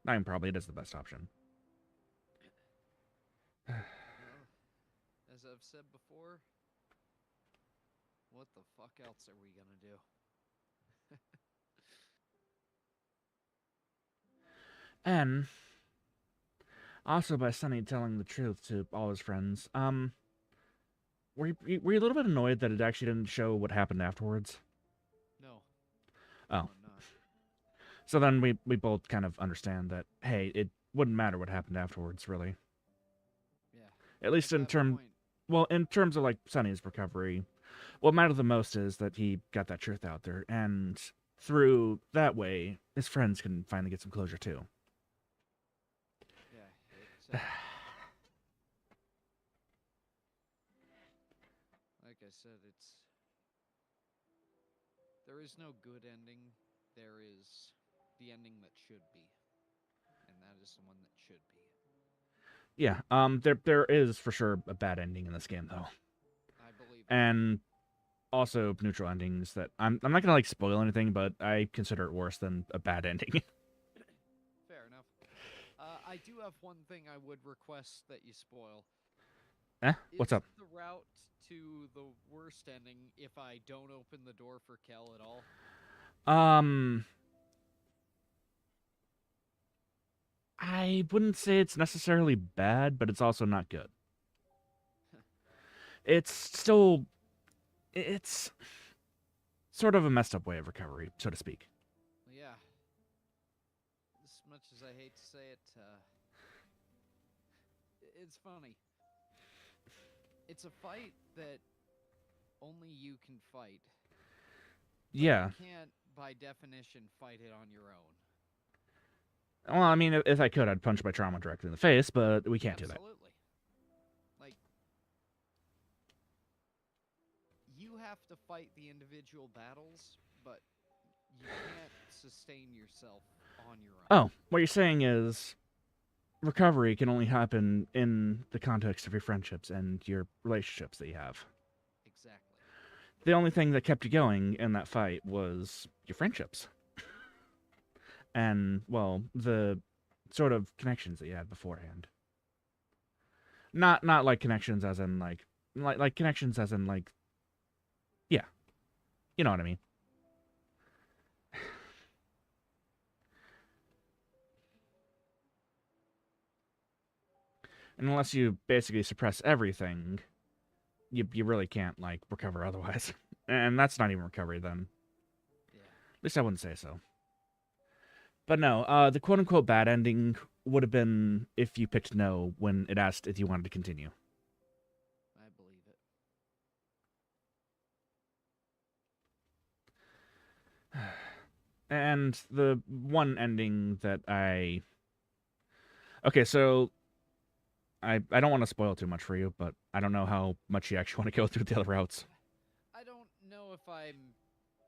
Not even probably, it is the best option. Well, as I've said before, what the fuck else are we gonna do? And also by Sonny telling the truth to all his friends, were you a little bit annoyed that it actually didn't show what happened afterwards? No. Oh. No, I'm not. So then we both kind of understand that, hey, it wouldn't matter what happened afterwards, really. Yeah. At least At in that terms, point, well, in terms of like Sonny's recovery, what mattered the most is that he got that truth out there, and through that way, his friends can finally get some closure too. yeah, like I said, there is no good ending. There is the ending that should be, and that is the one that should be. Yeah, there is for sure a bad ending in this game though, I believe it. and also neutral endings that I'm not gonna like spoil anything, but I consider it worse than a bad ending. Fair enough. I do have one thing I would request that you spoil. What's Is up? the route to the worst ending if I don't open the door for Kel at all? I wouldn't say it's necessarily bad, but it's also not good. It's still, it's sort of a messed up way of recovery, so to speak. Yeah. As much as I hate to say it, it's funny. It's a fight that only you can fight. Yeah. You can't, by definition, fight it on your own. Well, I mean, if I could, I'd punch my trauma directly in the face, but we can't do that. Absolutely. Like, you have to fight the individual battles, but you can't sustain yourself on your own. Oh, what you're saying is recovery can only happen in the context of your friendships and your relationships that you have. Exactly. The only thing that kept you going in that fight was your friendships. And, well, the sort of connections that you had beforehand. Not like connections as in like connections as in like, yeah, you know what I mean. And unless you basically suppress everything, you really can't like recover otherwise. And that's not even recovery then. Yeah. At least I wouldn't say so. But no, the quote unquote bad ending would have been if you picked no when it asked if you wanted to continue. I believe it. And the one ending that okay, so I don't want to spoil too much for you, but I don't know how much you actually want to go through the other routes. I don't know if I'm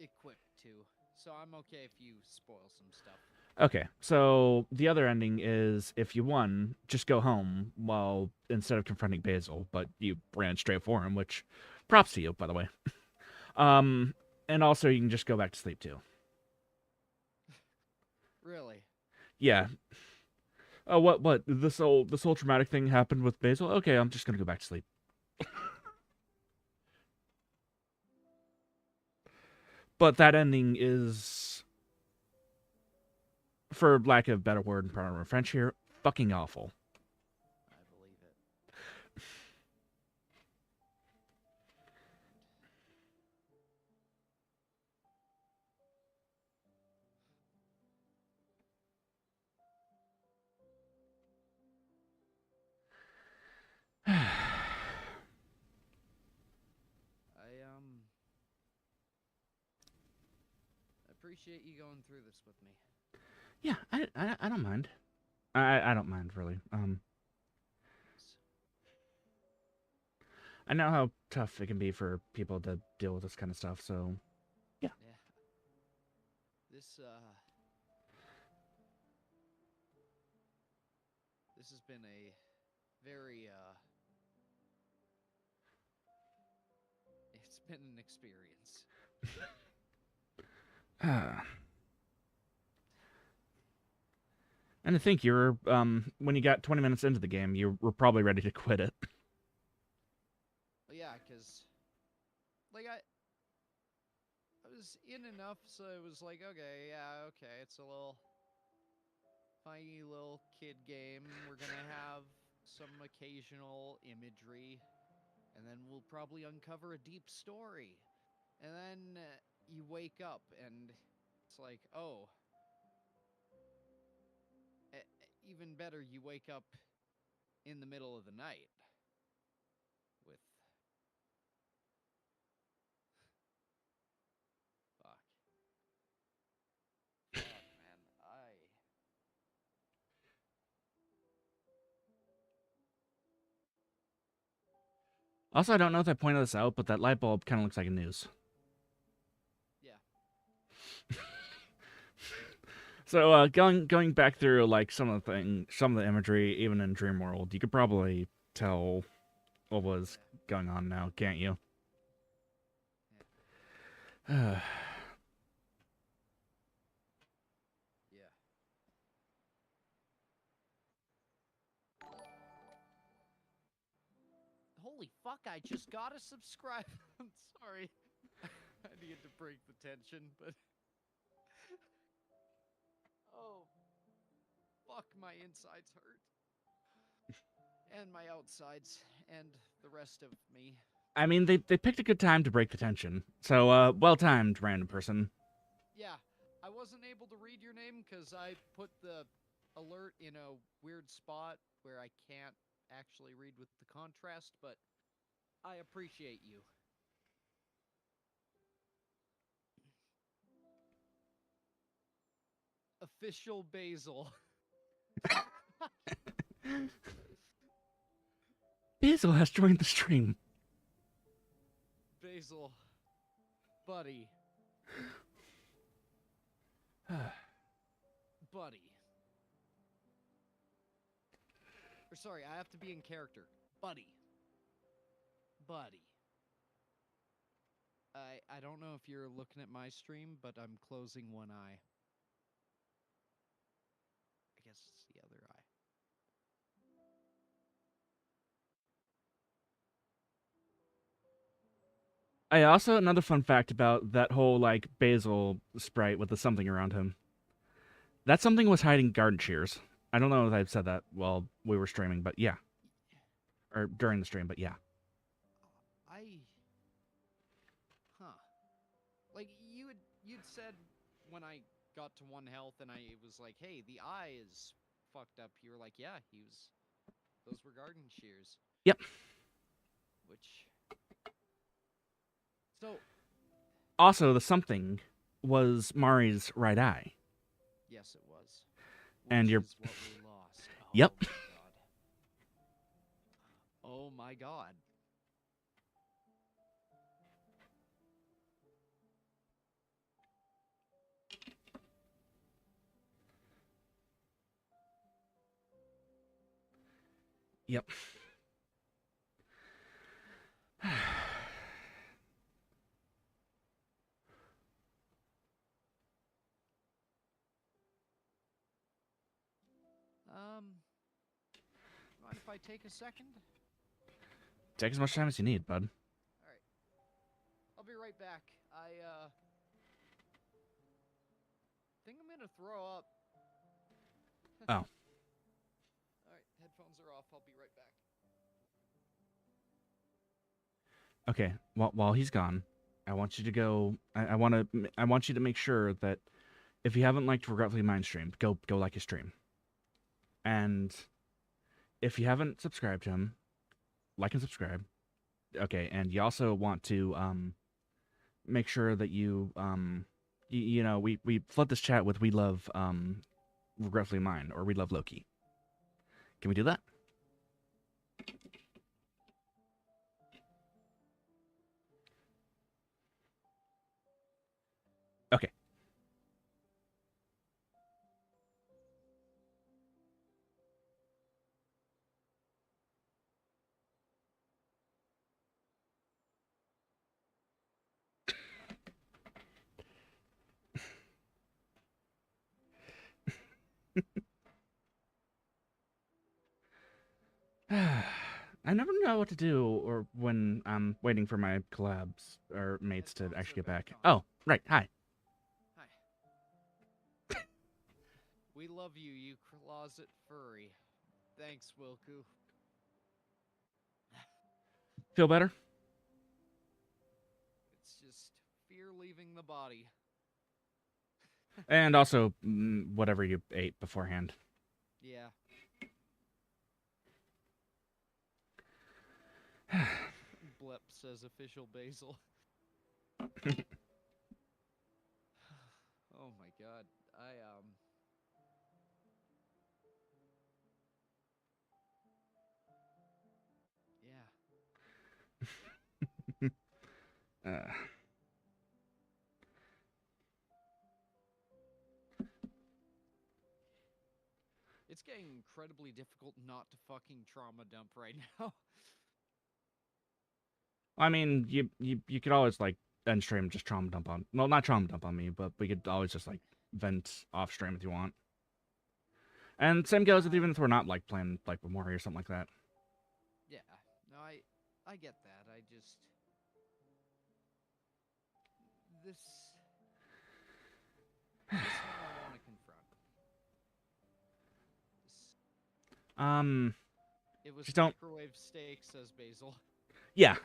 equipped to, so I'm okay if you spoil some stuff. Okay, so the other ending is if you won, just go home while instead of confronting Basil, but you ran straight for him, which props to you, by the way. And also you can just go back to sleep too. Really? Yeah. Oh, what? This whole traumatic thing happened with Basil? Okay, I'm just gonna go back to sleep. But that ending is, for lack of a better word in proper French here, fucking awful. I believe it. I appreciate you going through this with me. Yeah, I don't mind. I don't mind really. I know how tough it can be for people to deal with this kind of stuff, so yeah. Yeah. This has been a very it's been an experience. And I think you're when you got 20 minutes into the game, you were probably ready to quit it. Well, yeah, because like I was in enough, so it was like, okay, yeah, okay, it's a little funny little kid game. We're gonna have some occasional imagery, and then we'll probably uncover a deep story. And then you wake up, and it's like, oh, even better, you wake up in the middle of the night with fuck, fuck, man, Also, I don't know if I pointed this out, but that light bulb kind of looks like a noose. yeah. So going back through like some of the imagery, even in Dream World, you could probably tell what was going on now, can't you? Yeah. Holy fuck, I just got a subscribe. I'm sorry. I needed to break the tension, but oh, fuck, my insides hurt. And my outsides, and the rest of me. I mean, they picked a good time to break the tension. So well timed, random person. Yeah, I wasn't able to read your name because I put the alert in a weird spot where I can't actually read with the contrast, but I appreciate you. Official Basil. Basil has joined the stream. Basil. Buddy. Buddy. Or sorry, I have to be in character. Buddy. Buddy. I don't know if you're looking at my stream, but I'm closing one eye. I guess it's the other eye. Also, another fun fact about that whole like Basil sprite with the something around him. That something was hiding garden shears. I don't know if I've said that while we were streaming, but yeah. Or during the stream, but yeah. Huh. Like you'd said when I got to 1 health and I was like, hey, the eye is fucked up. You were like, yeah, those were garden shears. Yep. Which so Also, the something was Mari's right eye. yes, it was. And you're is what we lost. Oh, Yep. My God. Oh my God. Yep. Mind if I take a second? Take as much time as you need, bud. All right. I'll be right back. I think I'm gonna throw up. Oh. All right, headphones are off. I'll be right back. Okay. While he's gone, I want you to go. I want you to make sure that if you haven't liked Regretfully Mind stream, go like his stream. And if you haven't subscribed to him, like and subscribe. Okay, and you also want to make sure that you you know, we flood this chat with "We love Regretfully Mind" or "We love Loki." Can we do that? Okay. I never know what to do or when I'm waiting for my collabs or mates to Headphones actually are get back. back on. Oh, right. Hi. Hi. We love you, you closet furry. Thanks, Wilku. Feel better? It's just fear leaving the body. And also, whatever you ate beforehand. Yeah. Blep says official basil. Oh my god. Yeah. uh, It's getting incredibly difficult not to fucking trauma dump right now. I mean, you could always like end stream just trauma dump on. Well, not trauma dump on me, but we could always just like vent off stream if you want. And same goes with even if we're not like playing like Omori or something like that. Yeah. No, I get that. I just this one I want to confront. It was just don't. microwave steak, says Basil. Yeah.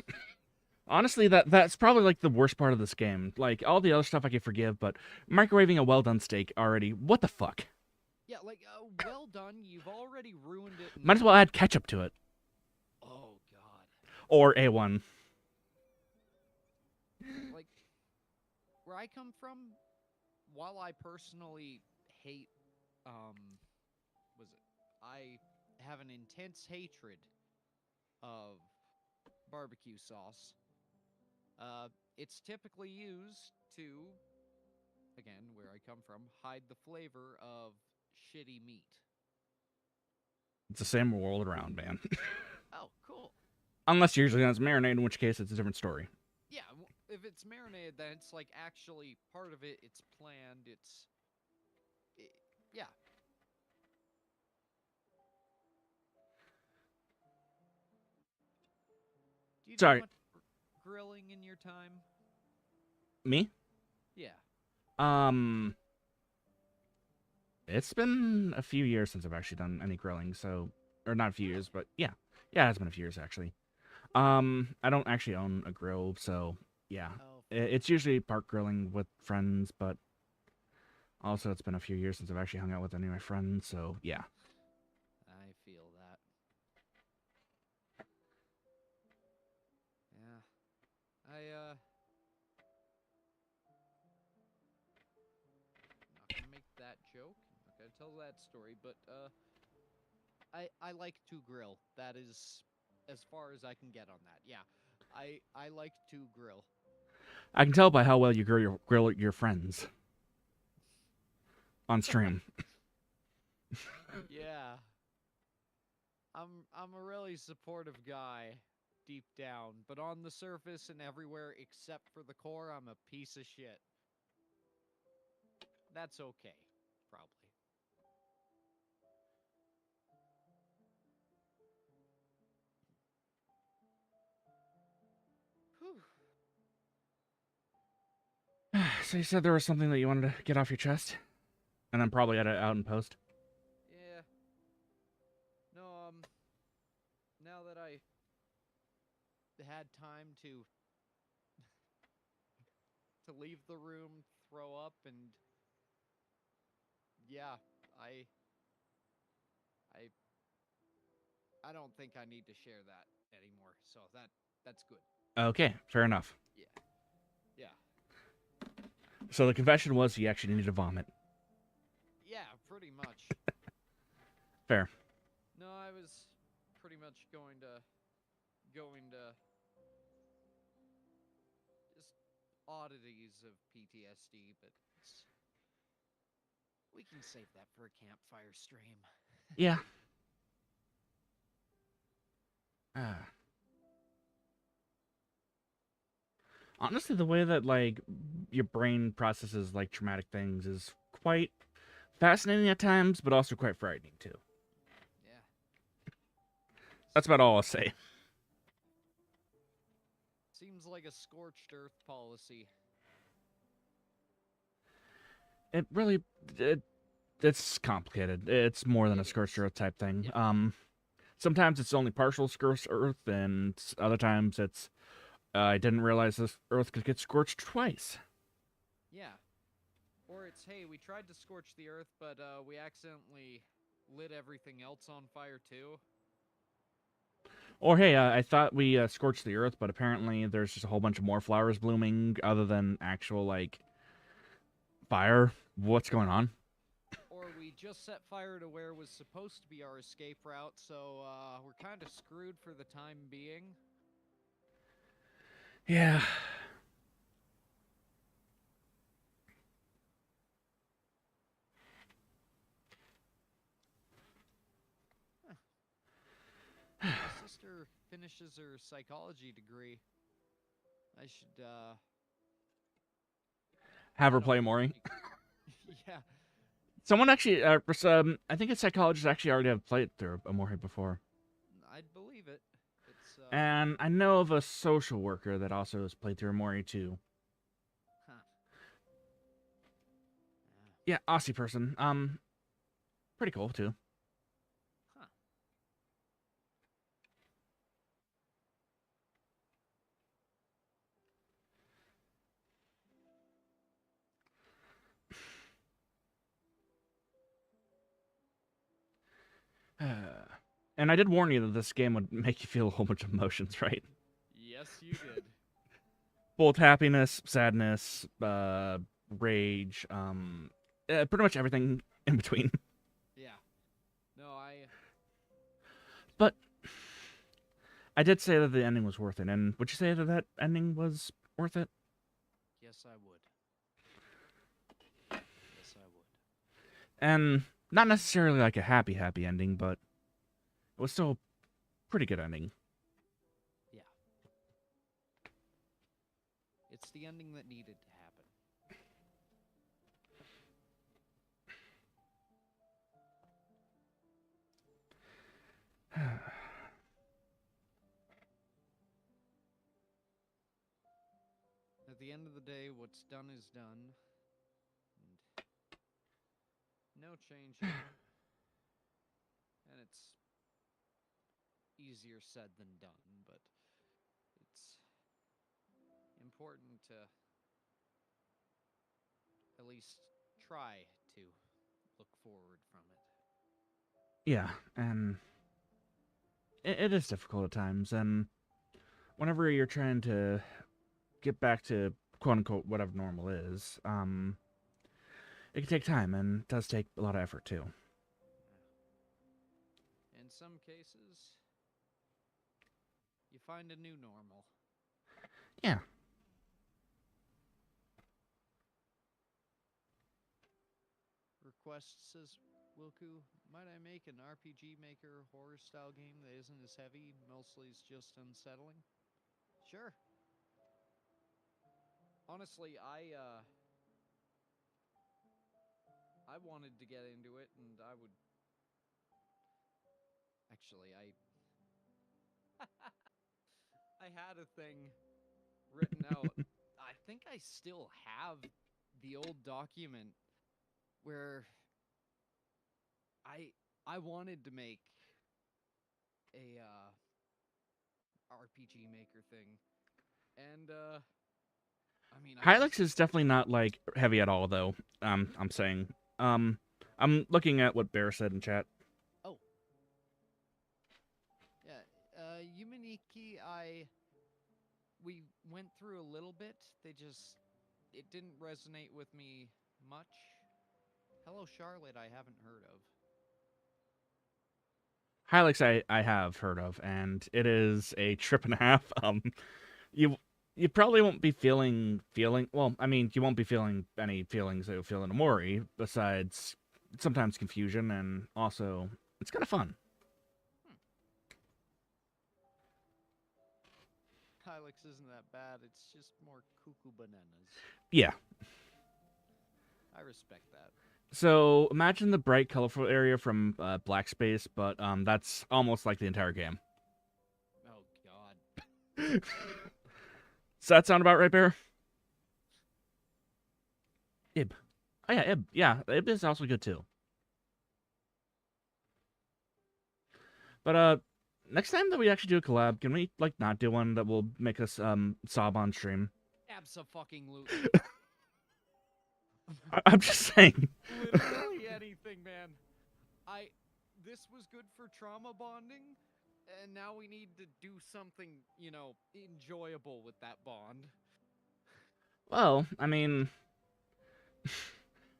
Honestly, that's probably like the worst part of this game. Like all the other stuff I could forgive, but microwaving a well done steak already. What the fuck? Yeah, like well done. You've already ruined it. Might as well add ketchup to it. Oh god. Or A1. Like where I come from, while I personally hate was it I have an intense hatred of barbecue sauce. It's typically used to, again, where I come from, hide the flavor of shitty meat. It's the same world around, man. Oh, cool. Unless usually it's marinated, in which case it's a different story. Yeah, if it's marinated, then it's like actually part of it. It's planned. Yeah. Do you do Sorry. much grilling in your time? Me? Yeah. It's been a few years since I've actually done any grilling, so or not a few years, but yeah, it's been a few years actually. I don't actually own a grill, so yeah, Oh, it's usually park grilling with friends, but also it's been a few years since I've actually hung out with any of my friends, so yeah. I feel that. Yeah. Not gonna make that joke. Not gonna tell that story, but I like to grill. That is as far as I can get on that. Yeah. I like to grill. I can tell by how well you grill your friends on stream. Yeah. I'm a really supportive guy deep down, but on the surface and everywhere except for the core, I'm a piece of shit. That's okay, probably. Whew. So you said there was something that you wanted to get off your chest, and then probably edit out in post. Yeah. No, now that I had time to leave the room, throw up, and yeah, I I don't think I need to share that anymore. So that's good. Okay, fair enough. Yeah. Yeah. So the confession was you actually needed to vomit. Yeah, pretty much. Fair. No, I was pretty much going to just oddities of PTSD, but we can save that for a campfire stream. Yeah. Honestly, the way that like your brain processes like traumatic things is quite fascinating at times, but also quite frightening too. Yeah. That's about all I'll say. seems like a scorched earth policy. It really, it's complicated. It's more than a It scorched is. earth type thing. Yeah. Sometimes it's only partial scorched earth, and other times it's, I didn't realize this earth could get scorched twice. Yeah. Or it's, hey, we tried to scorch the earth, but we accidentally lit everything else on fire too. Or hey, I thought we scorched the earth, but apparently there's just a whole bunch of more flowers blooming other than actual, like, fire. What's going on? Or we just set fire to where was supposed to be our escape route, so we're kind of screwed for the time being. Yeah. My sister finishes her psychology degree. I should, Have her add play on. Omori. Yeah. Someone actually, I think a psychologist actually already have played through Omori before. I'd believe it. It's, And I know of a social worker that also has played through Omori too. Huh. Yeah, Aussie person. Pretty cool too. Huh. And I did warn you that this game would make you feel a whole bunch of emotions, right? Yes, you did. Both happiness, sadness, rage, pretty much everything in between. Yeah. No, But I did say that the ending was worth it, and would you say that that ending was worth it? Yes, I would. Yes, I would. And not necessarily like a happy ending, but it was still a pretty good ending. Yeah. It's the ending that needed to happen. At the end of the day, what's done is done. And no changing. And it's easier said than done, but it's important to at least try to look forward from it. Yeah, and it is difficult at times, and whenever you're trying to get back to quote unquote whatever normal is, it can take time and does take a lot of effort too. In some cases, you find a new normal. Yeah. Request says, Wilku, might I make an RPG Maker horror style game that isn't as heavy, mostly is just unsettling? Sure. Honestly, I wanted to get into it, and I would... Actually, I had a thing written out. I think I still have the old document where I wanted to make a RPG Maker thing, and I mean, Hilux is definitely not like heavy at all, though. I'm saying. I'm looking at what Bear said in chat. Oh, yeah, Yumaniki, we went through a little bit. It didn't resonate with me much. Hello, Charlotte, I haven't heard of. Hilux I have heard of, and it is a trip and a half. You you probably won't be feeling well, I mean, you won't be feeling any feelings that you'll feel in Omori, besides sometimes confusion, and also it's kind of fun. Hilux isn't that bad. It's just more cuckoo bananas. Yeah. I respect that. So imagine the bright, colorful area from Black Space, but that's almost like the entire game. Oh God. Does that sound about right, Bear? Ib. Oh yeah, Ib. Yeah, Ib is also good too. But next time that we actually do a collab, can we like not do one that will make us sob on stream? Abso-fucking-lutely. I'm just saying. Literally anything, man. This was good for trauma bonding, and now we need to do something, you know, enjoyable with that bond. Well, I mean,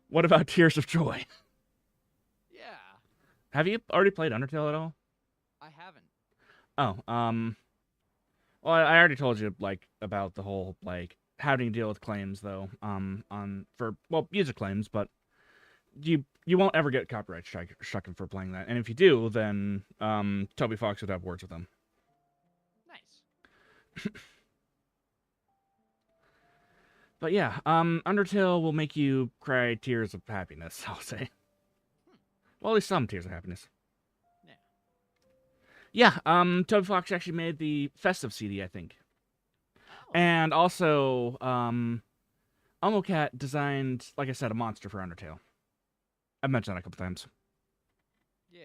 what about Tears of Joy? Yeah, Have you already played Undertale at all? I haven't. Oh, well, I already told you like about the whole like having to deal with claims though, for music claims, but you won't ever get copyright stricken for playing that, and if you do, then Toby Fox would have words with them. Nice. But yeah, Undertale will make you cry tears of happiness, I'll say. Well, at least some tears of happiness. Yeah. Yeah, Toby Fox actually made the Festive CD, I think. Oh. And also, Omocat designed, like I said, a monster for Undertale. I've mentioned that a couple times. Yeah.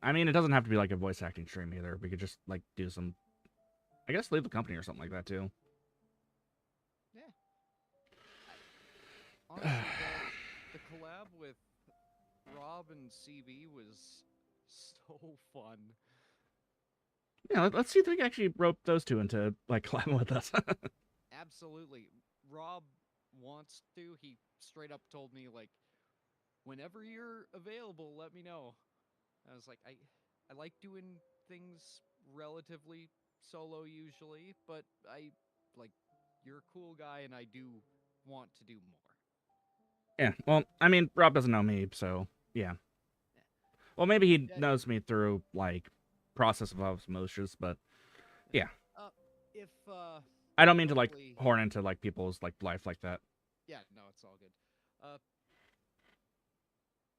I mean, it doesn't have to be like a voice acting stream either. We could just like do some, I guess, leave the company or something like that too. Yeah. Honestly, the collab with Rob and CB was so fun. Yeah, let's see if we can actually rope those two into like collabing with us. Absolutely. Rob wants to. He straight up told me, like, whenever you're available, let me know. I was like, I like doing things relatively solo usually, but you're a cool guy and I do want to do more. Yeah, well, I mean, Rob doesn't know me, so yeah. Well, maybe he knows me through like process of osmosis, but yeah. If I don't mean to like horn into like people's like life like that. Yeah, no, it's all good.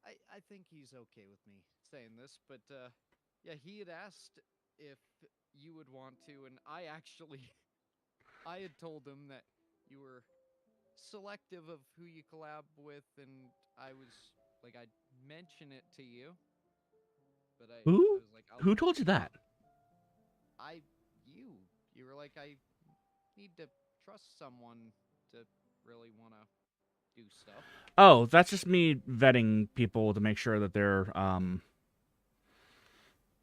I think he's okay with me saying this, but yeah, he had asked if you would want to, and I actually I had told him that you were selective of who you collab with, and I was like, I'd mention it to you, but I was like, Who told you that? You were like, I need to trust someone to really want to do stuff. Oh, that's just me vetting people to make sure that they're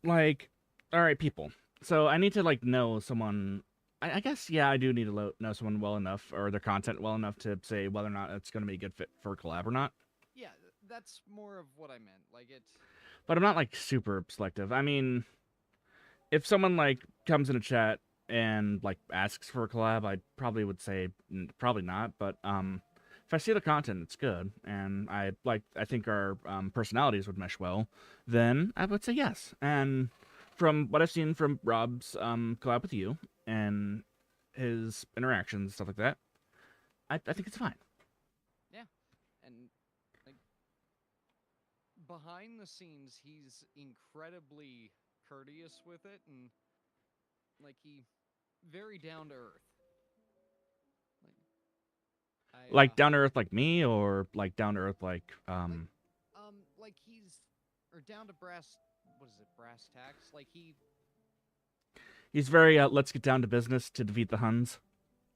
like all right people. So I need to like know someone. I guess yeah, I do need to know someone well enough or their content well enough to say whether or not it's going to be a good fit for a collab or not. Yeah, that's more of what I meant. Like it's. But I'm not like super selective. I mean, if someone like comes in a chat and like asks for a collab, I probably would say probably not. But if I see the content, it's good, and I think our personalities would mesh well, then I would say yes. And from what I've seen from Rob's collab with you and his interactions, stuff like that, I think it's fine. Yeah, and like behind the scenes, he's incredibly courteous with it, and like he very down to earth. Like down to earth like me, or like down to earth like like he's or down to brass. What is it? Brass tacks. Like he's very let's get down to business to defeat the Huns.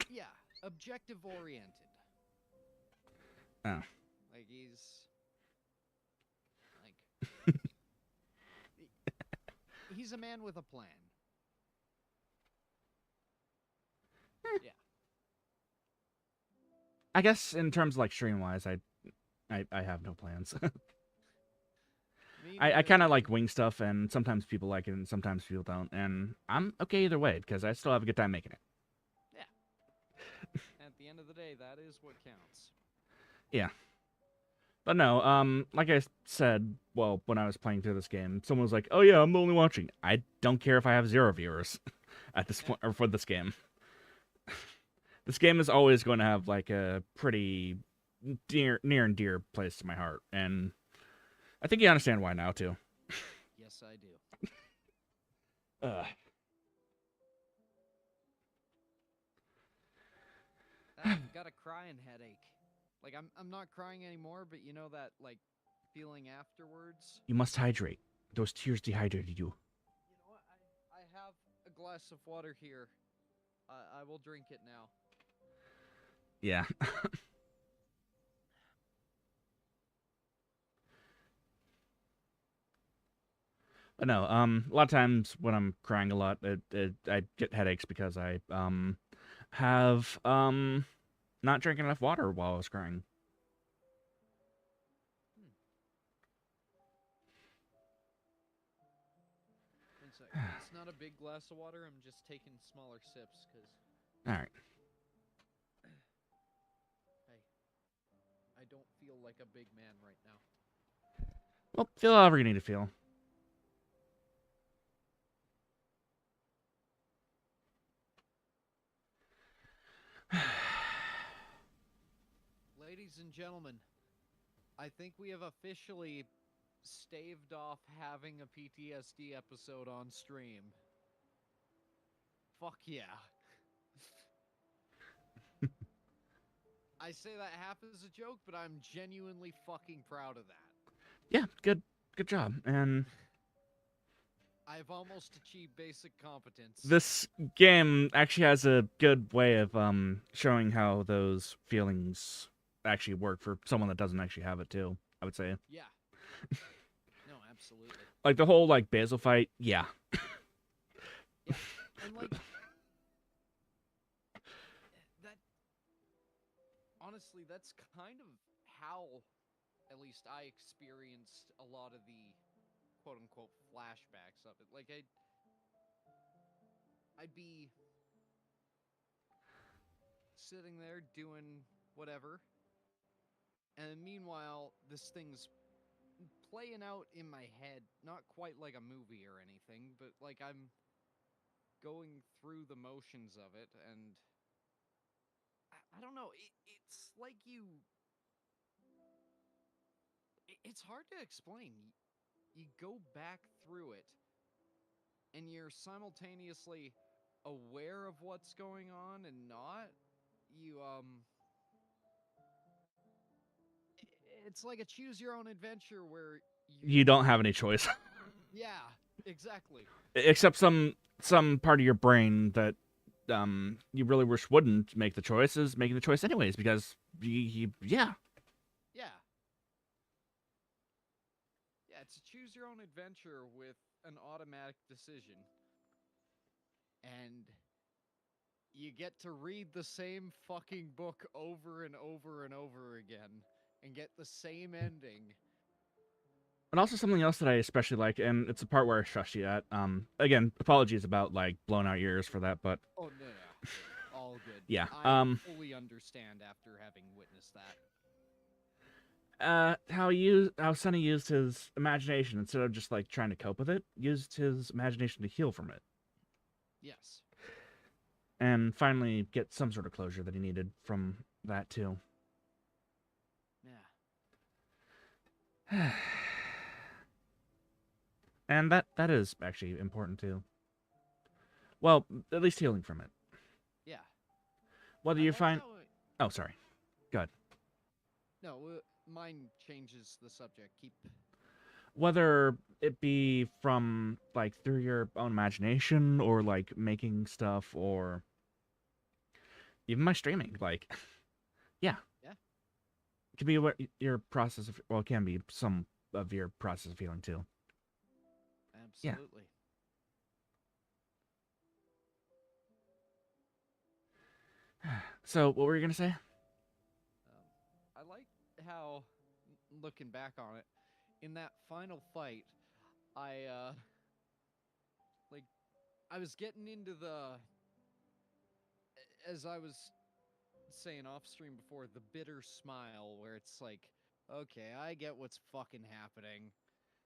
Yeah, objective oriented. Oh. Like he's a man with a plan. Yeah. I guess in terms of like stream wise, I have no plans. I kind of like wing stuff, and sometimes people like it, and sometimes people don't, and I'm okay either way because I still have a good time making it. Yeah. At the end of the day, that is what counts. Yeah. But no, like I said, well, when I was playing through this game, someone was like, "Oh yeah, I'm the only watching." I don't care if I have 0 viewers at this point or for this game. This game is always going to have like a pretty near and dear place to my heart, and I think you understand why now too. Yes, I do. I've got a crying headache. Like I'm not crying anymore, but you know that like feeling afterwards. You must hydrate. Those tears dehydrated you. You know what? I have a glass of water here. I will drink it now. Yeah. But no, a lot of times when I'm crying a lot, I get headaches because I have not drinking enough water while I was crying. Hmm. One sec. It's not a big glass of water. I'm just taking smaller sips because. All right. I don't feel like a big man right now. Well, feel however you need to feel. Ladies and gentlemen, I think we have officially staved off having a PTSD episode on stream. Fuck yeah. I say that half as a joke, but I'm genuinely fucking proud of that. Yeah, good job. And I've almost achieved basic competence. this game actually has a good way of showing how those feelings actually work for someone that doesn't actually have it too, I would say. Yeah. No, absolutely. Like the whole like Basil fight, yeah. Yeah. And like that honestly, that's kind of how at least I experienced a lot of the quote unquote flashbacks of it. Like I'd be sitting there doing whatever, and meanwhile this thing's playing out in my head, not quite like a movie or anything, but like I'm going through the motions of it, and I don't know, it's like it's hard to explain. You go back through it, and you're simultaneously aware of what's going on and not. You it's like a choose your own adventure where You don't have any choice. yeah, exactly. Except some part of your brain that you really wish wouldn't make the choice is making the choice anyways because yeah. Yeah. Yeah, it's a choose your own adventure with an automatic decision. And you get to read the same fucking book over and over and over again and get the same ending. And also something else that I especially like, and it's the part where I shush you at. Again, apologies about like blowing out your ears for that, but Oh no, all good. yeah. I fully understand after having witnessed that. How Sonny used his imagination instead of just like trying to cope with it, used his imagination to heal from it. Yes. And finally get some sort of closure that he needed from that too. Yeah. And that is actually important too. Well, at least healing from it. Yeah. Whether you find Oh, sorry. Go ahead. No, mine changes the subject. Keep. Whether it be from like through your own imagination or like making stuff or even my streaming, like yeah. Yeah. It can be what your process of it can be some of your process of healing too. Absolutely. Yeah. So, what were you gonna say? I like how, looking back on it, in that final fight, I like I was getting into as I was saying off stream before, the bitter smile where it's like, okay, I get what's fucking happening,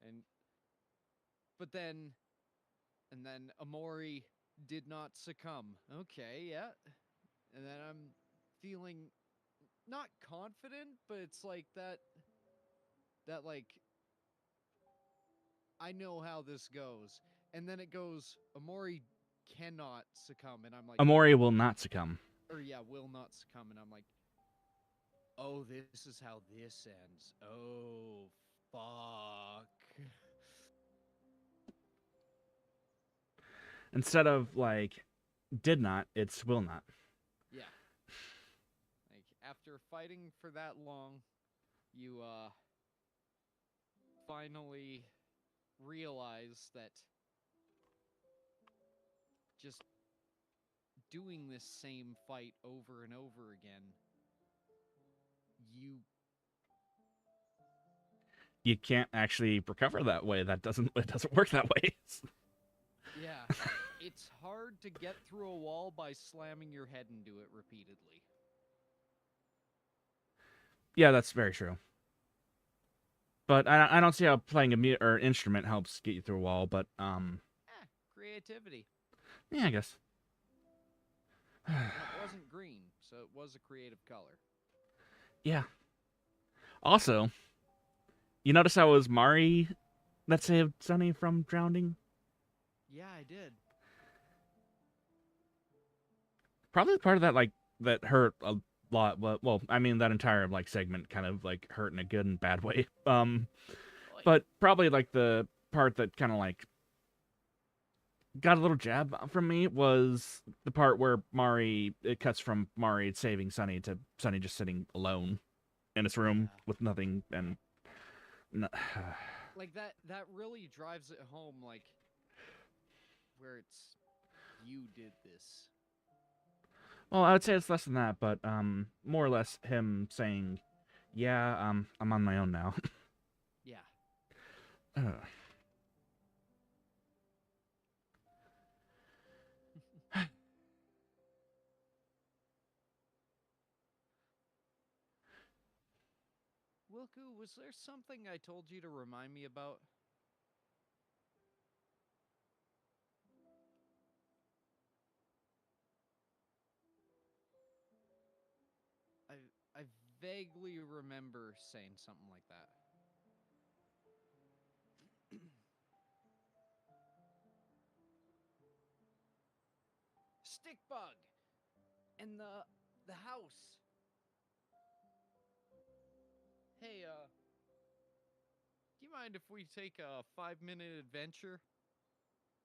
and but then and then Omori did not succumb. Okay, yeah, and then I'm feeling not confident, but it's like that like I know how this goes. And then it goes, Omori cannot succumb, and I'm like, Omori will not succumb. or yeah, will not succumb, and I'm like, oh, this is how this ends. Oh, fuck. Instead of like did not, it's will not. Yeah. Like after fighting for that long, you finally realize that just doing this same fight over and over again, you You can't actually recover that way. It doesn't work that way. yeah, it's hard to get through a wall by slamming your head into it repeatedly. Yeah, that's very true. But I don't see how playing a or instrument helps get you through a wall. But Creativity. yeah, I guess. And it wasn't green, so it was a creative color. Yeah. Also, you notice how it was Mari that saved Sunny from drowning? Yeah, I did. Probably part of that that hurt a lot. Well, I mean that entire segment kind of hurt in a good and bad way. But probably the part that kind of got a little jab from me was the part where it cuts from Mari saving Sunny to Sunny just sitting alone in his room with nothing and like that really drives it home, like where it's you did this. Well, I would say it's less than that, but more or less him saying, "Yeah, I'm on my own now." Yeah. Wilku, was there something I told you to remind me about? I I vaguely remember saying something like that. Stick bug and the house. Hey, do you mind if we take a 5-minute adventure?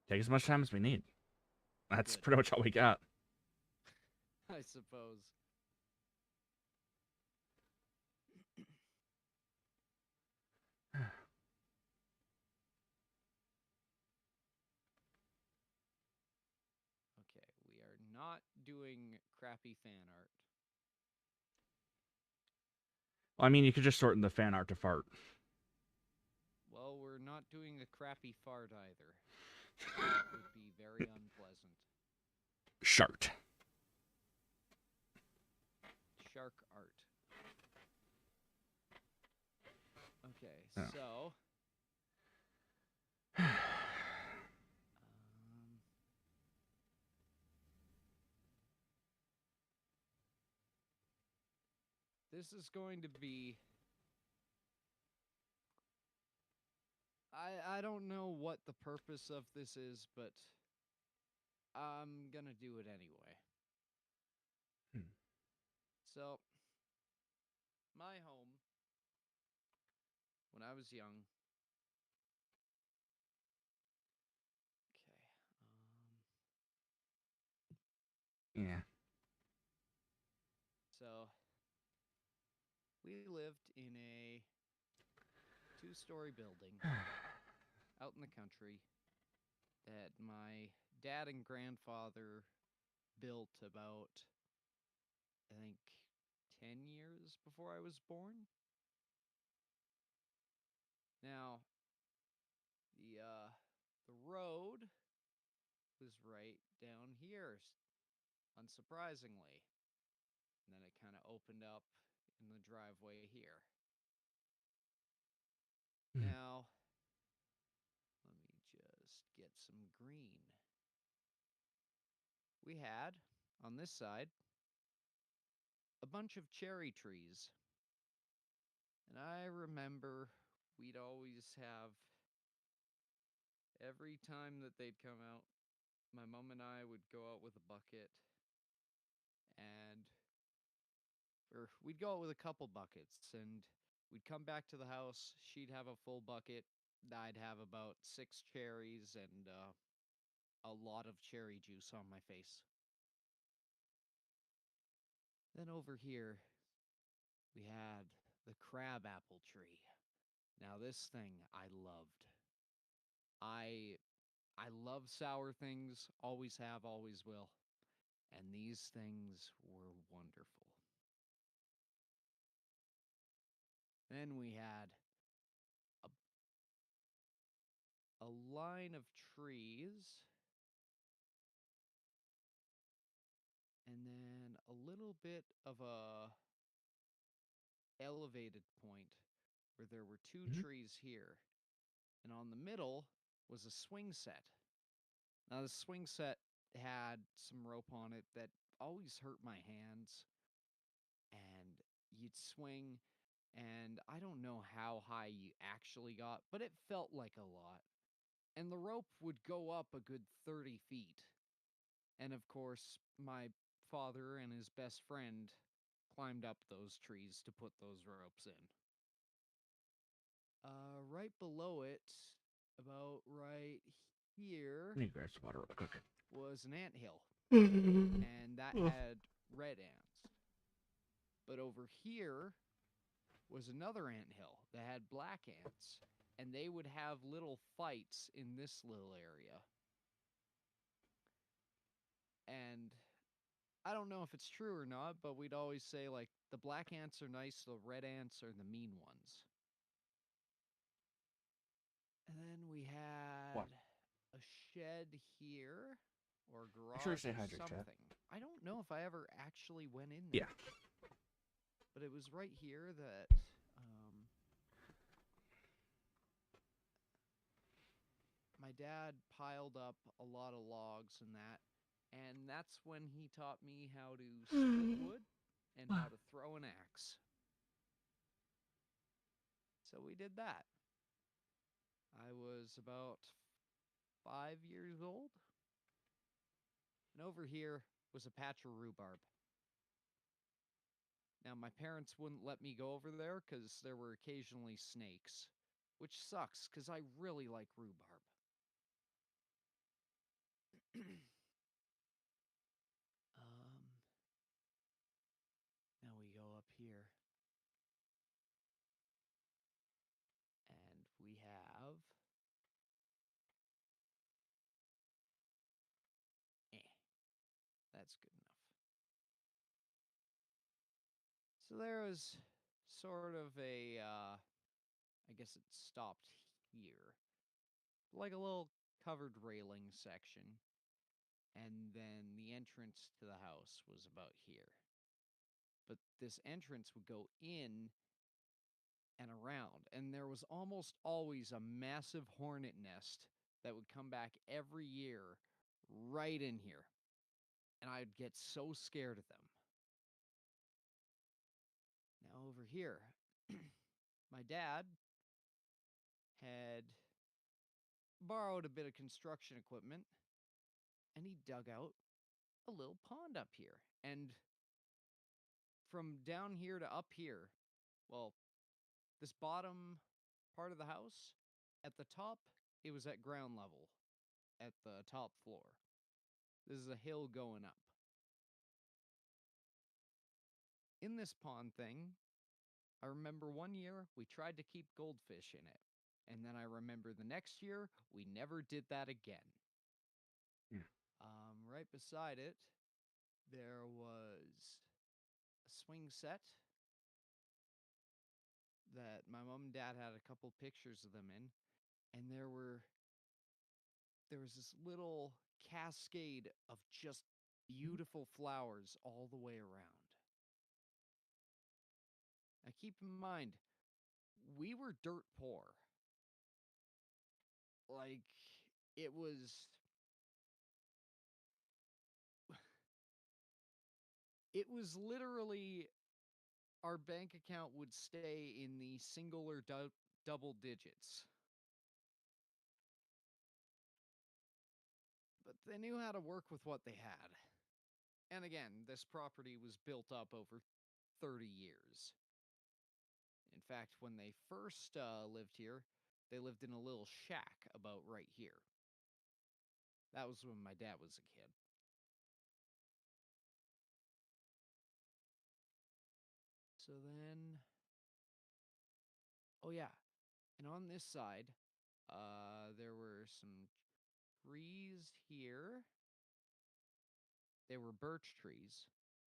Take as much time as we need. That's Good. pretty much all we got. I suppose. Okay, we are not doing crappy fan art. Well, I mean, you could just shorten the fan art to fart. Well, we're not doing a crappy fart either. That would be very unpleasant. Shart. Shark art. Okay, Oh. so this is going to be I don't know what the purpose of this is, but I'm gonna do it anyway. So, my home when I was young. Okay. Yeah. So, we lived in a 2-story building out in the country that my dad and grandfather built about, I think, 10 years before I was born. Now, the road was right down here, unsurprisingly. And then it kind of opened up in the driveway here. Now, let me just get some green. We had, on this side, a bunch of cherry trees. And I remember we'd always have, every time that they'd come out, my mom and I would go out with a bucket, and or we'd go out with a couple buckets, and we'd come back to the house. She'd have a full bucket. I'd have about 6 cherries and a lot of cherry juice on my face. Then over here, we had the crabapple tree. Now this thing I loved. I I love sour things, always have, always will. And these things were wonderful. Then we had a, a line of trees, and then a little bit of a elevated point where there were 2 Mhm. trees here. And on the middle was a swing set. Now the swing set had some rope on it that always hurt my hands, and you'd swing, and I don't know how high you actually got, but it felt like a lot. And the rope would go up a good 30 feet. And of course, my father and his best friend climbed up those trees to put those ropes in. Right below it, about right here, I need to grab some water real quick. was an anthill, Mm. and that had red ants. But over here was another anthill that had black ants, and they would have little fights in this little area. And I don't know if it's true or not, but we'd always say, like, the black ants are nice, the red ants are the mean ones. And then we had What? a shed here, or a Make sure you garage stay or hydrated, chat. something. I don't know if I ever actually went in Yeah. there. But it was right here that my dad piled up a lot of logs and that, and that's when he taught me how to split wood and how to throw an axe. So we did that. I was about 5 years old. And over here was a patch of rhubarb. Now, my parents wouldn't let me go over there because there were occasionally snakes, which sucks because I really like rhubarb. Now we go up here. And we have... That's good enough. So there was sort of a, I guess it stopped here. Like a little covered railing section. And then the entrance to the house was about here. But this entrance would go in and around. And there was almost always a massive hornet nest that would come back every year right in here. And I'd get so scared of them. Now over here, my dad had borrowed a bit of construction equipment, and he dug out a little pond up here. And from down here to up here, well, this bottom part of the house, at the top, it was at ground level, at the top floor. This is a hill going up. In this pond thing, I remember one year we tried to keep goldfish in it. And then I remember the next year, we never did that again. Yeah. Right beside it, there was a swing set that my mom and dad had a couple pictures of them in, and there was this little cascade of just beautiful flowers all the way around. Now keep in mind, we were dirt poor. Like, it was literally our bank account would stay in the single or double digits. But they knew how to work with what they had. And again, this property was built up over 30 years. In fact, when they first lived here, they lived in a little shack about right here. That was when my dad was a kid. So then, oh yeah, and on this side, there were some trees here. They were birch trees.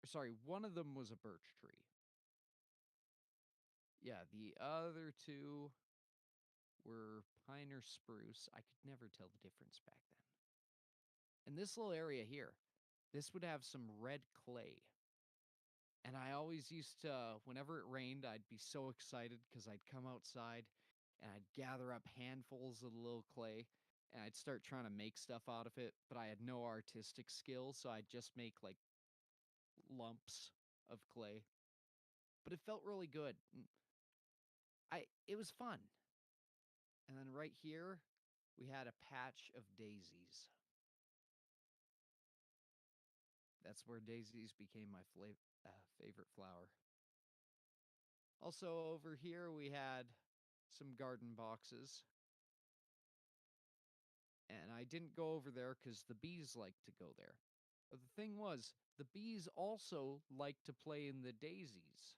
Sorry, one of them was a birch tree. Yeah, the other two were pine or spruce. I could never tell the difference back then. And this little area here, this would have some red clay. And I always used to, whenever it rained, I'd be so excited because I'd come outside and I'd gather up handfuls of the little clay and I'd start trying to make stuff out of it. But I had no artistic skills, so I'd just make like lumps of clay. But it felt really good. It was fun. And then right here, we had a patch of daisies. That's where daisies became my favorite flower. Also over here, we had some garden boxes. And I didn't go over there because the bees like to go there. But the thing was, the bees also like to play in the daisies.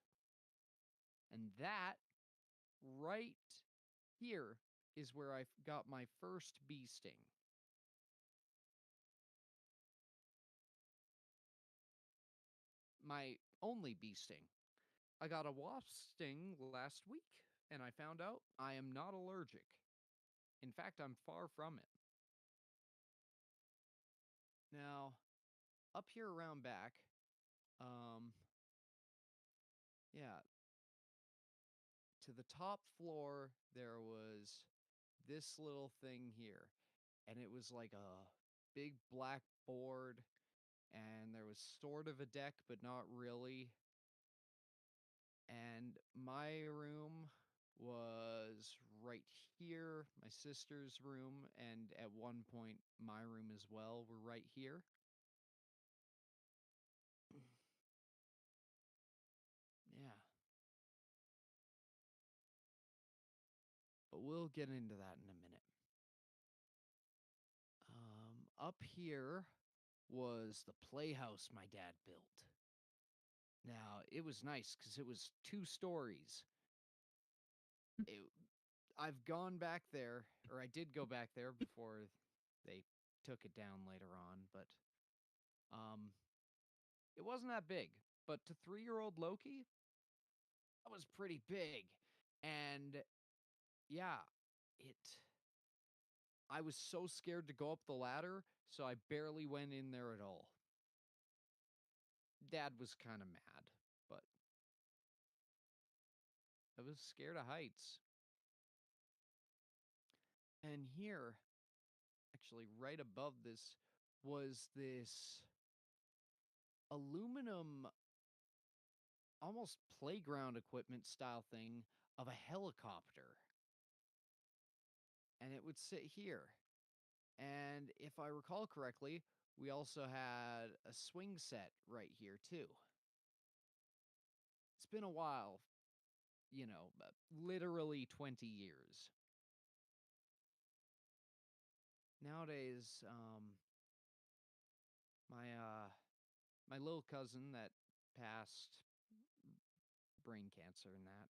And that right here is where I got my first bee sting. My only bee sting. I got a wasp sting last week, and I found out I am not allergic. In fact, I'm far from it. Now, up here around back, yeah, to the top floor, there was this little thing here, and it was like a big black board, and there was sort of a deck, but not really. And my room was right here, my sister's room, and at one point, my room as well were right here. Yeah. But we'll get into that in a minute. Up here was the playhouse my dad built. Now, it was nice because it was 2 stories. I've gone back there, or I did go back there before they took it down later on, but it wasn't that big. But to 3-year-old Loki, that was pretty big. And yeah, I was so scared to go up the ladder, so I barely went in there at all. Dad was kind of mad, but I was scared of heights. And here, actually right above this, was this aluminum, almost playground equipment style thing of a helicopter. And it would sit here. And if I recall correctly, we also had a swing set right here too. It's been a while, literally 20 years. Nowadays, my little cousin that passed brain cancer and that,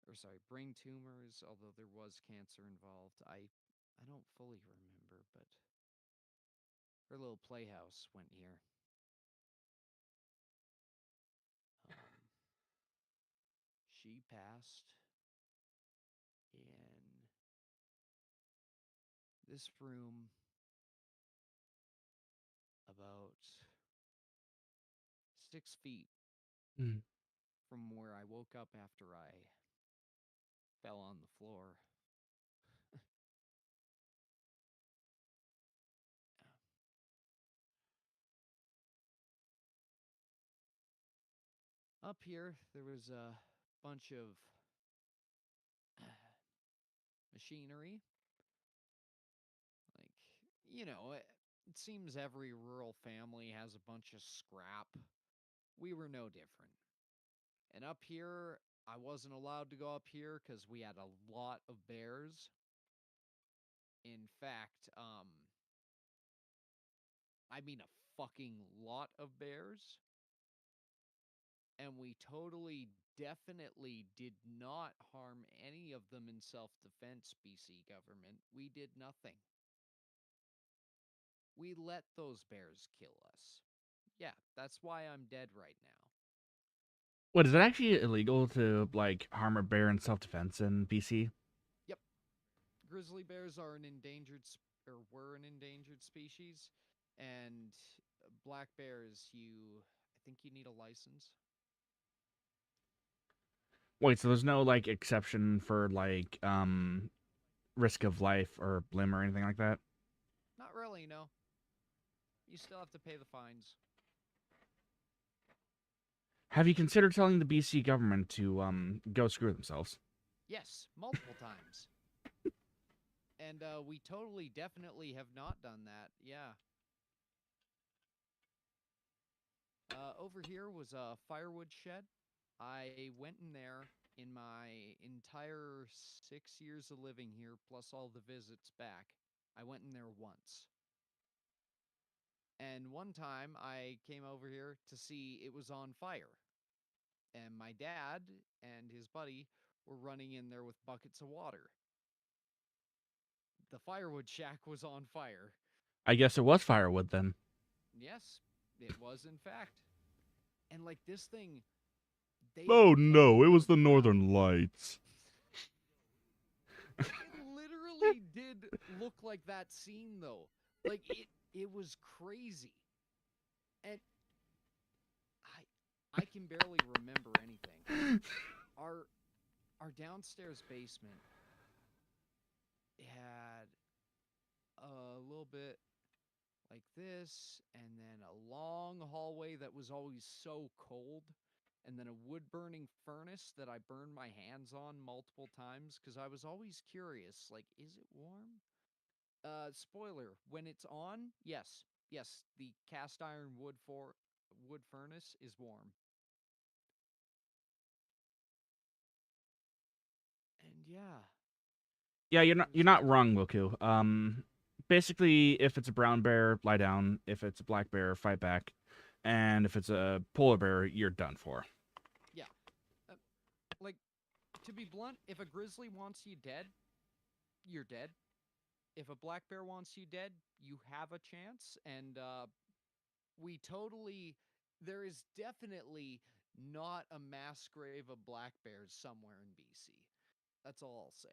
or sorry, brain tumors, although there was cancer involved. I don't fully remember, but her little playhouse went here. She passed in this room about 6 feet from where I woke up after I fell on the floor. Up here, there was a bunch of machinery. Like, it seems every rural family has a bunch of scrap. We were no different. And up here, I wasn't allowed to go up here because we had a lot of bears. In fact, I mean a fucking lot of bears. And we totally, definitely did not harm any of them in self-defense, BC government. We did nothing. We let those bears kill us. Yeah, that's why I'm dead right now. What, is it actually illegal to like harm a bear in self-defense in BC? Yep. Grizzly bears are an were an endangered species, and black bears, I think you need a license. Wait, so there's no like exception for like risk of life or limb or anything like that? Not really, no. You still have to pay the fines. Have you considered telling the BC government to go screw themselves? Yes, multiple times. And we totally, definitely have not done that. Yeah. Over here was a firewood shed. I went in there in my entire 6 years of living here, plus all the visits back. I went in there once. And one time I came over here to see it was on fire. And my dad and his buddy were running in there with buckets of water. The firewood shack was on fire. I guess it was firewood then. Yes, it was in fact. And like this thing, they Oh were no, it blowing was the the ground. Northern Lights. It literally did look like that scene though. Like it was crazy. And I can barely remember anything. Our downstairs basement had a little bit like this, and then a long hallway that was always so cold, and then a wood burning furnace that I burned my hands on multiple times because I was always curious, like, is it warm? Spoiler, when it's on, yes, the cast iron wood furnace is warm. And yeah, Yeah, you're it not was you're not wrong, Woku. Basically, if it's a brown bear, lie down. If it's a black bear, fight back. And if it's a polar bear, you're done for. yeah. Uh, like, to be blunt, if a grizzly wants you dead, you're dead. If a black bear wants you dead, you have a chance. And we totally, there is definitely not a mass grave of black bears somewhere in BC. That's all I'll say.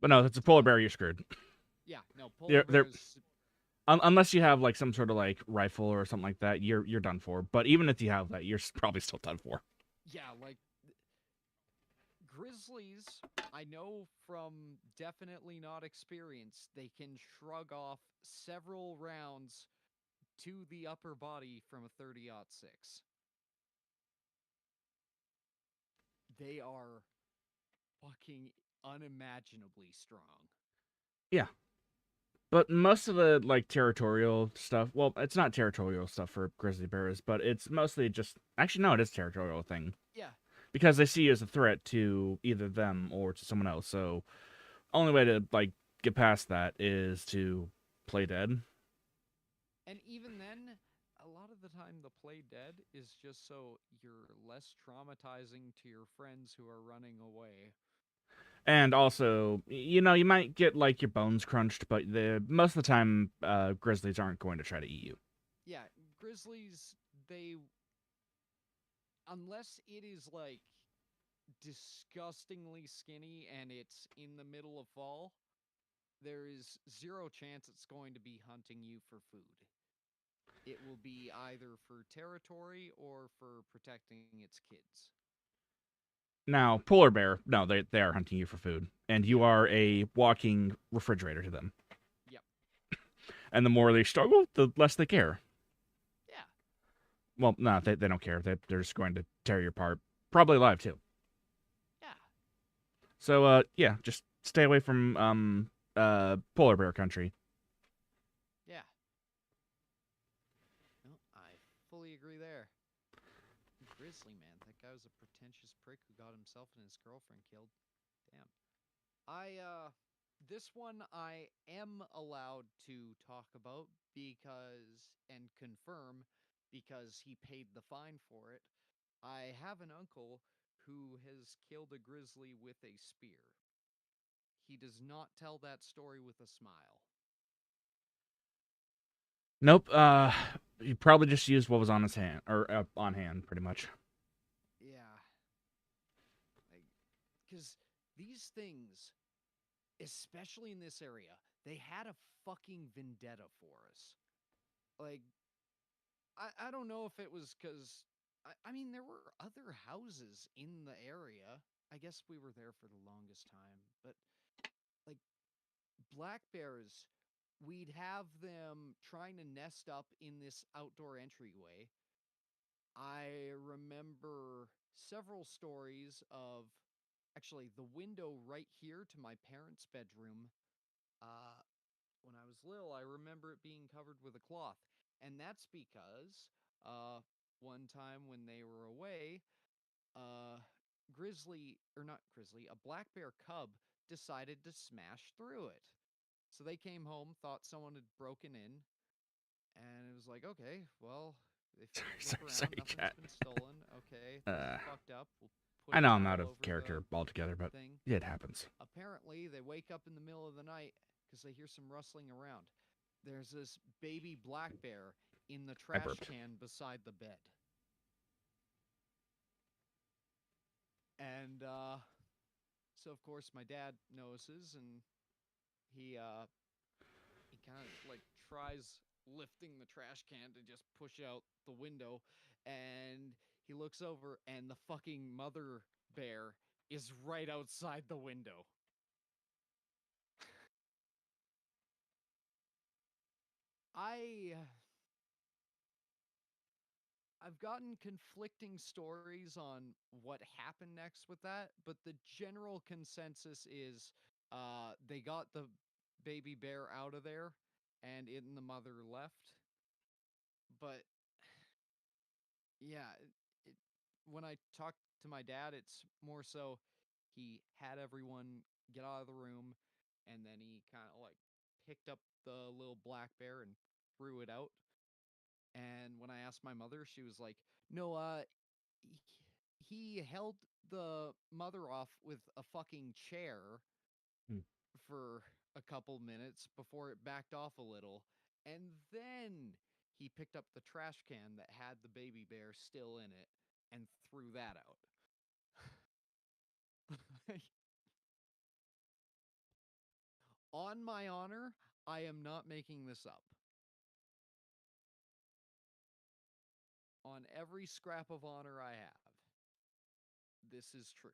But no, if it's a polar bear, you're screwed. Yeah, no, polar They're bears. unless you have like some sort of like rifle or something like that, you're done for. But even if you have that, you're probably still done for. Yeah, like grizzlies, I know from definitely not experience, they can shrug off several rounds to the upper body from a 30-06. They are fucking unimaginably strong. Yeah. But most of the like territorial stuff, well, it's not territorial stuff for grizzly bears, but it's mostly just actually no, it is a territorial thing Yeah, because they see you as a threat to either them or to someone else. So only way to like get past that is to play dead. and even then, a lot of the time the play dead is just so you're less traumatizing to your friends who are running away. And also, you know, you might get like your bones crunched, but the most of the time, grizzlies aren't going to try to eat you. Yeah, grizzlies, they, unless it is like disgustingly skinny and it's in the middle of fall, there is zero chance it's going to be hunting you for food. It will be either for territory or for protecting its kids. Now, polar bear, no, they are hunting you for food, and you Yeah. are a walking refrigerator to them. Yep. And the more they struggle, the less they care. Yeah. Well, no, they don't care. They're just going to tear you apart. Probably alive too. Yeah. So yeah, just stay away from polar bear country. Yeah. No, I fully agree there. Grizzly man, that guy was a pretentious prick who got himself and his girlfriend killed. Damn. This one I am allowed to talk about because, and confirm, because he paid the fine for it. I have an uncle who has killed a grizzly with a spear. He does not tell that story with a smile. Nope. He probably just used what was on his hand or on hand, pretty much. Yeah. Like, because these things, especially in this area, they had a fucking vendetta for us. Like, I don't know if it was because, I mean, there were other houses in the area. I guess we were there for the longest time. But, like, black bears, we'd have them trying to nest up in this outdoor entryway. I remember several stories of actually the window right here to my parents' bedroom. Uh, when I was little, I remember it being covered with a cloth. And that's because one time when they were away, uh, or not grizzly, a black bear cub decided to smash through it. So they came home, thought someone had broken in, and it was like, okay, well, if you look Sorry, around, nothing's chat. been stolen. Okay, this is fucked up. We'll put I a know I'm out towel of over character the altogether, but thing. it happens. Apparently, they wake up in the middle of the night because they hear some rustling around. There's this baby black bear in the I trash burped. can beside the bed. And so, of course, my dad notices, and he kind of like tries lifting the trash can to just push out the window, and he looks over, and the fucking mother bear is right outside the window. I I've gotten conflicting stories on what happened next with that, but the general consensus is they got the baby bear out of there and in the mother left. But yeah, when I talk to my dad, it's more so he had everyone get out of the room and then he kind of like picked up the little black bear and threw it out. And when I asked my mother, she was like, "No, he held the mother off with a fucking chair Hmm. for a couple minutes before it backed off a little, and then he picked up the trash can that had the baby bear still in it and threw that out." On my honor, I am not making this up. On every scrap of honor I have, this is true.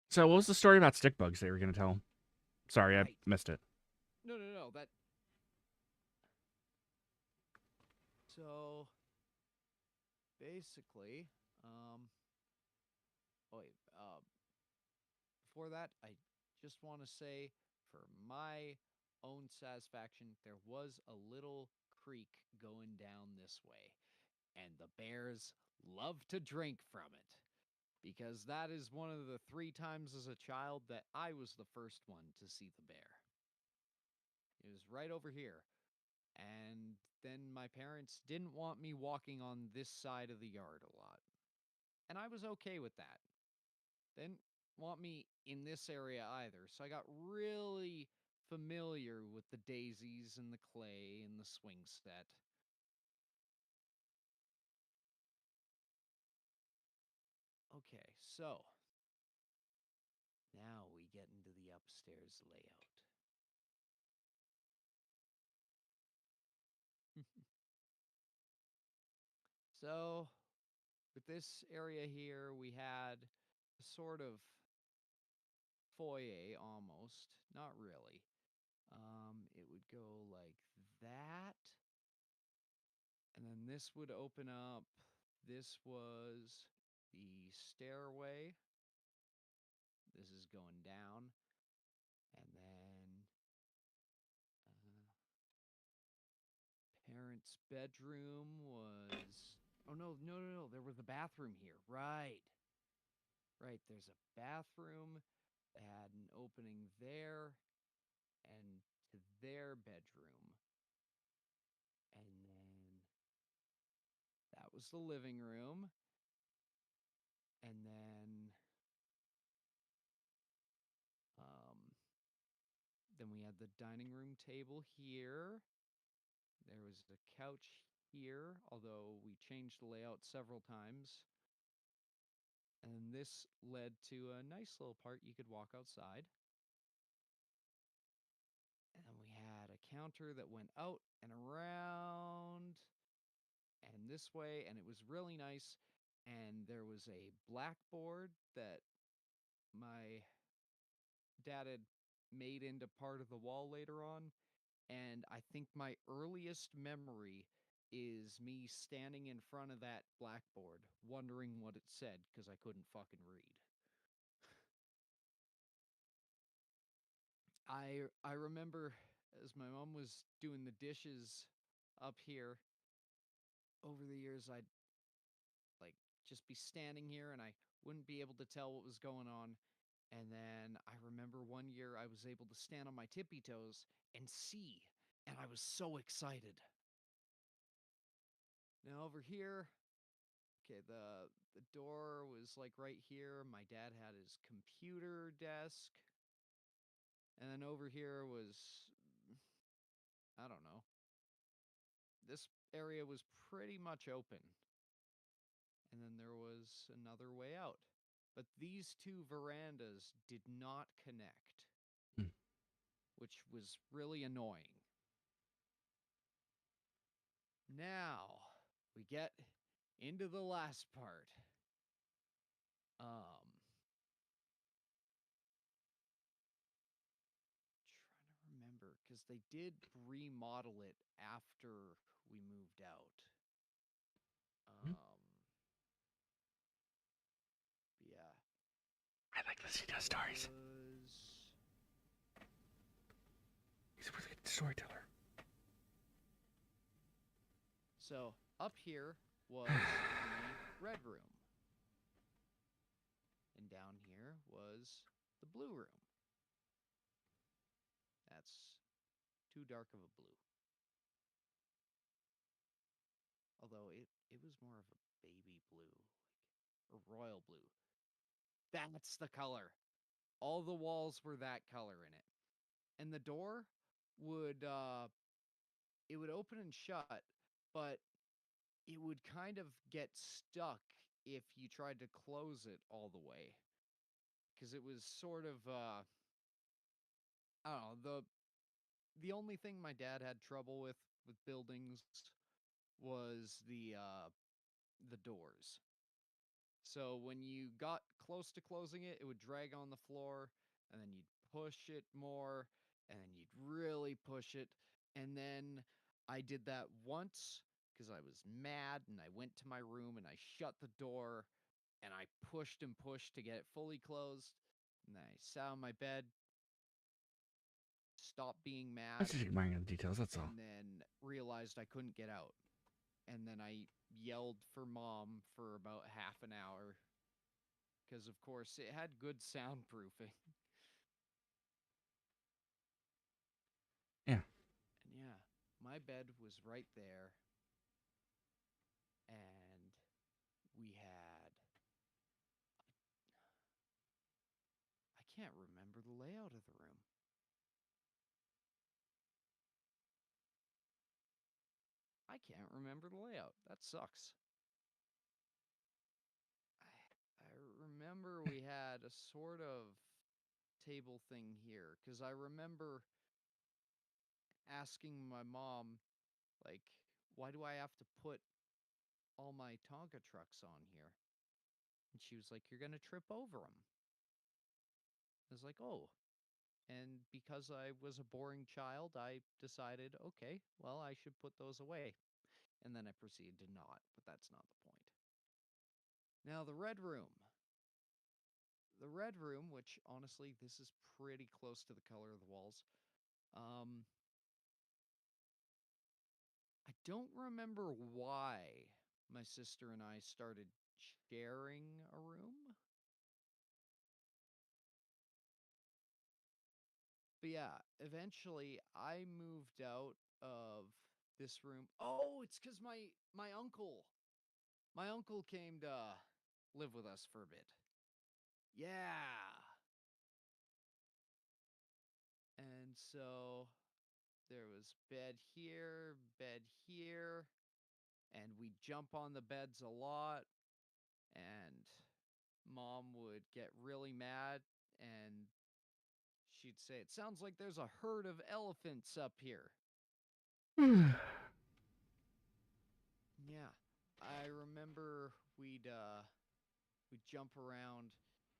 So, what was the story about stick bugs that you were going to tell? Sorry, I Right. missed it. No. So basically, oh wait, before that, I just want to say, for my own satisfaction, there was a little creek going down this way, and the bears love to drink from it. Because that is one of the 3 times as a child that I was the first one to see the bear. It was right over here. And then my parents didn't want me walking on this side of the yard a lot. And I was okay with that. They didn't want me in this area either. So I got really familiar with the daisies and the clay and the swing set. Okay, so now we get into the upstairs layout. So, with this area here, we had a sort of foyer almost, not really. It would go like that. And then this would open up. This was the stairway. This is going down. And then parents' bedroom was. Oh, no. There was a bathroom here. Right. Right. There's a bathroom that had an opening there and to their bedroom. And then that was the living room. And then we had the dining room table here. There was a couch here, although we changed the layout several times. And this led to a nice little part you could walk outside. And then we had a counter that went out and around and this way, and it was really nice. And there was a blackboard that my dad had made into part of the wall later on. And I think my earliest memory is me standing in front of that blackboard, wondering what it said because I couldn't fucking read. I remember as my mom was doing the dishes up here over the years, I'd like just be standing here and I wouldn't be able to tell what was going on. And then I remember one year I was able to stand on my tippy toes and see, and I was so excited. Now over here, okay, the door was like right here. My dad had his computer desk. And then over here was I don't know. This area was pretty much open. And then there was another way out. But these two verandas did not connect, Hmm. which was really annoying. Now, we get into the last part. Trying to remember, because they did remodel it after we moved out. Yeah. I like listening to stories. He's a really good storyteller. So, up here was the red room. And down here was the blue room. That's too dark of a blue. Although it was more of a baby blue, like a royal blue. That's the color. All the walls were that color in it. And the door would it would open and shut, but it would kind of get stuck if you tried to close it all the way. Because it was sort of I don't know, the only thing my dad had trouble with buildings was the doors. So when you got close to closing it, it would drag on the floor, and then you'd push it more, and then you'd really push it. And then I did that once because I was mad, and I went to my room and I shut the door, and I pushed and pushed to get it fully closed. And then I sat on my bed, stopped being I mad, was just admiring the details, that's all. and then realized I couldn't get out. And then I yelled for Mom for about half an hour because, of course, it had good soundproofing. Yeah. And yeah, my bed was right there. And we had. I can't remember the layout of the room. I can't remember the layout. That sucks. I remember we had a sort of table thing here because I remember asking my mom, like, why do I have to put all my Tonka trucks on here? And she was like, you're going to trip over them. I was like, oh. And because I was a boring child, I decided, okay, well, I should put those away. And then I proceeded to not, but that's not the point. Now, the red room. The red room, which honestly, this is pretty close to the color of the walls. I don't remember why my sister and I started sharing a room. But yeah, eventually I moved out of this room. Oh, it's because my uncle came to live with us for a bit. Yeah. And so there was bed here, and we'd jump on the beds a lot, and mom would get really mad, and she'd say, "It sounds like there's a herd of elephants up here." Yeah. I remember we'd jump around,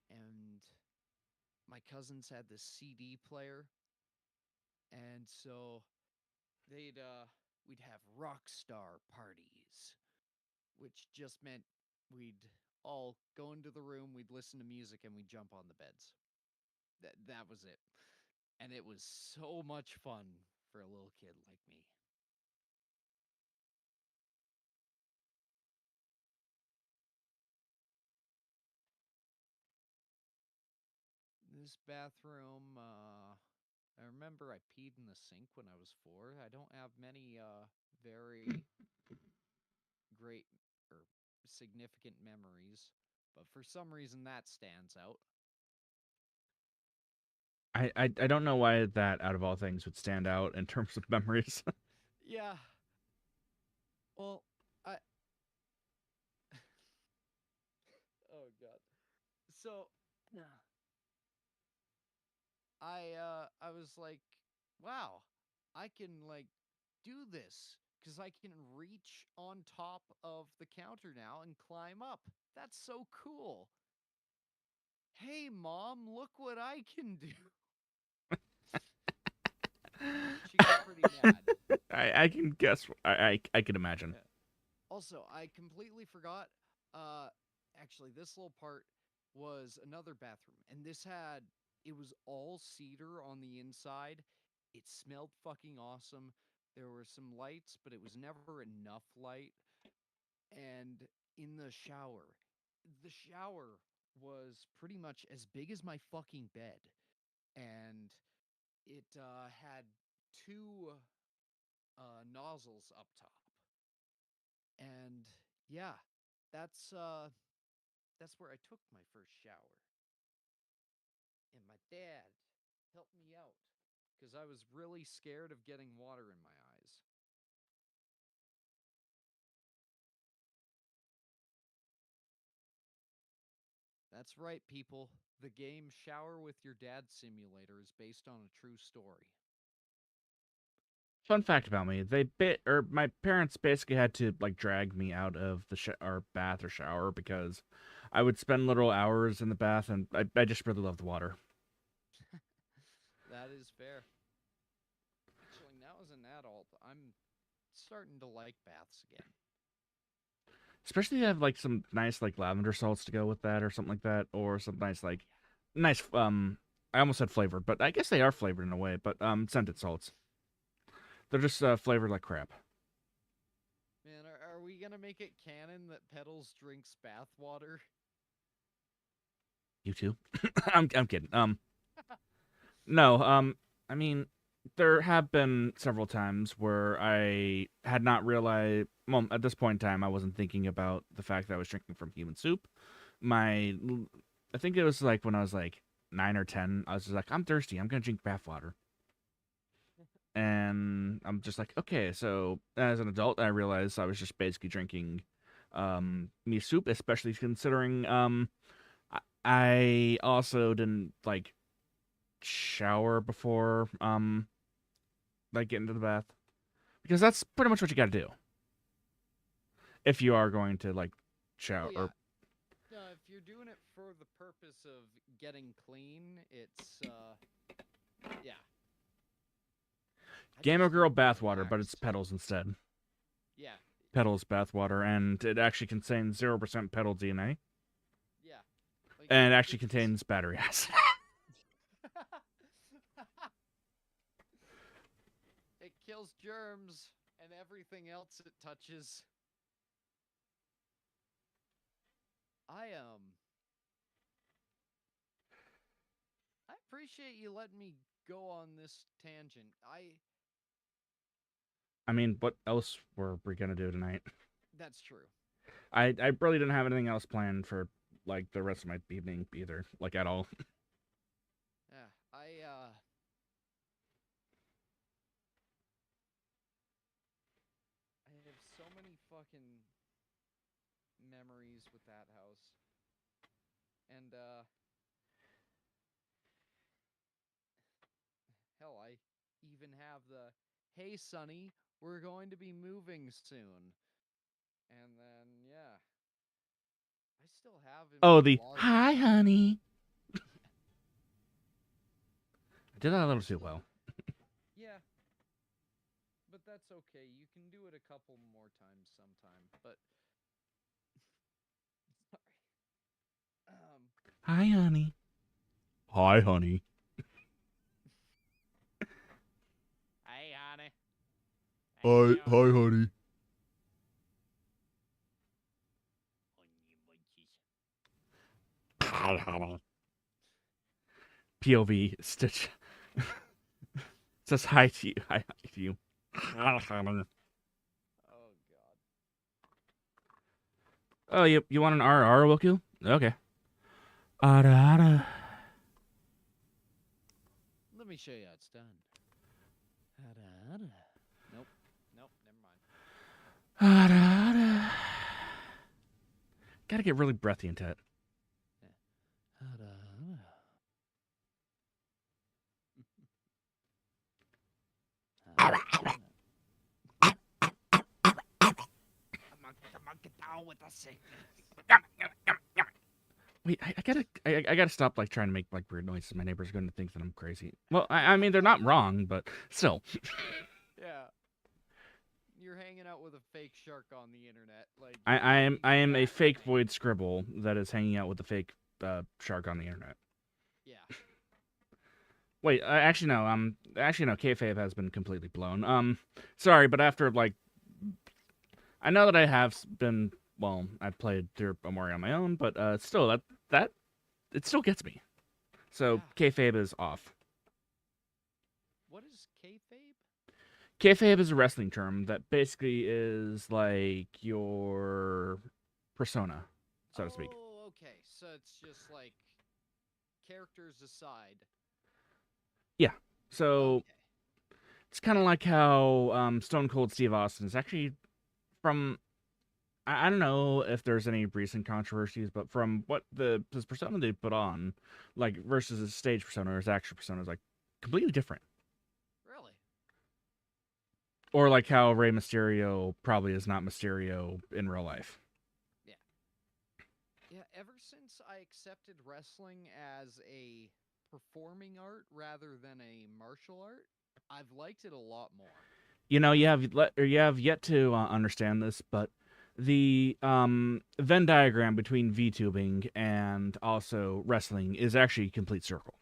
and my cousins had this CD player, and so we'd have rock star parties, which just meant we'd all go into the room, we'd listen to music, and we'd jump on the beds. That was it. And it was so much fun for a little kid like me. This bathroom, I remember I peed in the sink when I was 4. I don't have many very great or significant memories, but for some reason that stands out. I don't know why that out of all things would stand out in terms of memories. Yeah. Well, I oh god. So I was like, wow, I can like do this because I can reach on top of the counter now and climb up. That's so cool. Hey mom, look what I can do. She got pretty mad. I can guess. I can imagine. Yeah. Also, I completely forgot. Actually, this little part was another bathroom, and it was all cedar on the inside. It smelled fucking awesome. There were some lights, but it was never enough light. And in the shower was pretty much as big as my fucking bed, and it had two nozzles up top. And yeah, that's uh that's where I took my first shower. And my dad helped me out because I was really scared of getting water in my eyes. That's right, people. The game Shower with Your Dad Simulator is based on a true story. Fun fact about me: my parents basically had to like drag me out of the our bath or shower because I would spend little hours in the bath, and I just really love the water. That is fair. Actually, now as an adult, I'm starting to like baths again. Especially if you have like some nice like lavender salts to go with that, or something like that, or some nice. I almost said flavored, but I guess they are flavored in a way. But scented salts. They're just flavored like crap. Man, are we gonna make it canon that Petals drinks bath water? You too. I'm kidding. No. I mean, there have been several times where I had not realized. Well, at this point in time, I wasn't thinking about the fact that I was drinking from human soup. I think it was like when I was like 9 or 10. I was just like, I'm thirsty. I'm gonna drink bath water. And I'm just like, okay. So as an adult, I realized I was just basically drinking me soup, especially considering I also didn't like shower before like get into the bath, because that's pretty much what you got to do if you are going to like shower. Oh yeah. If you're doing it for the purpose of getting clean, it's Yeah. I Gamer just Girl need to bathwater, but relax. it's petals instead. Yeah. Petals bathwater, and it actually contains 0% petal DNA, Yeah. Like and it actually it's contains battery acid. it kills germs and everything else it touches. I appreciate you letting me go on this tangent. I mean, what else were we gonna do tonight? That's true. I really didn't have anything else planned for like the rest of my evening either, like at all. Yeah. I have so many fucking memories with that house. And hell, I even have the hey Sonny, we're going to be moving soon. And then yeah, I still have in Oh, my the closet. hi, honey. I did that a little too well. Yeah, but that's okay. You can do it a couple more times sometime. But sorry. Hi, honey. Hi, honey. Hey, honey. Hi, hi, honey. Hi, honey. POV Stitch says hi to you. Hi to you. Hi, honey. Oh God. Oh, you want an RR, Woku? Okay. Ara, ara. Let me show you how it's done. Nope. Nope. Never mind. Ara, ara. Gotta get really breathy into it. Down with the sickness. Wait, I gotta stop like trying to make like weird noises. My neighbors are gonna think that I'm crazy. Well, I mean they're not wrong, but still. Yeah. You're hanging out with a fake shark on the internet. Like I am a that fake thing. void scribble that is hanging out with a fake shark on the internet. Yeah. Wait, actually no. Actually no. Kayfabe has been completely blown. Sorry, but after like, I know that I have been. Well, I played through Omori on my own, but still that it still gets me. So Yeah. kayfabe is off. What is kayfabe? Kayfabe is a wrestling term that basically is like your persona, so to speak. Oh, okay. So it's just like characters aside. Yeah. So Okay. it's kind of like how Stone Cold Steve Austin is actually from. I don't know if there's any recent controversies, but from what his persona they put on, like versus his stage persona or his actual persona is like completely different. Really? Or like how Rey Mysterio probably is not Mysterio in real life. Yeah. Yeah, ever since I accepted wrestling as a performing art rather than a martial art, I've liked it a lot more. You know, you have yet to understand this, but the Venn diagram between VTubing and also wrestling is actually a complete circle.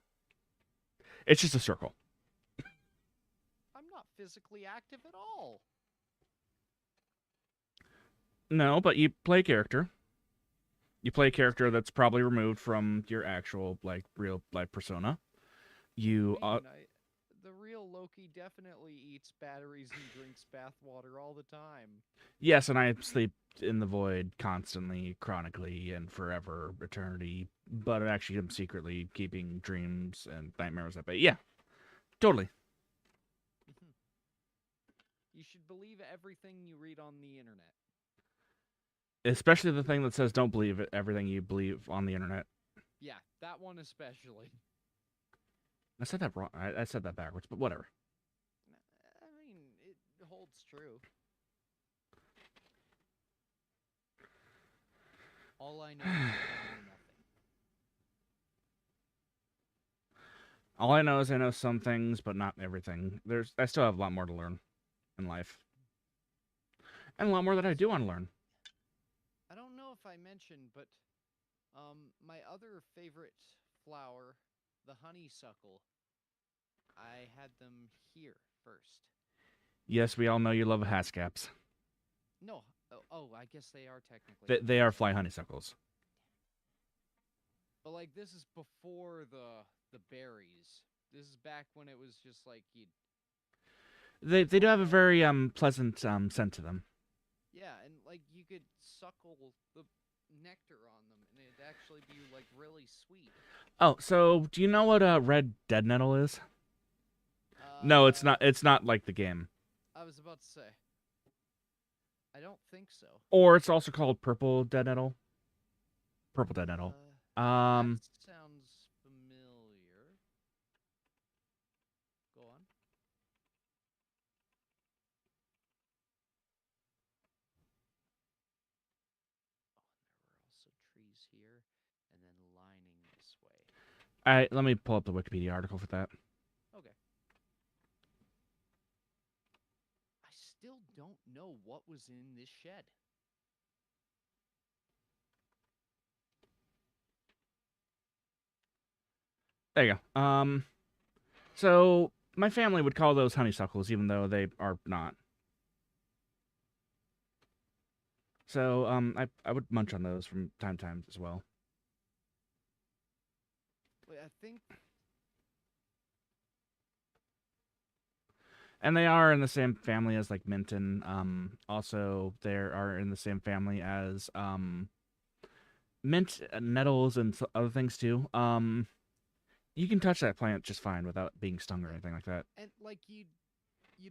It's just a circle. I'm not physically active at all. No, but you play a character. You play a character that's probably removed from your actual like real life persona. You I mean, the real Loki definitely eats batteries and drinks bathwater all the time. yes, and I sleep in the void constantly, chronically, and forever, eternity. But actually, I'm secretly keeping dreams and nightmares at bay. Yeah, totally. You should believe everything you read on the internet. Especially the thing that says don't believe everything you believe on the internet. Yeah, that one especially. I said that wrong. I said that backwards, but whatever. I mean, it holds true. All I know is that I know nothing. All I know is I know some things, but not everything. I still have a lot more to learn in life, and a lot more that I do want to learn. I don't know if I mentioned, but my other favorite flower, the honeysuckle, I had them here first. Yes, we all know you love hascaps. No, oh, I guess they are technically They are honeysuckle. fly honeysuckles. But like this is before the berries. This is back when it was just like you'd They do have a walk out. very pleasant scent to them. Yeah, and like you could suckle the nectar on them, and it'd actually be like really sweet. Oh, so do you know what a red dead nettle is? No, it's not. Uh, It's not like the game. I was about to say, I don't think so. Or it's also called purple dead nettle. Purple dead nettle. That Um, sounds familiar. Go on. Oh, and there were also trees here, and then lining this way. let me pull up the Wikipedia article for that. Okay. I still don't know what was in this shed. There you go. So my family would call those honeysuckles, even though they are not. So I would munch on those from time to time as well. Wait, I think. And they are in the same family as like Minton. Also they are in the same family as mint, nettles, and other things too. You can touch that plant just fine without being stung or anything like that. And like you'd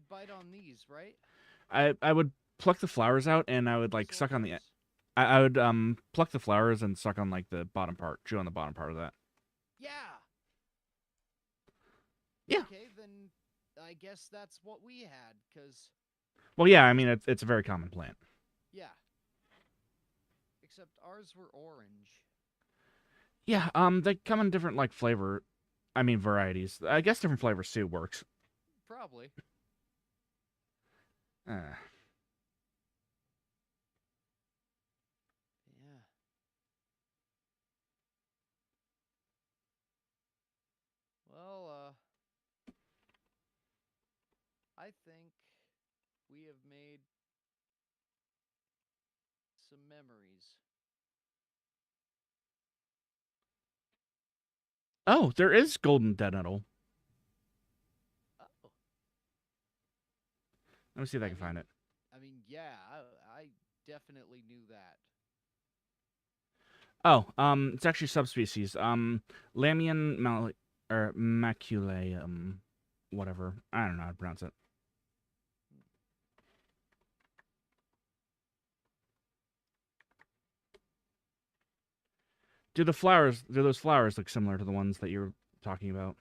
bite on these, right? I would pluck the flowers out and I would These like little suck on the. guys? I would pluck the flowers and suck on like the bottom part, chew on the bottom part of that. Yeah. Yeah. Okay, then I guess that's what we had, cause Well, yeah. I mean, it's a very common plant. yeah. Except ours were orange. Yeah. They come in different like flavor. I mean, varieties. I guess different flavors too works. Probably. Uh, Yeah. Well, I think we have made some memories. oh, there is golden dead nettle. Oh, Let me see if I I can mean, find it. yeah, I definitely knew that. Oh, it's actually subspecies. Lamian or maculae, whatever. I don't know how to pronounce it. Do those flowers look similar to the ones that you were talking about?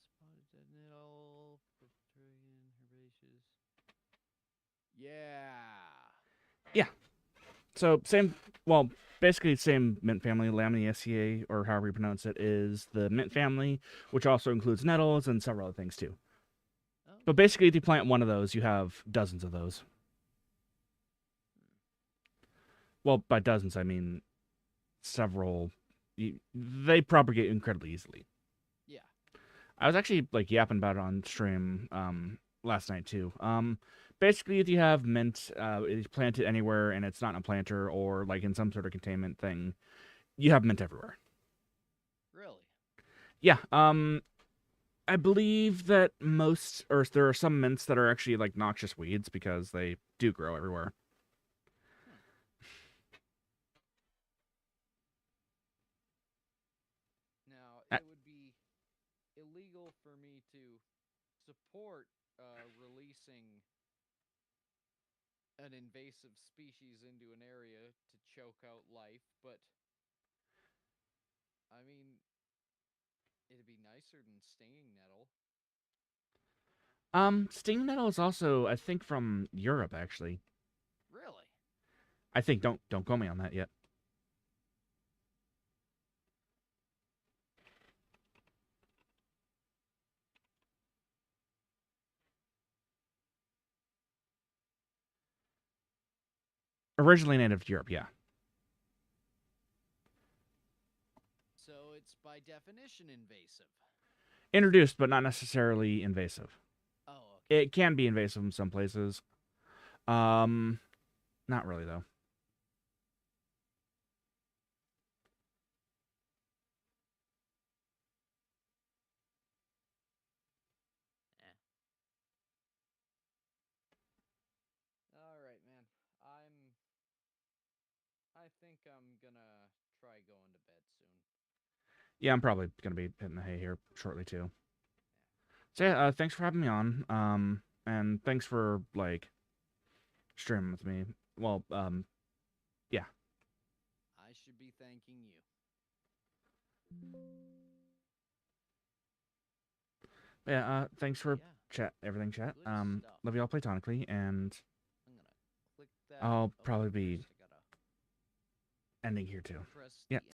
Spotted dead nettle, Purpurean herbaceous. Yeah. Yeah. So same. Well, basically same mint family. Lamiaceae, or however you pronounce it, is the mint family, which also includes nettles and several other things too. But Okay. basically, if you plant one of those, you have dozens of those. Well, by dozens, I mean several. They propagate incredibly easily. Yeah. I was actually like yapping about it on stream last night too. Basically, if you have mint, it's planted anywhere and it's not in a planter or like in some sort of containment thing, you have mint everywhere. Really? Yeah. I believe that there are some mints that are actually like noxious weeds because they do grow everywhere. Hmm. Now, Uh, it would be illegal for me to support releasing an invasive species into an area to choke out life, but I mean, it'd be nicer than stinging nettle. Sting nettle is also, I think, from Europe actually. Really? I think don't quote me on that yet. Originally native to Europe, yeah. So it's by definition invasive. Introduced, but not necessarily invasive. Oh, okay. It can be invasive in some places. Not really though. All right, man. I think I'm gonna try going to bed soon. Yeah, I'm probably gonna be hitting the hay here shortly too. So yeah, thanks for having me on. And thanks for like streaming with me. Well, yeah. I should be thanking you. Yeah, thanks for Yeah, everything, chat. good stuff. Love you all platonically, and I'm gonna click that. I'll Oh, probably be first I gotta ending here too. press Yeah. the